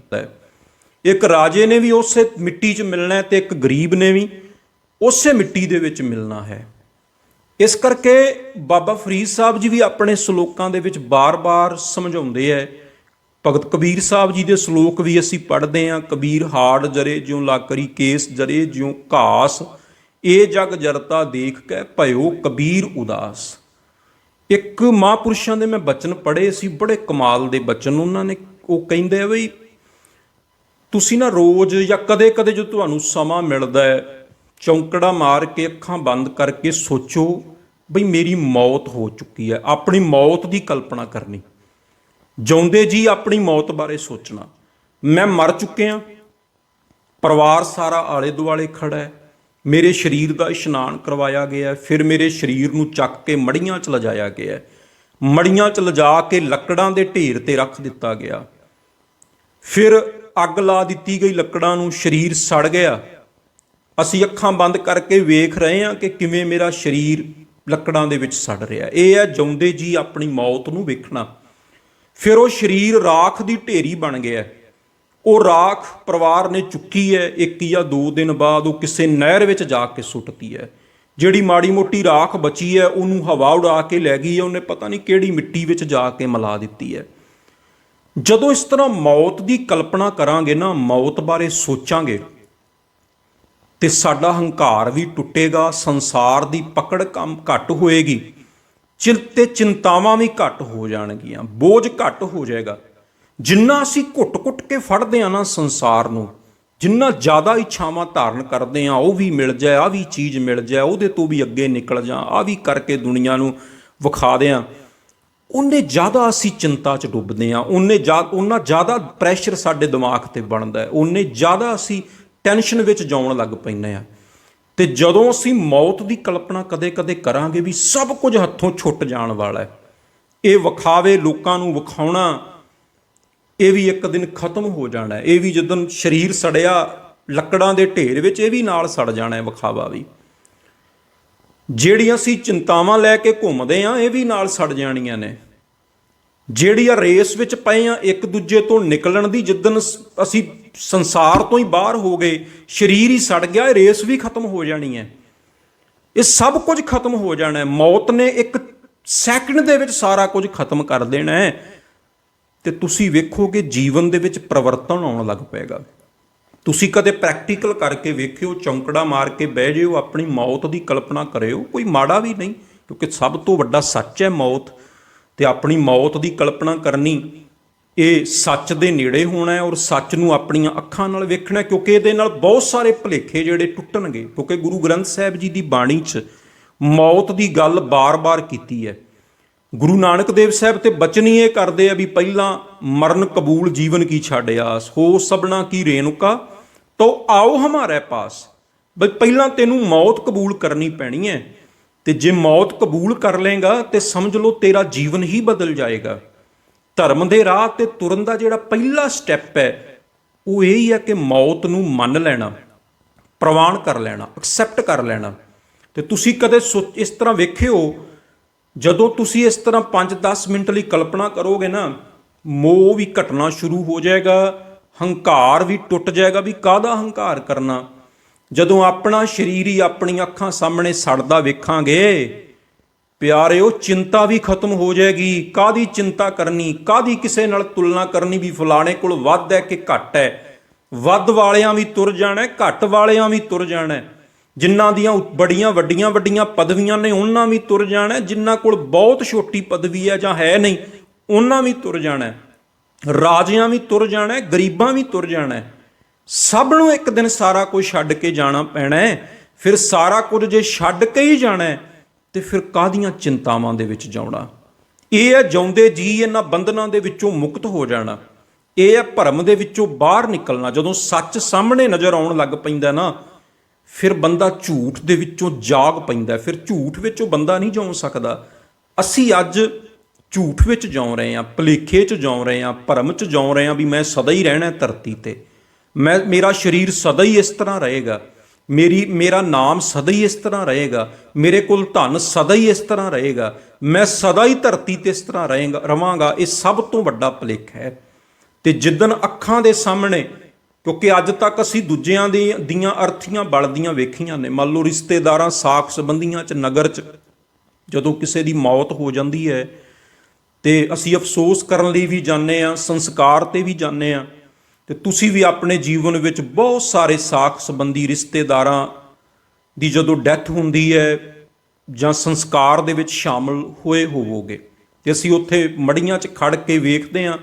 ਇੱਕ ਰਾਜੇ ਨੇ ਵੀ ਉਸੇ ਮਿੱਟੀ 'ਚ ਮਿਲਣਾ ਤੇ ਇੱਕ ਗਰੀਬ ਨੇ ਵੀ ਉਸੇ ਮਿੱਟੀ ਦੇ ਵਿੱਚ ਮਿਲਣਾ ਹੈ। ਇਸ ਕਰਕੇ ਬਾਬਾ ਫਰੀਦ ਸਾਹਿਬ ਜੀ ਵੀ ਆਪਣੇ ਸਲੋਕਾਂ ਦੇ ਵਿੱਚ ਬਾਰ-ਬਾਰ ਸਮਝਾਉਂਦੇ ਹੈ। ਭਗਤ ਕਬੀਰ ਸਾਹਿਬ ਜੀ ਦੇ ਸਲੋਕ ਵੀ ਅਸੀਂ ਪੜ੍ਹਦੇ ਹਾਂ। ਕਬੀਰ ਹਾੜ ਜਰੇ ਜਿਉਂ ਲਾਕਰੀ ਕੇਸ ਜਰੇ ਜਿਉਂ ਘਾਸ, ਇਹ ਜਗ ਜਰਤਾ ਦੇਖ ਕੇ ਭਇਓ ਕਬੀਰ ਉਦਾਸ। ਇੱਕ ਮਹਾਂਪੁਰਸ਼ਾਂ ਦੇ ਮੈਂ ਬਚਨ ਪੜ੍ਹੇ ਸੀ, ਬੜੇ ਕਮਾਲ ਦੇ ਬਚਨ। ਉਹਨਾਂ ਨੇ, ਉਹ ਕਹਿੰਦੇ ਆ ਬਈ ਤੁਸੀਂ ਨਾ ਰੋਜ਼ ਜਾਂ ਕਦੇ ਕਦੇ ਜੋ ਤੁਹਾਨੂੰ ਸਮਾਂ ਮਿਲਦਾ ਹੈ, ਚੌਂਕੜਾ ਮਾਰ ਕੇ ਅੱਖਾਂ ਬੰਦ ਕਰਕੇ ਸੋਚੋ ਬਈ ਮੇਰੀ ਮੌਤ ਹੋ ਚੁੱਕੀ ਹੈ। ਆਪਣੀ ਮੌਤ ਦੀ ਕਲਪਨਾ ਕਰਨੀ, ਜਿਉਂਦੇ ਜੀ ਆਪਣੀ ਮੌਤ ਬਾਰੇ ਸੋਚਣਾ। ਮੈਂ ਮਰ ਚੁੱਕਿਆ, ਪਰਿਵਾਰ ਸਾਰਾ ਆਲੇ ਦੁਆਲੇ ਖੜਾ ਹੈ, ਮੇਰੇ ਸਰੀਰ ਦਾ ਇਸ਼ਨਾਨ ਕਰਵਾਇਆ ਗਿਆ, ਫਿਰ ਮੇਰੇ ਸਰੀਰ ਨੂੰ ਚੱਕ ਕੇ ਮੜੀਆਂ 'ਚ ਲਿਜਾਇਆ ਗਿਆ, ਮੜੀਆਂ 'ਚ ਲਿਜਾ ਕੇ ਲੱਕੜਾਂ ਦੇ ਢੇਰ 'ਤੇ ਰੱਖ ਦਿੱਤਾ ਗਿਆ, ਫਿਰ ਅੱਗ ਲਾ ਦਿੱਤੀ ਗਈ ਲੱਕੜਾਂ ਨੂੰ, ਸਰੀਰ ਸੜ ਗਿਆ। ਅਸੀਂ ਅੱਖਾਂ ਬੰਦ ਕਰਕੇ ਵੇਖ ਰਹੇ ਹਾਂ ਕਿ ਕਿਵੇਂ ਮੇਰਾ ਸਰੀਰ ਲੱਕੜਾਂ ਦੇ ਵਿੱਚ ਸੜ ਰਿਹਾ। ਇਹ ਹੈ ਜਿਉਂਦੇ ਜੀ ਆਪਣੀ ਮੌਤ ਨੂੰ ਵੇਖਣਾ। ਫਿਰ ਉਹ ਸਰੀਰ ਰਾਖ ਦੀ ਢੇਰੀ ਬਣ ਗਿਆ। ਉਹ ਰਾਖ ਪਰਿਵਾਰ ਨੇ ਚੁੱਕੀ ਹੈ, 1 ਜਾਂ 2 ਦਿਨ ਬਾਅਦ ਉਹ ਕਿਸੇ ਨਹਿਰ ਵਿੱਚ ਜਾ ਕੇ ਸੁੱਟਤੀ ਹੈ। ਜਿਹੜੀ ਮਾੜੀ ਮੋਟੀ ਰਾਖ ਬਚੀ ਹੈ ਉਹਨੂੰ ਹਵਾ ਉਡਾ ਕੇ ਲੈ ਗਈ ਹੈ, ਉਹਨੇ ਪਤਾ ਨਹੀਂ ਕਿਹੜੀ ਮਿੱਟੀ ਵਿੱਚ ਜਾ ਕੇ ਮਿਲਾ ਦਿੱਤੀ ਹੈ। ਜਦੋਂ ਇਸ ਤਰ੍ਹਾਂ ਮੌਤ ਦੀ ਕਲਪਨਾ ਕਰਾਂਗੇ ਨਾ, ਮੌਤ ਬਾਰੇ ਸੋਚਾਂਗੇ, ਤੇ ਸਾਡਾ ਹੰਕਾਰ ਵੀ ਟੁੱਟੇਗਾ, ਸੰਸਾਰ ਦੀ ਪਕੜ ਕਮ ਘੱਟ ਹੋਏਗੀ, ਤੇ ਚਿੰਤਾਵਾਂ ਵੀ ਘੱਟ ਹੋ ਜਾਣਗੀਆਂ, ਬੋਝ ਘੱਟ ਹੋ ਜਾਏਗਾ। ਜਿੰਨਾ ਅਸੀਂ ਘੁੱਟ-ਘੁੱਟ ਕੇ ਫੜਦੇ ਹਾਂ ਨਾ ਸੰਸਾਰ ਨੂੰ, ਜਿੰਨਾ ਜ਼ਿਆਦਾ ਇੱਛਾਵਾਂ ਧਾਰਨ ਕਰਦੇ ਹਾਂ, ਉਹ ਵੀ ਮਿਲ ਜਾਏ, ਆਹ ਵੀ ਚੀਜ਼ ਮਿਲ ਜਾਏ, ਉਹਦੇ ਤੋਂ ਵੀ ਅੱਗੇ ਨਿਕਲ ਜਾ, ਆਹ ਵੀ ਕਰਕੇ ਦੁਨੀਆ ਨੂੰ ਵਿਖਾ ਦਿਆਂ, ਉਹਨੇ ਜ਼ਿਆਦਾ ਅਸੀਂ ਚਿੰਤਾ 'ਚ ਡੁੱਬਦੇ ਹਾਂ, ਉਹਨਾਂ ਜ਼ਿਆਦਾ ਪ੍ਰੈਸ਼ਰ ਸਾਡੇ ਦਿਮਾਗ 'ਤੇ ਬਣਦਾ ਹੈ, ਉਹਨੇ ਜ਼ਿਆਦਾ ਅਸੀਂ ਟੈਨਸ਼ਨ ਵਿੱਚ ਜਾਉਣ ਲੱਗ ਪੈਂਦੇ ਹਾਂ। ਅਤੇ ਜਦੋਂ ਅਸੀਂ ਮੌਤ ਦੀ ਕਲਪਨਾ ਕਦੇ ਕਦੇ ਕਰਾਂਗੇ ਵੀ ਸਭ ਕੁਝ ਹੱਥੋਂ ਛੁੱਟ ਜਾਣ ਵਾਲਾ ਹੈ, ਇਹ ਵਿਖਾਵੇ ਲੋਕਾਂ ਨੂੰ ਵਿਖਾਉਣਾ, ਇਹ ਵੀ ਇੱਕ ਦਿਨ ਖਤਮ ਹੋ ਜਾਣਾ। ਇਹ ਵੀ ਜਦੋਂ ਸਰੀਰ ਸੜਿਆ ਲੱਕੜਾਂ ਦੇ ਢੇਰ ਵਿੱਚ, ਇਹ ਵੀ ਨਾਲ ਸੜ ਜਾਣਾ ਹੈ, ਵਿਖਾਵਾ ਵੀ। ਜਿਹੜੀਆਂ ਅਸੀਂ ਚਿੰਤਾਵਾਂ ਲੈ ਕੇ ਘੁੰਮਦੇ ਹਾਂ, ਇਹ ਵੀ ਨਾਲ ਸੜ ਜਾਣੀਆਂ ਨੇ। ਜਿਹੜੀ ਆ ਰੇਸ ਵਿੱਚ ਪਏ ਆ ਇੱਕ ਦੂਜੇ ਤੋਂ ਨਿਕਲਣ ਦੀ, ਜਿੱਦਣ ਅਸੀਂ ਸੰਸਾਰ ਤੋਂ ਹੀ ਬਾਹਰ ਹੋ ਗਏ, ਸਰੀਰ ਹੀ ਸੜ ਗਿਆ, ਇਹ ਰੇਸ ਵੀ ਖਤਮ ਹੋ ਜਾਣੀ ਹੈ। ਇਹ ਸਭ ਕੁਝ ਖਤਮ ਹੋ ਜਾਣਾ ਹੈ। ਮੌਤ ਨੇ 1 ਸੈਕਿੰਡ ਦੇ ਵਿੱਚ ਸਾਰਾ ਕੁਝ ਖਤਮ ਕਰ ਦੇਣਾ ਹੈ। ਤੇ ਤੁਸੀਂ ਵੇਖੋਗੇ ਜੀਵਨ ਦੇ ਵਿੱਚ ਪਰਿਵਰਤਨ ਆਉਣ ਲੱਗ ਪਏਗਾ। ਤੁਸੀਂ ਕਦੇ ਪ੍ਰੈਕਟੀਕਲ ਕਰਕੇ ਵੇਖਿਓ, ਚੌਂਕੜਾ ਮਾਰ ਕੇ ਬਹਿ ਜਿਓ, ਆਪਣੀ ਮੌਤ ਦੀ ਕਲਪਨਾ ਕਰਿਓ। ਕੋਈ ਮਾੜਾ ਵੀ ਨਹੀਂ, ਕਿਉਂਕਿ ਸਭ ਤੋਂ ਵੱਡਾ ਸੱਚ ਹੈ ਮੌਤ। ਤੇ ਆਪਣੀ ਮੌਤ ਦੀ ਕਲਪਨਾ ਕਰਨੀ, ਇਹ ਸੱਚ ਦੇ ਨੇੜੇ ਹੋਣਾ ਹੈ, ਔਰ ਸੱਚ ਨੂੰ ਆਪਣੀਆਂ ਅੱਖਾਂ ਨਾਲ ਵੇਖਣਾ, ਕਿਉਂਕਿ ਇਹਦੇ ਨਾਲ ਬਹੁਤ ਸਾਰੇ ਭੁਲੇਖੇ ਜਿਹੜੇ ਟੁੱਟਣਗੇ। ਕਿਉਂਕਿ ਗੁਰੂ ਗ੍ਰੰਥ ਸਾਹਿਬ ਜੀ ਦੀ ਬਾਣੀ 'ਚ ਮੌਤ ਦੀ ਗੱਲ ਬਾਰ-ਬਾਰ ਕੀਤੀ ਹੈ। ਗੁਰੂ ਨਾਨਕ ਦੇਵ ਸਾਹਿਬ ਤੇ ਬਚਨ ਹੀ ਇਹ ਕਰਦੇ ਆ ਵੀ ਪਹਿਲਾਂ ਮਰਨ ਕਬੂਲ ਜੀਵਨ ਕੀ ਛੱਡ ਆਸ, ਹੋ ਸਭਨਾ ਕੀ ਰੇਣੁਕਾ ਤੋ ਆਓ ਹਮਾਰੇ ਪਾਸ। ਬਈ ਪਹਿਲਾਂ ਤੈਨੂੰ ਮੌਤ ਕਬੂਲ ਕਰਨੀ ਪੈਣੀ ਹੈ, ਤੇ ਜੇ ਮੌਤ ਕਬੂਲ ਕਰ ਲੇਗਾ ਤੇ ਸਮਝ ਲਓ ਤੇਰਾ ਜੀਵਨ ਹੀ ਬਦਲ ਜਾਏਗਾ। ਧਰਮ ਦੇ ਰਾਹ ਤੇ ਤੁਰਨ ਦਾ ਜਿਹੜਾ ਪਹਿਲਾ ਸਟੈਪ ਹੈ ਉਹ ਇਹ ਹੀ ਹੈ ਕਿ ਮੌਤ ਨੂੰ ਮੰਨ ਲੈਣਾ, ਪ੍ਰਵਾਨ ਕਰ ਲੈਣਾ, ਐਕਸੈਪਟ ਕਰ ਲੈਣਾ। ਤੇ ਤੁਸੀਂ ਕਦੇ ਇਸ ਤਰ੍ਹਾਂ ਵੇਖਿਓ, ਜਦੋਂ ਤੁਸੀਂ ਇਸ ਤਰ੍ਹਾਂ 5-10 ਮਿੰਟ ਲਈ ਕਲਪਨਾ ਕਰੋਗੇ ਨਾ, ਮੋਹ ਵੀ ਘਟਣਾ ਸ਼ੁਰੂ ਹੋ ਜਾਏਗਾ, ਹੰਕਾਰ ਵੀ ਟੁੱਟ ਜਾਏਗਾ। ਵੀ ਕਾਹਦਾ ਹੰਕਾਰ ਕਰਨਾ, ਜਦੋਂ ਆਪਣਾ ਸਰੀਰ ਹੀ ਆਪਣੀਆਂ ਅੱਖਾਂ ਸਾਹਮਣੇ ਸੜਦਾ ਵੇਖਾਂਗੇ ਪਿਆਰਿਓ, ਚਿੰਤਾ ਵੀ ਖਤਮ ਹੋ ਜਾਏਗੀ। ਕਾਹਦੀ ਚਿੰਤਾ ਕਰਨੀ, ਕਾਹਦੀ ਕਿਸੇ ਨਾਲ ਤੁਲਨਾ ਕਰਨੀ ਵੀ ਫਲਾਣੇ ਕੋਲ ਵੱਧ ਹੈ ਕਿ ਘੱਟ ਹੈ। ਵੱਧ ਵਾਲਿਆਂ ਵੀ ਤੁਰ ਜਾਣਾ, ਘੱਟ ਵਾਲਿਆਂ ਵੀ ਤੁਰ ਜਾਣਾ। ਜਿਨ੍ਹਾਂ ਦੀਆਂ ਬੜੀਆਂ ਵੱਡੀਆਂ ਪਦਵੀਆਂ ਨੇ ਉਹਨਾਂ ਵੀ ਤੁਰ ਜਾਣਾ, ਜਿਨ੍ਹਾਂ ਕੋਲ ਬਹੁਤ ਛੋਟੀ ਪਦਵੀ ਹੈ ਜਾਂ ਹੈ ਨਹੀਂ ਉਹਨਾਂ ਵੀ ਤੁਰ ਜਾਣਾ। ਰਾਜਿਆਂ ਵੀ ਤੁਰ ਜਾਣਾ, ਗਰੀਬਾਂ ਵੀ ਤੁਰ ਜਾਣਾ। ਸਭ ਨੂੰ ਇੱਕ ਦਿਨ ਸਾਰਾ ਕੁਝ ਛੱਡ ਕੇ ਜਾਣਾ ਪੈਣਾ। ਫਿਰ ਸਾਰਾ ਕੁਝ ਜੇ ਛੱਡ ਕੇ ਹੀ ਜਾਣਾ ਤੇ ਫਿਰ ਕਾਹਦੀਆਂ ਚਿੰਤਾਵਾਂ ਦੇ ਵਿੱਚ ਜਾਣਾ। ਇਹ ਹੈ ਜਿਉਂਦੇ ਜੀ ਇਹਨਾਂ ਬੰਧਨਾਂ ਦੇ ਵਿੱਚੋਂ ਮੁਕਤ ਹੋ ਜਾਣਾ। ਇਹ ਹੈ ਭਰਮ ਦੇ ਵਿੱਚੋਂ ਬਾਹਰ ਨਿਕਲਣਾ। ਜਦੋਂ ਸੱਚ ਸਾਹਮਣੇ ਨਜ਼ਰ ਆਉਣ ਲੱਗ ਪੈਂਦਾ ਨਾ, ਫਿਰ ਬੰਦਾ ਝੂਠ ਦੇ ਵਿੱਚੋਂ ਜਾਗ ਪੈਂਦਾ। ਫਿਰ ਝੂਠ ਵਿੱਚੋਂ ਬੰਦਾ ਨਹੀਂ ਜਿਉ ਸਕਦਾ। ਅਸੀਂ ਅੱਜ ਝੂਠ ਵਿੱਚ ਜਿਉ ਰਹੇ ਹਾਂ, ਭੁਲੇਖੇ 'ਚ ਜਿਉ ਰਹੇ ਹਾਂ, ਭਰਮ 'ਚ ਜਿਉ ਰਹੇ ਹਾਂ ਵੀ ਮੈਂ ਸਦਾ ਹੀ ਰਹਿਣਾ ਧਰਤੀ ਤੇ, ਮੇਰਾ ਸਰੀਰ ਸਦਾ ਹੀ ਇਸ ਤਰ੍ਹਾਂ ਰਹੇਗਾ, ਮੇਰਾ ਨਾਮ ਸਦਾ ਹੀ ਇਸ ਤਰ੍ਹਾਂ ਰਹੇਗਾ, ਮੇਰੇ ਕੋਲ ਧਨ ਸਦਾ ਹੀ ਇਸ ਤਰ੍ਹਾਂ ਰਹੇਗਾ, ਮੈਂ ਸਦਾ ਹੀ ਧਰਤੀ ਤੇ ਇਸ ਤਰ੍ਹਾਂ ਰਵਾਂਗਾ। ਇਹ ਸਭ ਤੋਂ ਵੱਡਾ ਭੁਲੇਖਾ ਹੈ। ਤੇ ਜਿੱਦਣ ਅੱਖਾਂ ਦੇ ਸਾਹਮਣੇ, ਕਿਉਂਕਿ ਅੱਜ ਤੱਕ ਅਸੀਂ ਦੂਜਿਆਂ ਦੀਆਂ ਅਰਥੀਆਂ ਬਲਦੀਆਂ ਵੇਖੀਆਂ ਨੇ। ਮੰਨ ਲਓ ਰਿਸ਼ਤੇਦਾਰਾਂ, ਸਾਕ ਸੰਬੰਧੀਆਂ 'ਚ, ਨਗਰ 'ਚ ਜਦੋਂ ਕਿਸੇ ਦੀ ਮੌਤ ਹੋ ਜਾਂਦੀ ਹੈ ਤੇ ਅਸੀਂ ਅਫਸੋਸ ਕਰਨ ਲਈ ਵੀ ਜਾਂਦੇ ਹਾਂ, ਸੰਸਕਾਰ 'ਤੇ ਵੀ ਜਾਂਦੇ ਹਾਂ। ਤੇ ਤੁਸੀਂ ਵੀ ਆਪਣੇ ਜੀਵਨ ਵਿੱਚ ਬਹੁਤ ਸਾਰੇ ਸਾਕ ਸੰਬੰਧੀ ਰਿਸ਼ਤੇਦਾਰਾਂ ਦੀ ਜਦੋਂ ਡੈਥ ਹੁੰਦੀ ਹੈ ਜਾਂ ਸੰਸਕਾਰ ਦੇ ਵਿੱਚ ਸ਼ਾਮਲ ਹੋਏ ਹੋਵੋਗੇ। ਤੇ ਅਸੀਂ ਉੱਥੇ ਮੜੀਆਂ 'ਚ ਖੜ ਕੇ ਵੇਖਦੇ ਹਾਂ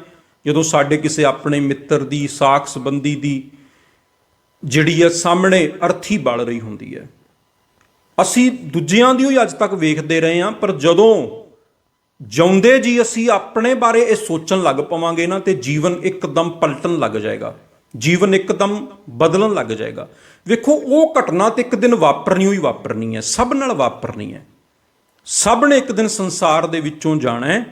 ਜਦੋਂ ਸਾਡੇ ਕਿਸੇ ਆਪਣੇ ਮਿੱਤਰ ਦੀ, ਸਾਕ ਸੰਬੰਧੀ ਦੀ ਜਿਹੜੀ ਹੈ ਸਾਹਮਣੇ ਅਰਥੀ ਬਲ ਰਹੀ ਹੁੰਦੀ ਹੈ। ਅਸੀਂ ਦੂਜਿਆਂ ਦੀ ਹੀ ਅੱਜ ਤੱਕ ਵੇਖਦੇ ਰਹੇ ਹਾਂ, ਪਰ ਜਦੋਂ ਜਿਉਂਦੇ ਜੀ ਅਸੀਂ ਆਪਣੇ ਬਾਰੇ ਇਹ ਸੋਚਣ ਲੱਗ ਪਵਾਂਗੇ ਨਾ, ਤੇ ਜੀਵਨ ਇੱਕਦਮ ਪਲਟਣ ਲੱਗ ਜਾਏਗਾ, ਜੀਵਨ ਇੱਕਦਮ ਬਦਲਣ ਲੱਗ ਜਾਏਗਾ। ਵੇਖੋ, ਉਹ ਘਟਨਾ ਤੇ ਇੱਕ ਦਿਨ ਵਾਪਰਨੀ ਹੋਈ ਵਾਪਰਨੀ ਹੈ, ਸਭ ਨਾਲ ਵਾਪਰਨੀ ਹੈ। ਸਭ ਨੇ ਇੱਕ ਦਿਨ ਸੰਸਾਰ ਦੇ ਵਿੱਚੋਂ ਜਾਣਾ ਹੈ,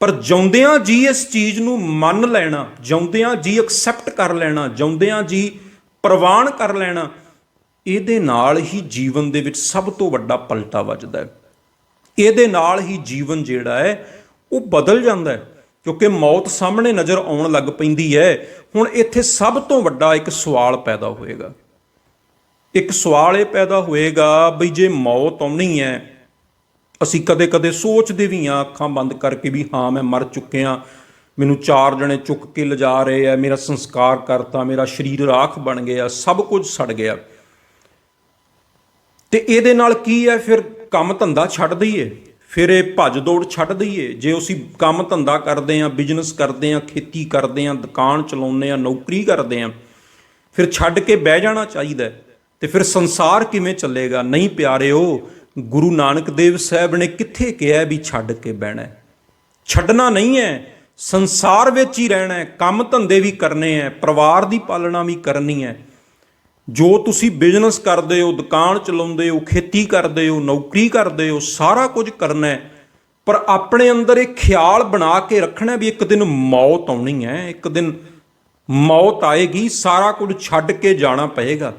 ਪਰ ਜਿਉਂਦਿਆਂ ਜੀ ਇਸ ਚੀਜ਼ ਨੂੰ ਮੰਨ ਲੈਣਾ, ਜਿਉਂਦਿਆਂ ਜੀ ਐਕਸੈਪਟ ਕਰ ਲੈਣਾ, ਜਿਉਂਦਿਆਂ ਜੀ ਪ੍ਰਵਾਨ ਕਰ ਲੈਣਾ, ਇਹਦੇ ਨਾਲ ਹੀ ਜੀਵਨ ਦੇ ਵਿੱਚ ਸਭ ਤੋਂ ਵੱਡਾ ਪਲਟਾ ਵੱਜਦਾ ਹੈ। ਇਹਦੇ ਨਾਲ ਹੀ ਜੀਵਨ ਜਿਹੜਾ ਹੈ ਉਹ ਬਦਲ ਜਾਂਦਾ ਹੈ, ਕਿਉਂਕਿ ਮੌਤ ਸਾਹਮਣੇ ਨਜ਼ਰ ਆਉਣ ਲੱਗ ਪੈਂਦੀ ਹੈ। ਹੁਣ ਇੱਥੇ ਸਭ ਤੋਂ ਵੱਡਾ ਇੱਕ ਸਵਾਲ ਪੈਦਾ ਹੋਏਗਾ। ਇੱਕ ਸਵਾਲ ਇਹ ਪੈਦਾ ਹੋਏਗਾ ਬਈ ਜੇ ਮੌਤ ਆਉਣੀ ਹੈ, ਅਸੀਂ ਕਦੇ ਕਦੇ ਸੋਚਦੇ ਵੀ ਹਾਂ ਅੱਖਾਂ ਬੰਦ ਕਰਕੇ ਵੀ ਹਾਂ ਮੈਂ ਮਰ ਚੁੱਕਿਆ, ਮੈਨੂੰ 4 ਜਣੇ ਚੁੱਕ ਕੇ ਲਿਜਾ ਰਹੇ ਆ, ਮੇਰਾ ਸੰਸਕਾਰ ਕਰਤਾ, ਮੇਰਾ ਸਰੀਰ ਰਾਖ ਬਣ ਗਿਆ, ਸਭ ਕੁਝ ਸੜ ਗਿਆ। ਤੇ ਇਹਦੇ ਨਾਲ ਕੀ ਹੈ, ਫਿਰ ਕੰਮ ਧੰਦਾ ਛੱਡ ਦਈਏ, ਫਿਰ ਇਹ ਭੱਜ ਦੌੜ ਛੱਡ ਦਈਏ। ਜੇ ਅਸੀਂ ਕੰਮ ਧੰਦਾ ਕਰਦੇ ਹਾਂ, ਬਿਜ਼ਨਸ ਕਰਦੇ ਹਾਂ, ਖੇਤੀ ਕਰਦੇ ਹਾਂ, ਦੁਕਾਨ ਚਲਾਉਂਦੇ ਹਾਂ, ਨੌਕਰੀ ਕਰਦੇ ਹਾਂ, ਫਿਰ ਛੱਡ ਕੇ ਬਹਿ ਜਾਣਾ ਚਾਹੀਦਾ। ਤੇ ਫਿਰ ਸੰਸਾਰ ਕਿਵੇਂ ਚੱਲੇਗਾ? ਨਹੀਂ ਪਿਆਰਿਓ, ਗੁਰੂ ਨਾਨਕ ਦੇਵ ਸਾਹਿਬ ਨੇ ਕਿੱਥੇ ਕਿਹਾ ਵੀ ਛੱਡ ਕੇ ਬਹਿਣਾ? ਛੱਡਣਾ ਨਹੀਂ ਹੈ, ਸੰਸਾਰ ਵਿੱਚ ਹੀ ਰਹਿਣਾ ਹੈ, ਕੰਮ ਧੰਦੇ ਵੀ ਕਰਨੇ ਹੈ, ਪਰਿਵਾਰ ਦੀ ਪਾਲਣਾ ਵੀ ਕਰਨੀ ਹੈ। ਜੋ ਤੁਸੀਂ ਬਿਜ਼ਨਸ ਕਰਦੇ ਹੋ, ਦੁਕਾਨ ਚਲਾਉਂਦੇ ਹੋ, ਖੇਤੀ ਕਰਦੇ ਹੋ, ਨੌਕਰੀ ਕਰਦੇ ਹੋ, ਸਾਰਾ ਕੁਝ ਕਰਨਾ ਹੈ, ਪਰ ਆਪਣੇ ਅੰਦਰ ਇਹ ਖਿਆਲ ਬਣਾ ਕੇ ਰੱਖਣਾ ਵੀ ਇੱਕ ਦਿਨ ਮੌਤ ਆਉਣੀ ਹੈ, ਇੱਕ ਦਿਨ ਮੌਤ ਆਏਗੀ, ਸਾਰਾ ਕੁਝ ਛੱਡ ਕੇ ਜਾਣਾ ਪਏਗਾ।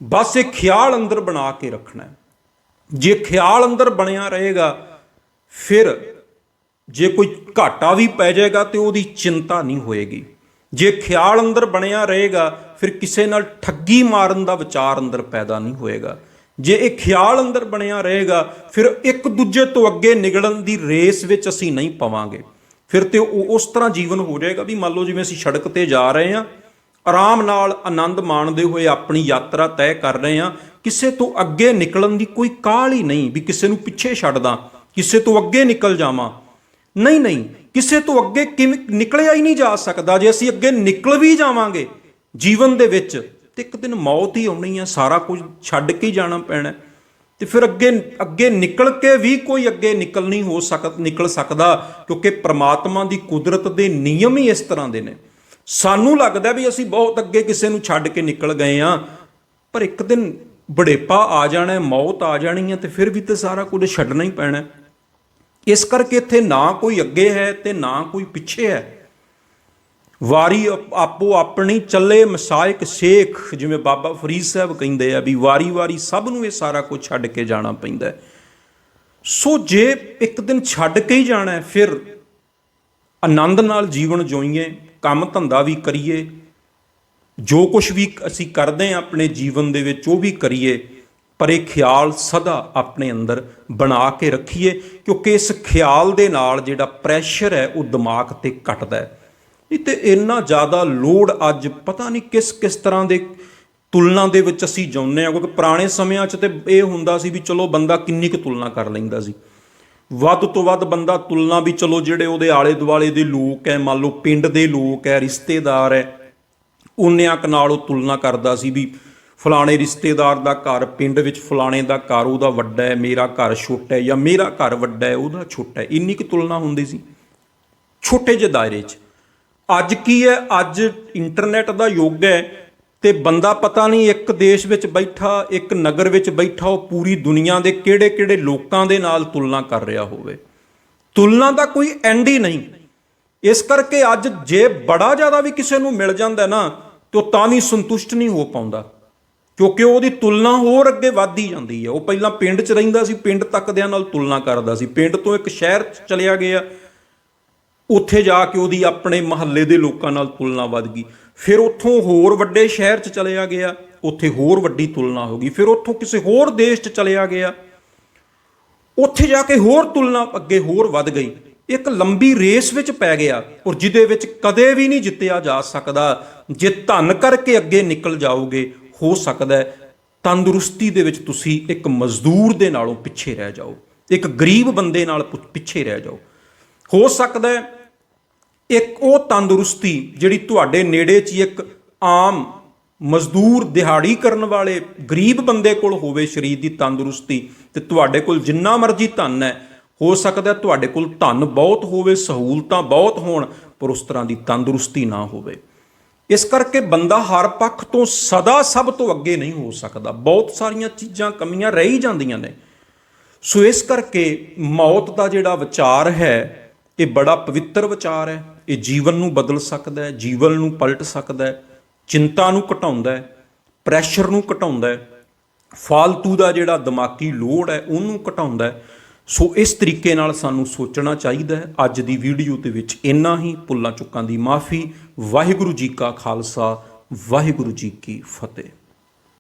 ਬਸ ਇਹ ਖਿਆਲ ਅੰਦਰ ਬਣਾ ਕੇ ਰੱਖਣਾ। ਜੇ ਖਿਆਲ ਅੰਦਰ ਬਣਿਆ ਰਹੇਗਾ, ਫਿਰ ਜੇ ਕੋਈ ਘਾਟਾ ਵੀ ਪੈ ਜਾਏਗਾ ਤੇ ਉਹਦੀ ਚਿੰਤਾ ਨਹੀਂ ਹੋਏਗੀ। ਜੇ ਖਿਆਲ ਅੰਦਰ ਬਣਿਆ ਰਹੇਗਾ, ਫਿਰ ਕਿਸੇ ਨਾਲ ਠੱਗੀ ਮਾਰਨ ਦਾ ਵਿਚਾਰ ਅੰਦਰ ਪੈਦਾ ਨਹੀਂ ਹੋਏਗਾ। ਜੇ ਇਹ ਖਿਆਲ ਅੰਦਰ ਬਣਿਆ ਰਹੇਗਾ, ਫਿਰ ਇੱਕ ਦੂਜੇ ਤੋਂ ਅੱਗੇ ਨਿਕਲਣ ਦੀ ਰੇਸ ਵਿੱਚ ਅਸੀਂ ਨਹੀਂ ਪਵਾਂਗੇ। ਫਿਰ ਤੇ ਉਸ ਤਰ੍ਹਾਂ ਜੀਵਨ ਹੋ ਜਾਏਗਾ ਵੀ ਮੰਨ ਲਓ ਜਿਵੇਂ ਅਸੀਂ ਸੜਕ ਤੇ ਜਾ ਰਹੇ ਹਾਂ, ਆਰਾਮ ਨਾਲ ਆਨੰਦ ਮਾਣਦੇ ਹੋਏ ਆਪਣੀ ਯਾਤਰਾ ਤੈਅ ਕਰ ਰਹੇ ਹਾਂ, ਕਿਸੇ ਤੋਂ ਅੱਗੇ ਨਿਕਲਣ ਦੀ ਕੋਈ ਕਾਹਲ ਹੀ ਨਹੀਂ ਵੀ ਕਿਸੇ ਨੂੰ ਪਿੱਛੇ ਛੱਡਦਾ, ਕਿਸੇ ਤੋਂ ਅੱਗੇ ਨਿਕਲ ਜਾਵਾਂ। ਨਹੀਂ, ਕਿਸੇ ਤੋਂ ਅੱਗੇ ਕਿਵੇਂ ਨਿਕਲਿਆ ਹੀ ਨਹੀਂ ਜਾ ਸਕਦਾ। ਜੇ ਅਸੀਂ ਅੱਗੇ ਨਿਕਲ ਵੀ ਜਾਵਾਂਗੇ ਜੀਵਨ ਦੇ ਵਿੱਚ, ਤੇ ਇੱਕ ਦਿਨ ਮੌਤ ਹੀ ਆਉਣੀ ਹੈ, ਸਾਰਾ ਕੁਝ ਛੱਡ ਕੇ ਹੀ ਜਾਣਾ ਪੈਣਾ। ਤੇ ਫਿਰ ਅੱਗੇ ਨਿਕਲ ਕੇ ਵੀ ਕੋਈ ਅੱਗੇ ਨਿਕਲ ਸਕਦਾ, ਕਿਉਂਕਿ ਪ੍ਰਮਾਤਮਾ ਦੀ ਕੁਦਰਤ ਦੇ ਨਿਯਮ ਹੀ ਇਸ ਤਰ੍ਹਾਂ ਦੇ ਨੇ। ਸਾਨੂੰ ਲੱਗਦਾ ਵੀ ਅਸੀਂ ਬਹੁਤ ਅੱਗੇ ਕਿਸੇ ਨੂੰ ਛੱਡ ਕੇ ਨਿਕਲ ਗਏ ਆ, ਪਰ ਇੱਕ ਦਿਨ ਬੁਢੇਪਾ ਆ ਜਾਣਾ, ਮੌਤ ਆ ਜਾਣੀ ਹੈ, ਤੇ ਫਿਰ ਵੀ ਤੇ ਸਾਰਾ ਕੁਝ ਛੱਡਣਾ ਹੀ ਪੈਣਾ। ਇਸ ਕਰਕੇ ਇੱਥੇ ਨਾ ਕੋਈ ਅੱਗੇ ਹੈ ਤੇ ਨਾ ਕੋਈ ਪਿੱਛੇ ਹੈ। ਵਾਰੀ ਆਪੋ ਆਪਣੀ ਚੱਲੇ ਮਸਾਇਕ ਸ਼ੇਖ, ਜਿਵੇਂ ਬਾਬਾ ਫਰੀਦ ਸਾਹਿਬ ਕਹਿੰਦੇ ਆ ਵੀ ਵਾਰੀ ਸਭ ਨੂੰ ਇਹ ਸਾਰਾ ਕੁਝ ਛੱਡ ਕੇ ਜਾਣਾ ਪੈਂਦਾ। ਸੋ ਜੇ ਇੱਕ ਦਿਨ ਛੱਡ ਕੇ ਹੀ ਜਾਣਾ, ਫਿਰ ਆਨੰਦ ਨਾਲ ਜੀਵਨ ਜਿਉਈਏ, ਕੰਮ ਧੰਦਾ ਵੀ ਕਰੀਏ, ਜੋ ਕੁਝ ਵੀ ਅਸੀਂ ਕਰਦੇ ਹਾਂ ਆਪਣੇ ਜੀਵਨ ਦੇ ਵਿੱਚ ਉਹ ਵੀ ਕਰੀਏ, ਪਰ ਇਹ ਖਿਆਲ ਸਦਾ ਆਪਣੇ ਅੰਦਰ ਬਣਾ ਕੇ ਰੱਖੀਏ, ਕਿਉਂਕਿ ਇਸ ਖਿਆਲ ਦੇ ਨਾਲ ਜਿਹੜਾ ਪ੍ਰੈਸ਼ਰ ਹੈ ਉਹ ਦਿਮਾਗ ਤੇ ਘਟਦਾ ਹੈ। ਨਹੀਂ ਤੇ ਇੰਨਾ ਜ਼ਿਆਦਾ ਲੋਡ ਅੱਜ ਪਤਾ ਨਹੀਂ ਕਿਸ ਤਰ੍ਹਾਂ ਦੇ ਤੁਲਨਾ ਦੇ ਵਿੱਚ ਅਸੀਂ ਜਿਉਂਦੇ ਹਾਂ, ਕਿਉਂਕਿ ਪੁਰਾਣੇ ਸਮਿਆਂ 'ਚ ਤੇ ਇਹ ਹੁੰਦਾ ਸੀ ਵੀ ਚਲੋ ਬੰਦਾ ਕਿੰਨੀ ਕੁ ਤੁਲਨਾ ਕਰ ਲੈਂਦਾ ਸੀ, ਵੱਧ ਤੋਂ ਵੱਧ ਬੰਦਾ ਤੁਲਨਾ ਵੀ ਚਲੋ ਜਿਹੜੇ ਉਹਦੇ ਆਲੇ ਦੁਆਲੇ ਦੇ ਲੋਕ ਹੈ, ਮੰਨ ਲਓ ਪਿੰਡ ਦੇ ਲੋਕ ਹੈ, ਰਿਸ਼ਤੇਦਾਰ ਹੈ, ਉਨਿਆਂ ਕੁ ਨਾਲ ਉਹ ਤੁਲਨਾ ਕਰਦਾ ਸੀ ਵੀ ਫਲਾਣੇ ਰਿਸ਼ਤੇਦਾਰ ਦਾ ਘਰ ਪਿੰਡ ਵਿੱਚ, ਫਲਾਣੇ ਦਾ ਘਰ ਉਹਦਾ ਵੱਡਾ ਹੈ, ਮੇਰਾ ਘਰ ਛੋਟਾ ਹੈ, ਜਾਂ ਮੇਰਾ ਘਰ ਵੱਡਾ ਹੈ ਉਹਦਾ ਛੋਟਾ ਹੈ। ਇੰਨੀ ਕੁ ਤੁਲਨਾ ਹੁੰਦੀ ਸੀ ਛੋਟੇ ਜਿਹੇ ਦਾਇਰੇ 'ਚ। ਅੱਜ ਕੀ ਹੈ, ਅੱਜ ਇੰਟਰਨੈਟ ਦਾ ਯੁੱਗ ਹੈ, ਤੇ ਬੰਦਾ ਪਤਾ ਨਹੀਂ ਇੱਕ ਦੇਸ਼ ਵਿੱਚ ਬੈਠਾ, ਇੱਕ ਨਗਰ ਵਿੱਚ ਬੈਠਾ, ਉਹ ਪੂਰੀ ਦੁਨੀਆ ਦੇ ਕਿਹੜੇ ਲੋਕਾਂ ਦੇ ਨਾਲ ਤੁਲਨਾ ਕਰ ਰਿਹਾ ਹੋਵੇ। ਤੁਲਨਾ ਦਾ ਕੋਈ ਐਂਡ ਹੀ ਨਹੀਂ। ਇਸ ਕਰਕੇ ਅੱਜ ਜੇ ਬੜਾ ਜ਼ਿਆਦਾ ਵੀ ਕਿਸੇ ਨੂੰ ਮਿਲ ਜਾਂਦਾ ਨਾ, ਤੇ ਉਹ ਤਾਂ ਵੀ ਸੰਤੁਸ਼ਟ ਨਹੀਂ ਹੋ ਪਾਉਂਦਾ, ਕਿਉਂਕਿ ਉਹਦੀ ਤੁਲਨਾ ਹੋਰ ਅੱਗੇ ਵੱਧਦੀ ਜਾਂਦੀ ਹੈ। ਉਹ ਪਹਿਲਾਂ ਪਿੰਡ 'ਚ ਰਹਿੰਦਾ ਸੀ, ਪਿੰਡ ਤੱਕ ਦਿਆਂ ਨਾਲ ਤੁਲਨਾ ਕਰਦਾ ਸੀ, ਪਿੰਡ ਤੋਂ ਇੱਕ ਸ਼ਹਿਰ 'ਚ ਚਲਿਆ ਗਿਆ, ਉੱਥੇ ਜਾ ਕੇ ਉਹਦੀ ਆਪਣੇ ਮਹੱਲੇ ਦੇ ਲੋਕਾਂ ਨਾਲ ਤੁਲਨਾ ਵੱਧ ਗਈ, ਫਿਰ ਉੱਥੋਂ ਹੋਰ ਵੱਡੇ ਸ਼ਹਿਰ 'ਚ ਚਲਿਆ ਗਿਆ, ਉੱਥੇ ਹੋਰ ਵੱਡੀ ਤੁਲਨਾ ਹੋ ਗਈ, ਫਿਰ ਉੱਥੋਂ ਕਿਸੇ ਹੋਰ ਦੇਸ਼ 'ਚ ਚਲਿਆ ਗਿਆ, ਉੱਥੇ ਜਾ ਕੇ ਹੋਰ ਤੁਲਨਾ ਅੱਗੇ ਹੋਰ ਵੱਧ ਗਈ। ਇੱਕ ਲੰਬੀ ਰੇਸ ਵਿੱਚ ਪੈ ਗਿਆ, ਔਰ ਜਿਹਦੇ ਵਿੱਚ ਕਦੇ ਵੀ ਨਹੀਂ ਜਿੱਤਿਆ ਜਾ ਸਕਦਾ। ਜੇ ਧਨ ਕਰਕੇ ਅੱਗੇ ਨਿਕਲ ਜਾਓਗੇ, ਹੋ ਸਕਦਾ ਤੰਦਰੁਸਤੀ ਦੇ ਵਿੱਚ ਤੁਸੀਂ ਇੱਕ ਮਜ਼ਦੂਰ ਦੇ ਨਾਲੋਂ ਪਿੱਛੇ ਰਹਿ ਜਾਓ, ਇੱਕ ਗਰੀਬ ਬੰਦੇ ਨਾਲ ਪਿੱਛੇ ਰਹਿ ਜਾਓ। ਹੋ ਸਕਦਾ ਇੱਕ ਉਹ ਤੰਦਰੁਸਤੀ ਜਿਹੜੀ ਤੁਹਾਡੇ ਨੇੜੇ 'ਚ ਇੱਕ ਆਮ ਮਜ਼ਦੂਰ, ਦਿਹਾੜੀ ਕਰਨ ਵਾਲੇ ਗਰੀਬ ਬੰਦੇ ਕੋਲ ਹੋਵੇ, ਸਰੀਰ ਦੀ ਤੰਦਰੁਸਤੀ, ਤੇ ਤੁਹਾਡੇ ਕੋਲ ਜਿੰਨਾ ਮਰਜ਼ੀ ਧਨ ਹੈ, ਹੋ ਸਕਦਾ ਤੁਹਾਡੇ ਕੋਲ ਧਨ ਬਹੁਤ ਹੋਵੇ, ਸਹੂਲਤਾਂ ਬਹੁਤ ਹੋਣ, ਪਰ ਉਸ ਤਰ੍ਹਾਂ ਦੀ ਤੰਦਰੁਸਤੀ ਨਾ ਹੋਵੇ। ਇਸ ਕਰਕੇ ਬੰਦਾ ਹਰ ਪੱਖ ਤੋਂ ਸਦਾ ਸਭ ਤੋਂ ਅੱਗੇ ਨਹੀਂ ਹੋ ਸਕਦਾ, ਬਹੁਤ ਸਾਰੀਆਂ ਚੀਜ਼ਾਂ ਕਮੀਆਂ ਰਹਿ ਹੀ ਜਾਂਦੀਆਂ ਨੇ। ਸੋ ਇਸ ਕਰਕੇ ਮੌਤ ਦਾ ਜਿਹੜਾ ਵਿਚਾਰ ਹੈ, ਇਹ ਬੜਾ ਪਵਿੱਤਰ ਵਿਚਾਰ ਹੈ। ਇਹ ਜੀਵਨ ਨੂੰ ਬਦਲ ਸਕਦਾ ਹੈ, ਜੀਵਨ ਨੂੰ ਪਲਟ ਸਕਦਾ ਹੈ, ਚਿੰਤਾ ਨੂੰ ਘਟਾਉਂਦਾ ਹੈ, ਪ੍ਰੈਸ਼ਰ ਨੂੰ ਘਟਾਉਂਦਾ ਹੈ, ਫਾਲਤੂ ਦਾ ਜਿਹੜਾ ਦਿਮਾਗੀ ਲੋਡ ਹੈ ਉਹਨੂੰ ਘਟਾਉਂਦਾ ਹੈ। ਸੋ ਇਸ ਤਰੀਕੇ ਨਾਲ ਸਾਨੂੰ ਸੋਚਣਾ ਚਾਹੀਦਾ ਹੈ। ਅੱਜ ਦੀ ਵੀਡੀਓ ਦੇ ਵਿੱਚ ਇੰਨਾ ਹੀ। ਭੁੱਲਾਂ ਚੁੱਕਾਂ ਦੀ ਮਾਫੀ। ਵਾਹਿਗੁਰੂ ਜੀ ਕਾ ਖਾਲਸਾ, ਵਾਹਿਗੁਰੂ ਜੀ ਕੀ ਫਤਿਹ।